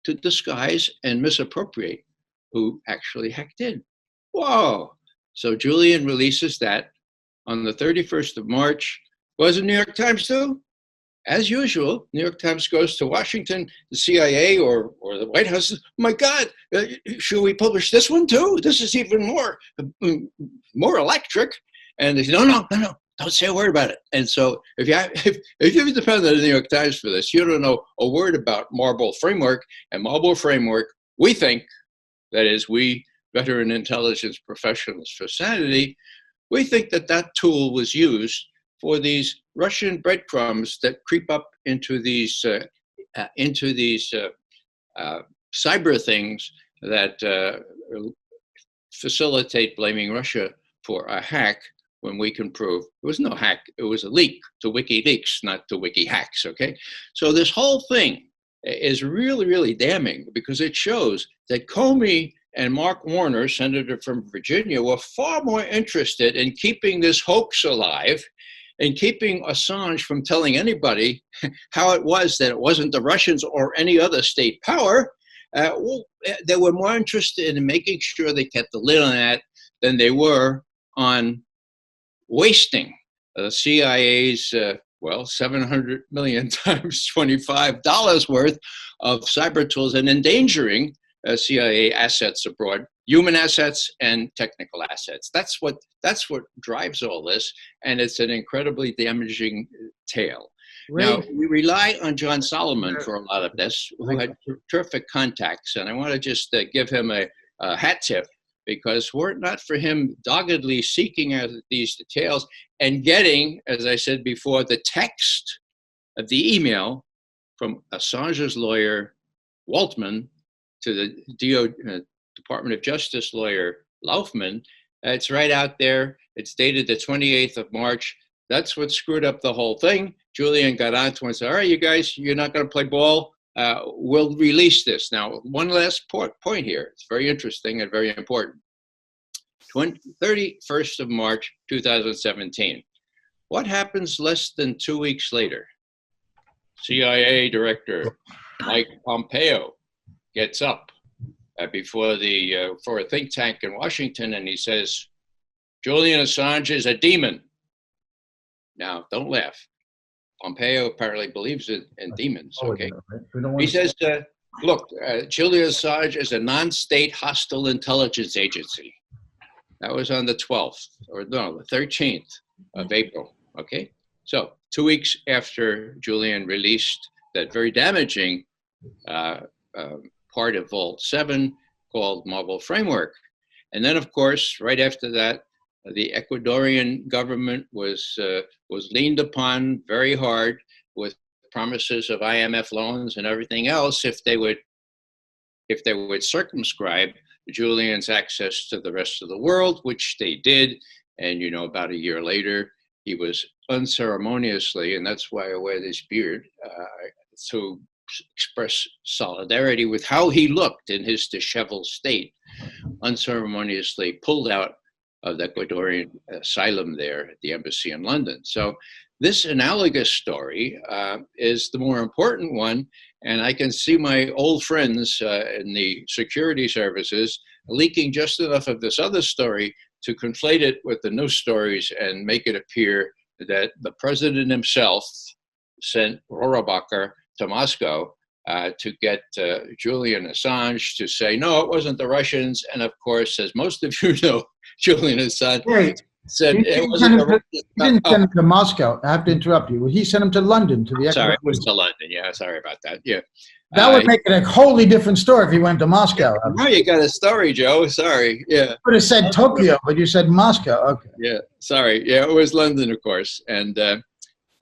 to disguise and misappropriate who actually hacked in. Whoa! So Julian releases that on the 31st of March. Was it New York Times too? As usual, New York Times goes to Washington, the CIA or the White House says, oh my God, should we publish this one too? This is even more electric. And they say, no, don't say a word about it. And so if you depend on the New York Times for this, you don't know a word about Marble Framework. And Marble Framework, we think, that is, we veteran intelligence professionals for sanity, we think that tool was used for these Russian breadcrumbs that creep up into these cyber things that facilitate blaming Russia for a hack when we can prove it was no hack, it was a leak to WikiLeaks, not to WikiHacks, okay? So this whole thing is really, really damning because it shows that Comey and Mark Warner, senator from Virginia, were far more interested in keeping this hoax alive and keeping Assange from telling anybody how it was that it wasn't the Russians or any other state power. They were more interested in making sure they kept the lid on that than they were on wasting the CIA's, $700 million times $25 worth of cyber tools and endangering CIA assets abroad, human assets and technical assets. That's what drives all this, and it's an incredibly damaging tale. Now, we rely on John Solomon for a lot of this, who had terrific contacts, and I want to just give him a hat tip, because were it not for him doggedly seeking out these details and getting, as I said before, the text of the email from Assange's lawyer, Waldman, to the Department of Justice lawyer, Laufman, it's right out there. It's dated the 28th of March. That's what screwed up the whole thing. Julian got onto it and said, all right, you guys, you're not going to play ball. We'll release this. Now, one last point here. It's very interesting and very important. 31st of March, 2017. What happens less than 2 weeks later? CIA Director Mike Pompeo gets up for a think tank in Washington, and he says, Julian Assange is a demon. Now, don't laugh. Pompeo apparently believes in demons, okay? He says, look, Julian Assange is a non-state hostile intelligence agency. That was on the 12th, or no, the 13th of April, okay? So 2 weeks after Julian released that very damaging part of Vault 7 called Marble Framework. And then, of course, right after that, the Ecuadorian government was leaned upon very hard with promises of IMF loans and everything else if they would circumscribe Julian's access to the rest of the world, which they did. And about a year later, he was unceremoniously, and that's why I wear this beard, to express solidarity with how he looked in his disheveled state, unceremoniously pulled out of the Ecuadorian asylum there at the embassy in London. So this analogous story is the more important one, and I can see my old friends in the security services leaking just enough of this other story to conflate it with the news stories and make it appear that the president himself sent Rohrabacher to Moscow to get Julian Assange to say, no, it wasn't the Russians. And of course, as most of you know, Julian Assange said it wasn't the Russians. He didn't send him to Moscow. I have to interrupt you. He sent him to London, to the Sorry, it was to London. Yeah, sorry about that. Yeah. That would make it a wholly different story if he went to Moscow. No, you got a story, Joe. Sorry. Yeah. You could have said Tokyo, but you said Moscow. Okay. Yeah. Sorry. Yeah, it was London, of course. And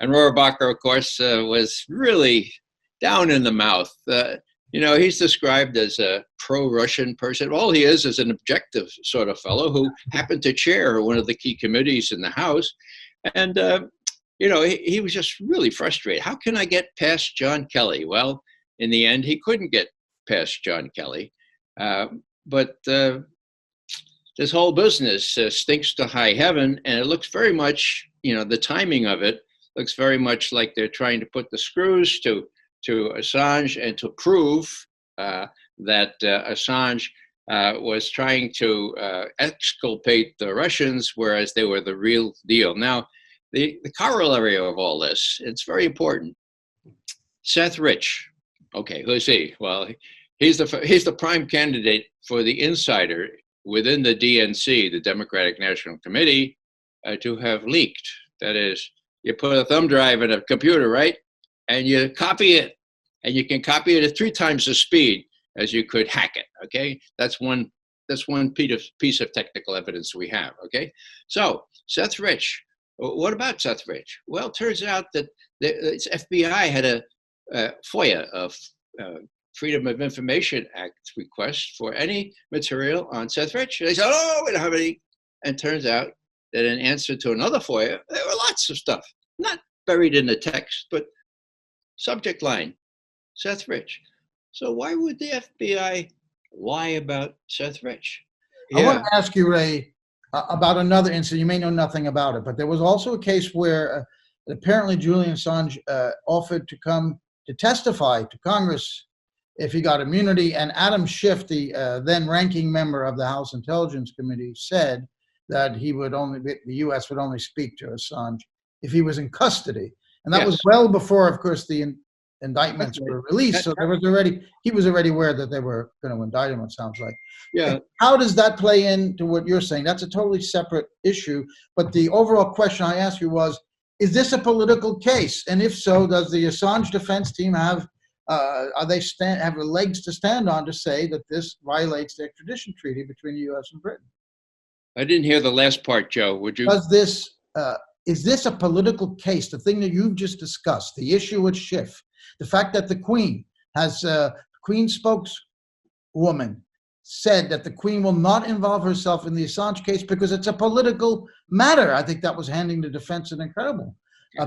Rohrabacher, of course, was really down in the mouth. You know, he's described as a pro-Russian person. All he is an objective sort of fellow who happened to chair one of the key committees in the House. And, you know, he was just really frustrated. How can I get past John Kelly? Well, in the end, he couldn't get past John Kelly. But this whole business stinks to high heaven, and it looks very much, you know, the timing of it looks very much like they're trying to put the screws to Assange and to prove that Assange was trying to exculpate the Russians, whereas they were the real deal. Now, the corollary of all this, it's very important. Seth Rich, okay, who's he? Well, he's the prime candidate for the insider within the DNC, the Democratic National Committee, to have leaked. That is, you put a thumb drive in a computer, right? And you copy it, and you can copy it at 3 times the speed as you could hack it, okay? That's one piece of technical evidence we have, okay? So, Seth Rich, what about Seth Rich? Well, it turns out that the FBI had a FOIA, Freedom of Information Act request for any material on Seth Rich. They said, oh, we don't have any. And it turns out that in answer to another FOIA, there were lots of stuff, not buried in the text, but subject line, Seth Rich. So why would the FBI lie about Seth Rich? I want to ask you, Ray, about another incident. You may know nothing about it, but there was also a case where apparently Julian Assange offered to come to testify to Congress if he got immunity, and Adam Schiff, the then ranking member of the House Intelligence Committee, said that the U.S. would only speak to Assange if he was in custody. And that was well before, of course, the indictments were released. So he was already aware that they were going to indict him, it sounds like. Yeah. How does that play into what you're saying? That's a totally separate issue. But the overall question I asked you was, is this a political case? And if so, does the Assange defense team have legs to stand on to say that this violates the extradition treaty between the U.S. and Britain? I didn't hear the last part, Joe. Would you? Is this a political case? The thing that you've just discussed, the issue with Schiff, the fact that the Queen has Queen spokeswoman said that the Queen will not involve herself in the Assange case because it's a political matter. I think that was handing the defense an incredible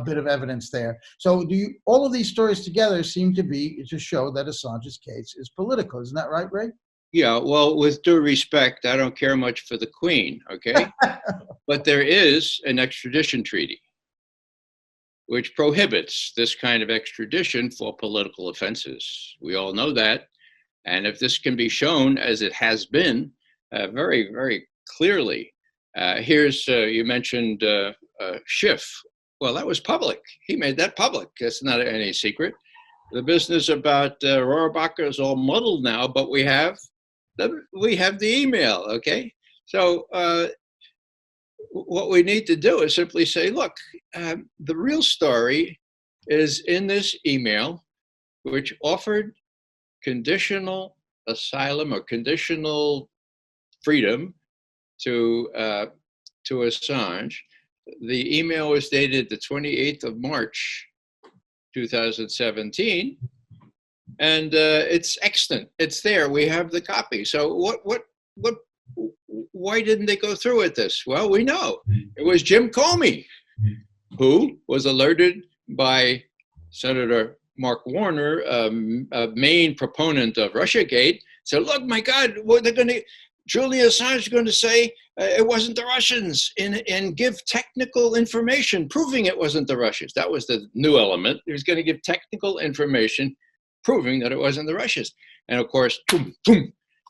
bit of evidence there. So all of these stories together seem to show that Assange's case is political. Isn't that right, Ray? Yeah, well, with due respect, I don't care much for the Queen, okay? But there is an extradition treaty which prohibits this kind of extradition for political offenses. We all know that. And if this can be shown, as it has been, very, very clearly, here's, you mentioned Schiff. Well, that was public. He made that public. That's not any secret. The business about Rohrabacher is all muddled now, but we have the email, okay? So what we need to do is simply say, look, the real story is in this email, which offered conditional asylum or conditional freedom to Assange. The email was dated the 28th of March, 2017, and it's extant. It's there. We have the copy. So why didn't they go through with this? Well, we know. It was Jim Comey who was alerted by Senator Mark Warner, a main proponent of Russiagate, said, look, my God, what they're going to, Julian Assange is going to say it wasn't the Russians and give technical information proving it wasn't the Russians. That was the new element. He was going to give technical information proving that it wasn't the Russians. And of course,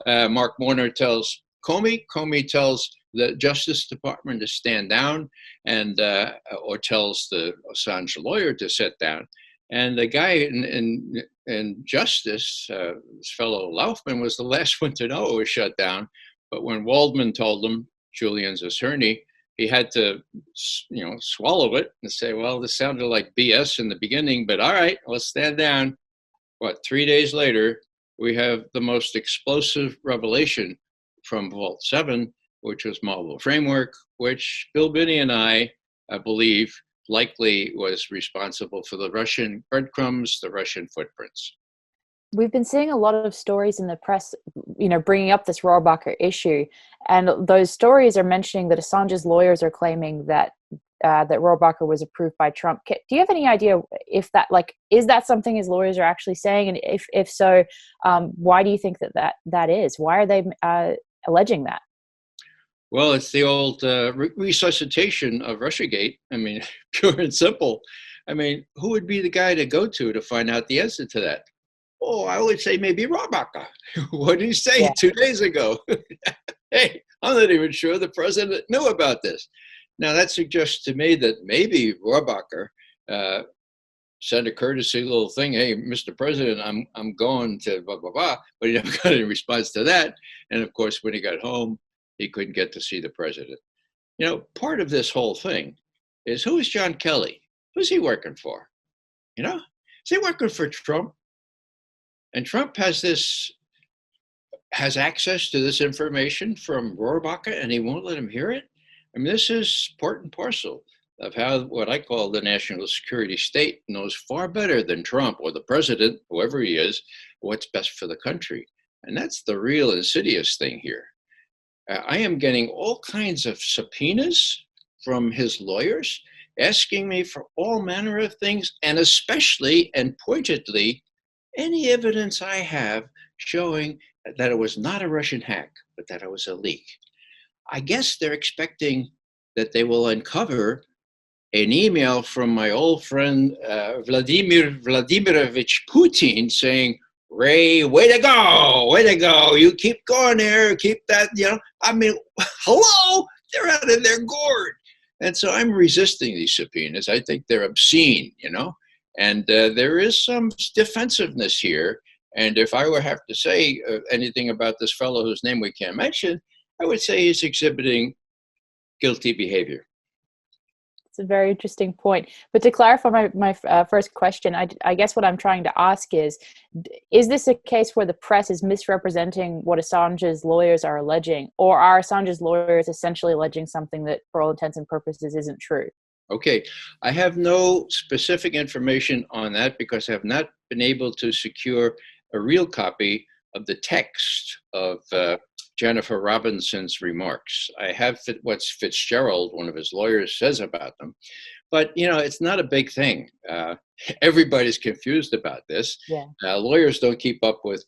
Mark Warner tells Comey tells the Justice Department to stand down and or tells the Assange lawyer to sit down. And the guy in Justice, this fellow Laufman, was the last one to know it was shut down. But when Waldman told him, Julian's attorney, he had to, swallow it and say, well, this sounded like BS in the beginning, but all right, let's stand down. 3 days later, we have the most explosive revelation from Vault 7, which was Marble Framework, which Bill Binney and I believe, likely was responsible for the Russian breadcrumbs, the Russian footprints. We've been seeing a lot of stories in the press, bringing up this Rohrabacher issue, and those stories are mentioning that Assange's lawyers are claiming that that Rohrabacher was approved by Trump. Do you have any idea if that, is that something his lawyers are actually saying? And if so, why do you think that is? Why are they alleging that? Well, it's the old resuscitation of Russiagate. I mean, pure and simple. I mean, who would be the guy to go to find out the answer to that? Oh, I would say maybe Rohrabacher. What did he say 2 days ago? Hey, I'm not even sure the president knew about this. Now, that suggests to me that maybe Rohrabacher sent a courtesy little thing. Hey, Mr. President, I'm going to blah, blah, blah. But he never got any response to that. And of course, when he got home, he couldn't get to see the president. Part of this whole thing is, who is John Kelly? Who's he working for? Is he working for Trump? And Trump has access to this information from Rohrabacher, and he won't let him hear it? I mean, this is part and parcel of how what I call the national security state knows far better than Trump or the president, whoever he is, what's best for the country. And that's the real insidious thing here. I am getting all kinds of subpoenas from his lawyers asking me for all manner of things, and especially and pointedly, any evidence I have showing that it was not a Russian hack, but that it was a leak. I guess they're expecting that they will uncover an email from my old friend Vladimir Vladimirovich Putin saying, Ray, way to go, you keep going there, keep that, I mean, hello, they're out of their gourd. And so I'm resisting these subpoenas. I think they're obscene, and there is some defensiveness here. And if I were to have to say anything about this fellow whose name we can't mention, I would say he's exhibiting guilty behavior. It's a very interesting point. But to clarify my first question, I guess what I'm trying to ask is this a case where the press is misrepresenting what Assange's lawyers are alleging, or are Assange's lawyers essentially alleging something that for all intents and purposes isn't true? Okay, I have no specific information on that because I have not been able to secure a real copy of the text of Jennifer Robinson's remarks. I have what Fitzgerald, one of his lawyers, says about them. But, it's not a big thing. Everybody's confused about this. Yeah. Lawyers don't keep up with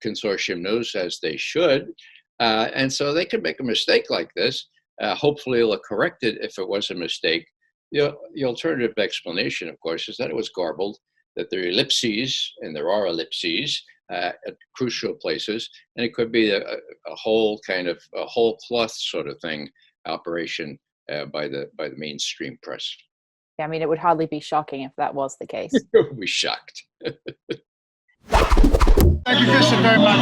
consortium news as they should. And so they could make a mistake like this. Hopefully they'll correct it if it was a mistake. The alternative explanation, of course, is that it was garbled, that there are ellipses, and there are ellipses, at crucial places, and it could be a whole kind of a whole cloth sort of thing operation by the mainstream press. Yeah, I mean, it would hardly be shocking if that was the case. We'd be shocked. Thank you, Kristinn, very much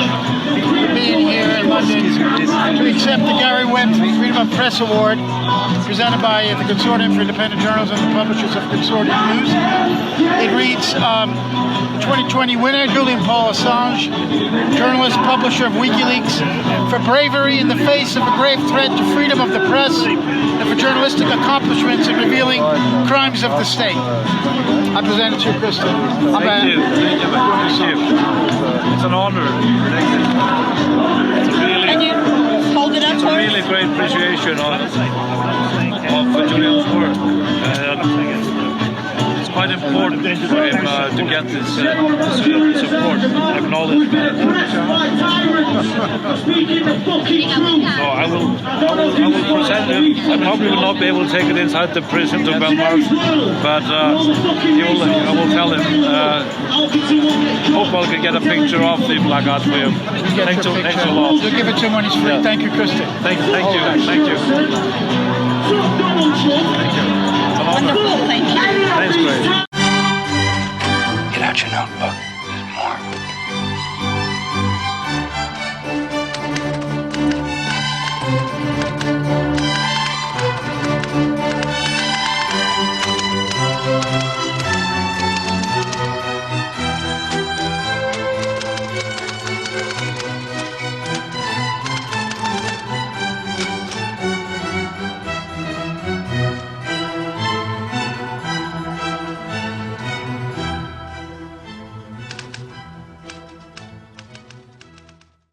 for being here in London to accept the Gary Webb Freedom of Press Award presented by the Consortium for Independent Journalism and the publishers of Consortium News. It reads, 2020 winner, Julian Paul Assange, journalist, publisher of WikiLeaks, for bravery in the face of a grave threat to freedom of the press and for journalistic accomplishments in revealing crimes of the state. I present it to you, Kristinn. Thank you. It's an honor. It's a really great appreciation of Julian's work. It's quite important for him to get this support, acknowledgement. So I will present him. I probably will not be able to take it inside the prison to Belmarsh, but I will tell him. Hope I can get a picture of the placard for him. Thanks a lot. You'll give it to him when he's free. Yeah. Thank you, Kristinn. Thank you. Wonderful, thank you. Thanks, Grace. Get out your notebook.